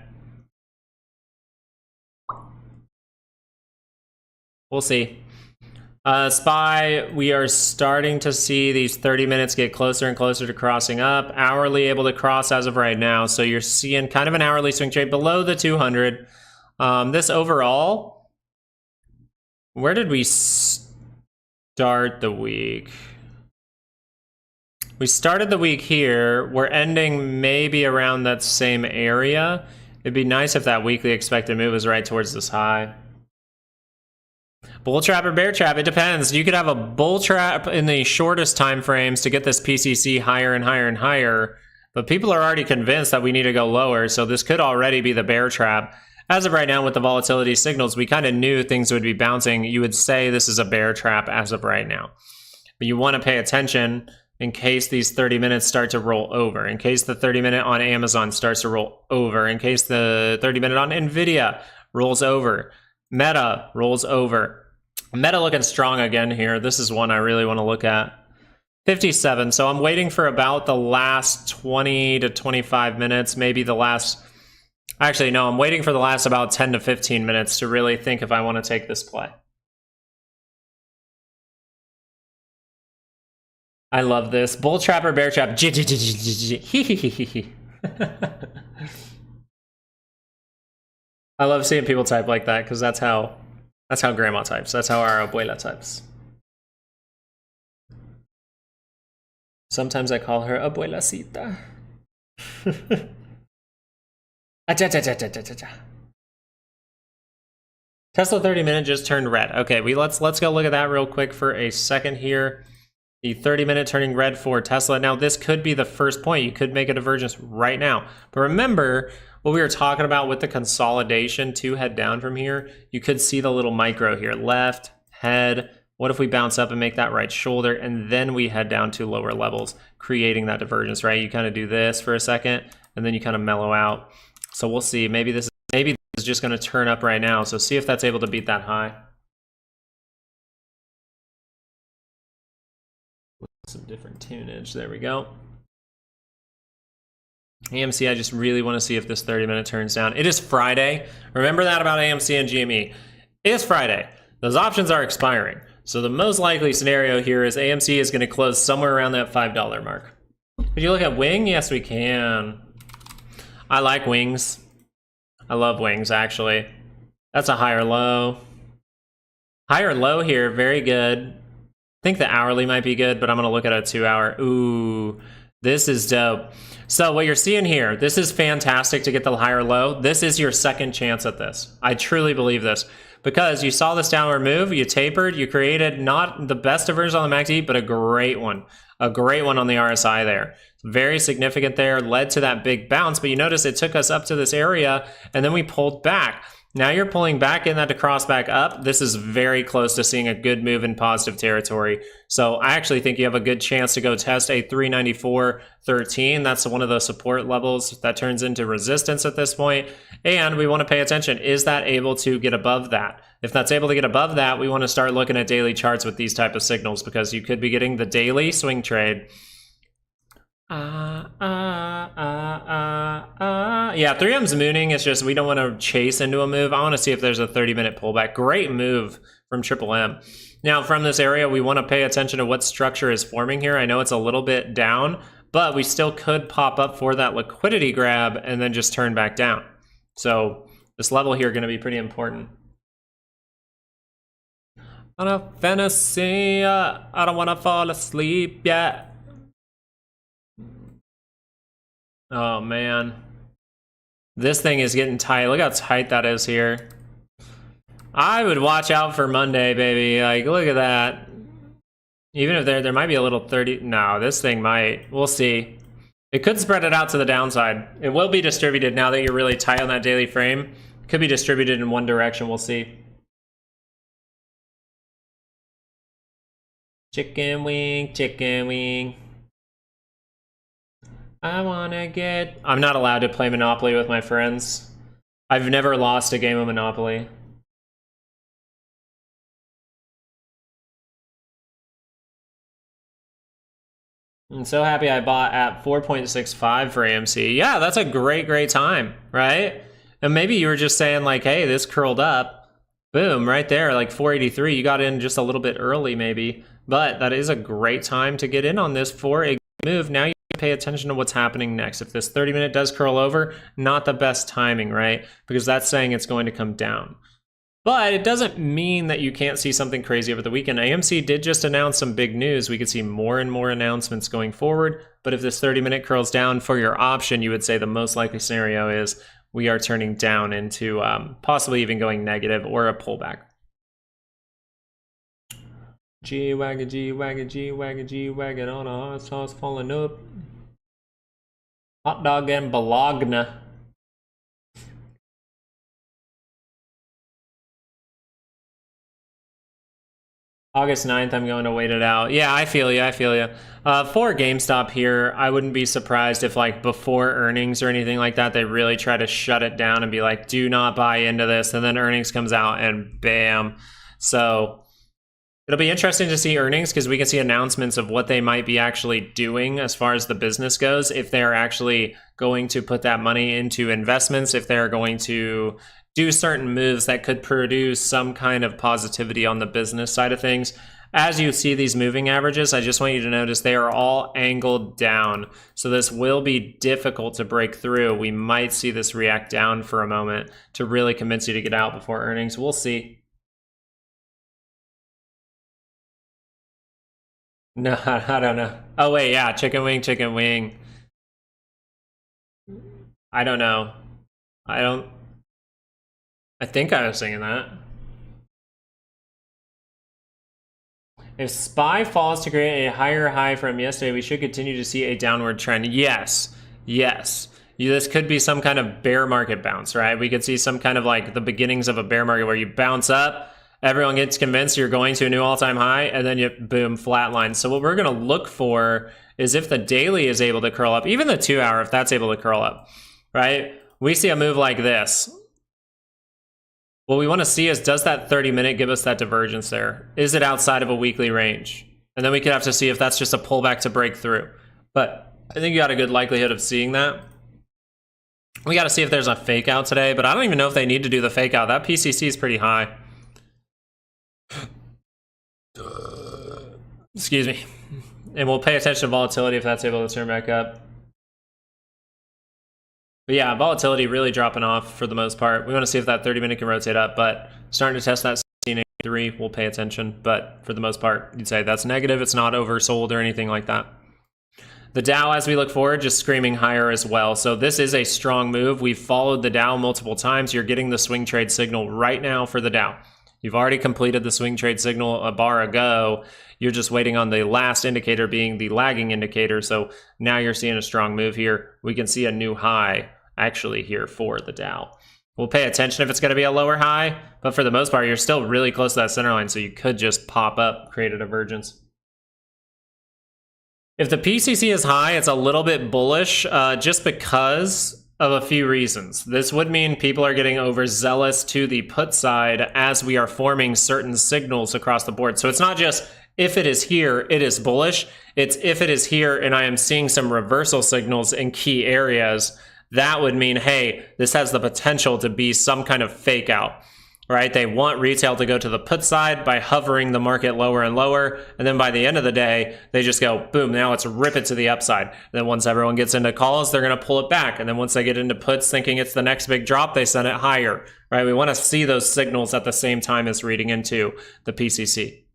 [SPEAKER 1] We'll see. SPY, we are starting to see these 30 minutes get closer and closer to crossing up. Hourly able to cross as of right now. So you're seeing kind of an hourly swing trade below the 200. This overall, where did we start the week? We started the week here. We're ending maybe around that same area. It'd be nice if that weekly expected move was right towards this high. Bull trap or bear trap, it depends. You could have a bull trap in the shortest time frames to get this PCC higher and higher and higher, but people are already convinced that we need to go lower, so this could already be the bear trap. As of right now with the volatility signals, we kind of knew things would be bouncing. You would say this is a bear trap as of right now. But you want to pay attention in case these 30 minutes start to roll over, in case the 30 minute on Amazon starts to roll over, in case the 30 minute on Nvidia rolls over, Meta rolls over. Meta looking strong again here. This is one I really want to look at. 57, so I'm waiting for about the last 20 to 25 minutes, maybe the last... Actually, no, I'm waiting for the last about 10 to 15 minutes to really think if I want to take this play. I love this. Bull trap or bear trap? I love seeing people type like that because that's how grandma types. That's how our abuela types. Sometimes I call her abuelacita. Tesla 30 minute just turned red. Okay, let's go look at that real quick for a second here. The 30 minute turning red for Tesla. Now this could be the first point. You could make a divergence right now. But remember what we were talking about with the consolidation to head down from here. You could see the little micro here, left, head. What if we bounce up and make that right shoulder and then we head down to lower levels, creating that divergence, right? You kind of do this for a second and then you kind of mellow out. So we'll see. Maybe this is just going to turn up right now. So see if that's able to beat that high. Some different tunage. There we go. AMC, I just really want to see if this 30 minute turns down. It is Friday. Remember that about AMC and GME. It is Friday. Those options are expiring. So the most likely scenario here is AMC is going to close somewhere around that $5 mark. Could you look at Wing? Yes, we can. I like Wings. I love Wings, actually. That's a higher low. Higher low here, very good. I think the hourly might be good, but I'm going to look at a 2 hour. Ooh, this is dope. So what you're seeing here, this is fantastic to get the higher low. This is your second chance at this. I truly believe this because you saw this downward move, you tapered, you created not the best divergence on the MACD, but a great one on the RSI there. Very significant there, led to that big bounce, but you notice it took us up to this area and then we pulled back. Now you're pulling back in that to cross back up. This is very close to seeing a good move in positive territory. So I actually think you have a good chance to go test a 394.13. That's one of the support levels that turns into resistance at this point. And we want to pay attention. Is that able to get above that? If that's able to get above that, we want to start looking at daily charts with these type of signals, because you could be getting the daily swing trade. Yeah, 3M's mooning. It's just we don't want to chase into a move. I want to see if there's a 30-minute pullback. Great move from Triple M. Now, from this area, we want to pay attention to what structure is forming here. I know it's a little bit down, but we still could pop up for that liquidity grab and then just turn back down. So this level here is going to be pretty important. On a fantasy, I don't want to fall asleep yet. Oh man, this thing is getting tight. Look how tight that is here. I would watch out for Monday, baby. Like, look at that. Even if there might be a little 30. No, this thing might. We'll see. It could spread it out to the downside. It will be distributed now that you're really tight on that daily frame. It could be distributed in one direction. We'll see. Chicken wing, chicken wing. I wanna get... I'm not allowed to play Monopoly with my friends. I've never lost a game of Monopoly. I'm so happy I bought at 4.65 for AMC. Yeah, that's a great time, right? And maybe you were just saying like, hey, this curled up. Boom, right there, like 483. You got in just a little bit early maybe. But that is a great time to get in on this for a move. Now you pay attention to what's happening next. If this 30-minute does curl over, not the best timing, right? Because that's saying it's going to come down. But it doesn't mean that you can't see something crazy over the weekend. AMC did just announce some big news. We could see more and more announcements going forward. But if this 30-minute curls down for your option, you would say the most likely scenario is we are turning down into possibly even going negative or a pullback. G-Wagon, G-Wagon, G-Wagon, G-Wagon on a horse falling up. Hot dog and Bologna. August 9th, I'm going to wait it out. Yeah, I feel you, I feel you. For GameStop here, I wouldn't be surprised if like before earnings or anything like that, they really try to shut it down and be like, do not buy into this. And then earnings comes out and bam. So it'll be interesting to see earnings because we can see announcements of what they might be actually doing as far as the business goes. If they're actually going to put that money into investments, if they're going to do certain moves that could produce some kind of positivity on the business side of things. As you see these moving averages, I just want you to notice they are all angled down. So this will be difficult to break through. We might see this react down for a moment to really convince you to get out before earnings. We'll see. No, I don't know. Oh wait, yeah, chicken wing, chicken wing. I don't know. I think I was singing that. If SPY falls to create a higher high from yesterday, we should continue to see a downward trend. Yes, yes. This could be some kind of bear market bounce, right? We could see some kind of like the beginnings of a bear market where you bounce up, everyone gets convinced you're going to a new all-time high, and then you, boom, flatline. So what we're gonna look for is if the daily is able to curl up, even the 2 hour, if that's able to curl up, right? We see a move like this. What we want to see is, does that 30-minute give us that divergence there? Is it outside of a weekly range? And then we could have to see if that's just a pullback to break through. But I think you got a good likelihood of seeing that. We got to see if there's a fake out today, but I don't even know if they need to do the fake out. That PCC is pretty high. Excuse me. And we'll pay attention to volatility if that's able to turn back up. But yeah, volatility really dropping off for the most part. We want to see if that 30-minute can rotate up, but starting to test that 1683, we'll pay attention. But for the most part, you'd say that's negative. It's not oversold or anything like that. The Dow, as we look forward, just screaming higher as well. So this is a strong move. We've followed the Dow multiple times. You're getting the swing trade signal right now for the Dow. You've already completed the swing trade signal a bar ago. You're just waiting on the last indicator being the lagging indicator. So now you're seeing a strong move here. We can see a new high actually here for the Dow. We'll pay attention if it's going to be a lower high, but for the most part, you're still really close to that center line, so you could just pop up, create a divergence. If the PCC is high, it's a little bit bullish just because of a few reasons. This would mean people are getting overzealous to the put side as we are forming certain signals across the board. So it's not just if it is here, it is bullish. It's if it is here and I am seeing some reversal signals in key areas, that would mean, hey, this has the potential to be some kind of fake out, right? They want retail to go to the put side by hovering the market lower and lower. And then by the end of the day, they just go, boom, now let's rip it to the upside. And then once everyone gets into calls, they're going to pull it back. And then once they get into puts thinking it's the next big drop, they send it higher, right? We want to see those signals at the same time as reading into the PCC.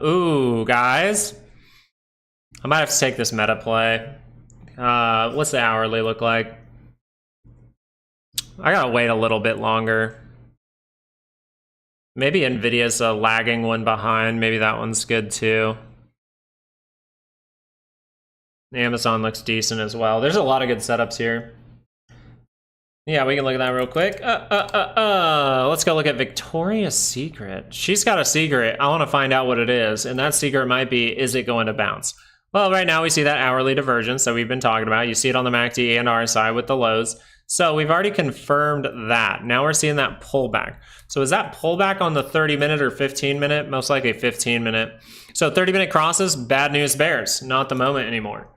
[SPEAKER 1] Ooh, guys. I might have to take this meta play. What's the hourly look like? I gotta wait a little bit longer. Maybe Nvidia's a lagging one behind. Maybe that one's good too. Amazon looks decent as well. There's a lot of good setups here. Yeah, we can look at that real quick. Let's go look at Victoria's Secret. She's got a secret. I want to find out what it is. And that secret might be, is it going to bounce? Well, right now we see that hourly divergence that we've been talking about. You see it on the MACD and RSI with the lows. So we've already confirmed that. Now we're seeing that pullback. So is that pullback on the 30-minute or 15-minute? Most likely 15-minute. So 30-minute crosses, bad news bears. Not the moment anymore.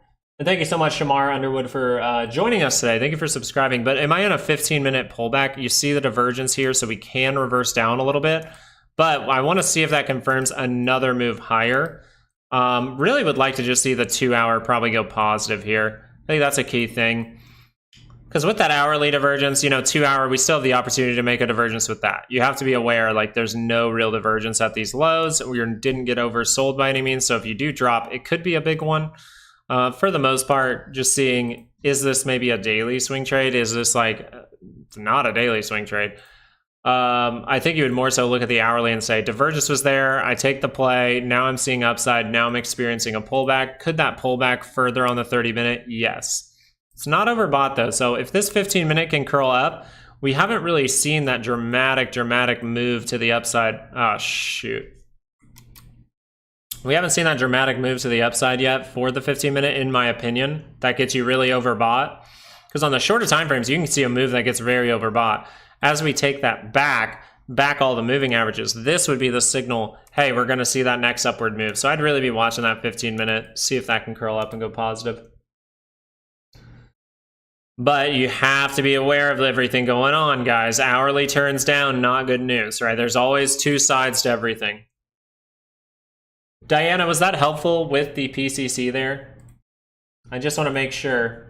[SPEAKER 1] And thank you so much, Shamar Underwood, for joining us today. Thank you for subscribing. But am I in a 15-minute pullback? You see the divergence here, so we can reverse down a little bit. But I want to see if that confirms another move higher. Really would like to just see the 2-hour probably go positive here. I think that's a key thing. Because with that hourly divergence, 2-hour, we still have the opportunity to make a divergence with that. You have to be aware, like, there's no real divergence at these lows. We didn't get oversold by any means. So if you do drop, it could be a big one. For the most part, just seeing, is this maybe a daily swing trade? Is this like not a daily swing trade? I think you would more so look at the hourly and say, divergence was there. I take the play. Now I'm seeing upside. Now I'm experiencing a pullback. Could that pullback further on the 30-minute? Yes. It's not overbought though. So if this 15-minute can curl up, we haven't really seen that dramatic move to the upside. Oh, shoot. We haven't seen that dramatic move to the upside yet for the 15-minute, in my opinion. That gets you really overbought. Because on the shorter time frames, you can see a move that gets very overbought. As we take that back all the moving averages, this would be the signal, hey, we're going to see that next upward move. So I'd really be watching that 15-minute, see if that can curl up and go positive. But you have to be aware of everything going on, guys. Hourly turns down, not good news, right? There's always two sides to everything. Diana, was that helpful with the PCC there? I just want to make sure.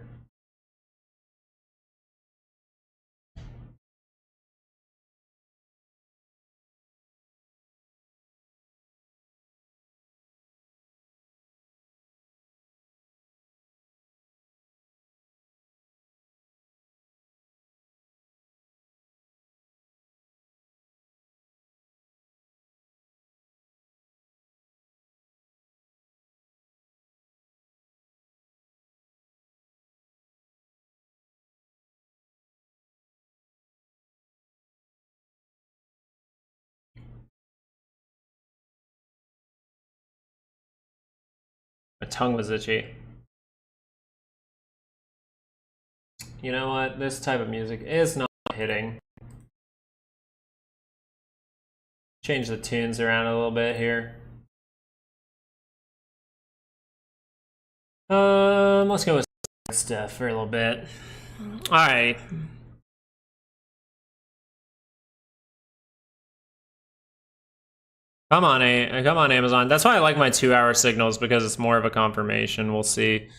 [SPEAKER 1] My tongue was itchy. You know what? This type of music is not hitting. Change the tunes around a little bit here. Let's go with stuff for a little bit. All right. Come on, Amazon. That's why I like my 2-hour signals, because it's more of a confirmation. We'll see.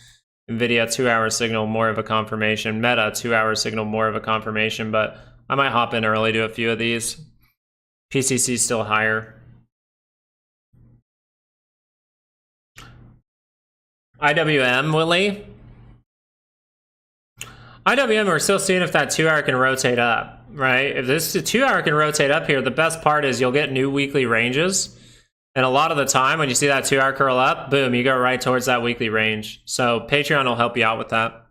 [SPEAKER 1] Nvidia 2-hour signal, more of a confirmation. Meta 2-hour signal, more of a confirmation. But I might hop in early to a few of these. PCC still higher. IWM, Willie. IWM, we're still seeing if that 2-hour can rotate up, right? If this 2-hour can rotate up here, the best part is you'll get new weekly ranges. And a lot of the time when you see that 2-hour curl up, boom, you go right towards that weekly range. So Patreon will help you out with that.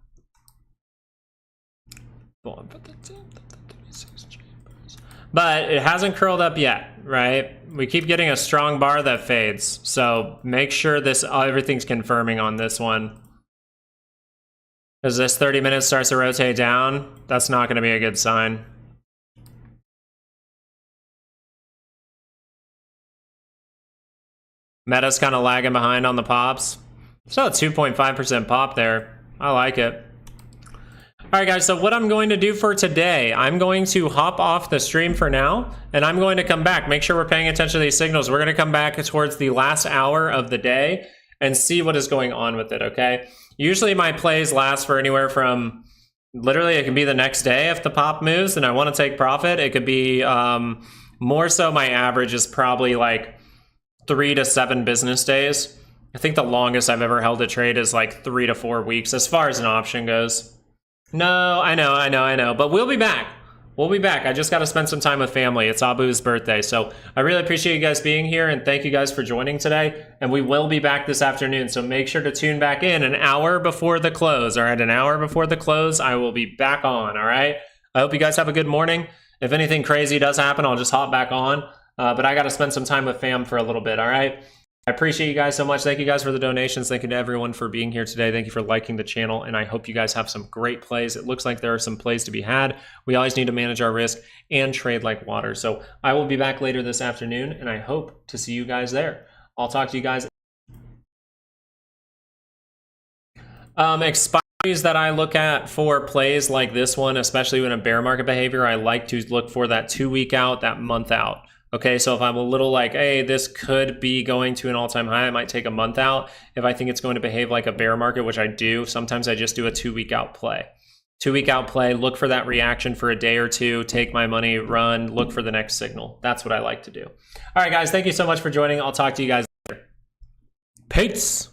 [SPEAKER 1] But it hasn't curled up yet, right? We keep getting a strong bar that fades. So make sure everything's confirming on this one. As this 30 minutes starts to rotate down, that's not going to be a good sign. Meta's kind of lagging behind on the pops. Still a 2.5% pop there. I like it. All right, guys, so what I'm going to do for today, I'm going to hop off the stream for now, and I'm going to come back. Make sure we're paying attention to these signals. We're going to come back towards the last hour of the day and see what is going on with it, okay? Usually my plays last for anywhere from, literally it can be the next day if the pop moves and I want to take profit. It could be more so my average is probably like 3 to 7 business days. I think the longest I've ever held a trade is like 3 to 4 weeks as far as an option goes. No, I know, but we'll be back. We'll be back. I just got to spend some time with family. It's Abu's birthday. So I really appreciate you guys being here and thank you guys for joining today. And we will be back this afternoon. So make sure to tune back in an hour before the close. All right, an hour before the close, I will be back on. All right. I hope you guys have a good morning. If anything crazy does happen, I'll just hop back on. But I got to spend some time with fam for a little bit. All right. I appreciate you guys so much. Thank you guys for the donations. Thank you to everyone for being here today. Thank you for liking the channel. And I hope you guys have some great plays. It looks like there are some plays to be had. We always need to manage our risk and trade like water. So I will be back later this afternoon and I hope to see you guys there. I'll talk to you guys. Expiries that I look at for plays like this one, especially in a bear market behavior, I like to look for that 2 week out, that month out. Okay, so if I'm a little like, hey, this could be going to an all-time high, I might take a month out. If I think it's going to behave like a bear market, which I do, sometimes I just do a 2 week out play. 2 week out play, look for that reaction for a day or two, take my money, run, look for the next signal. That's what I like to do. All right, guys, thank you so much for joining. I'll talk to you guys later. Peace.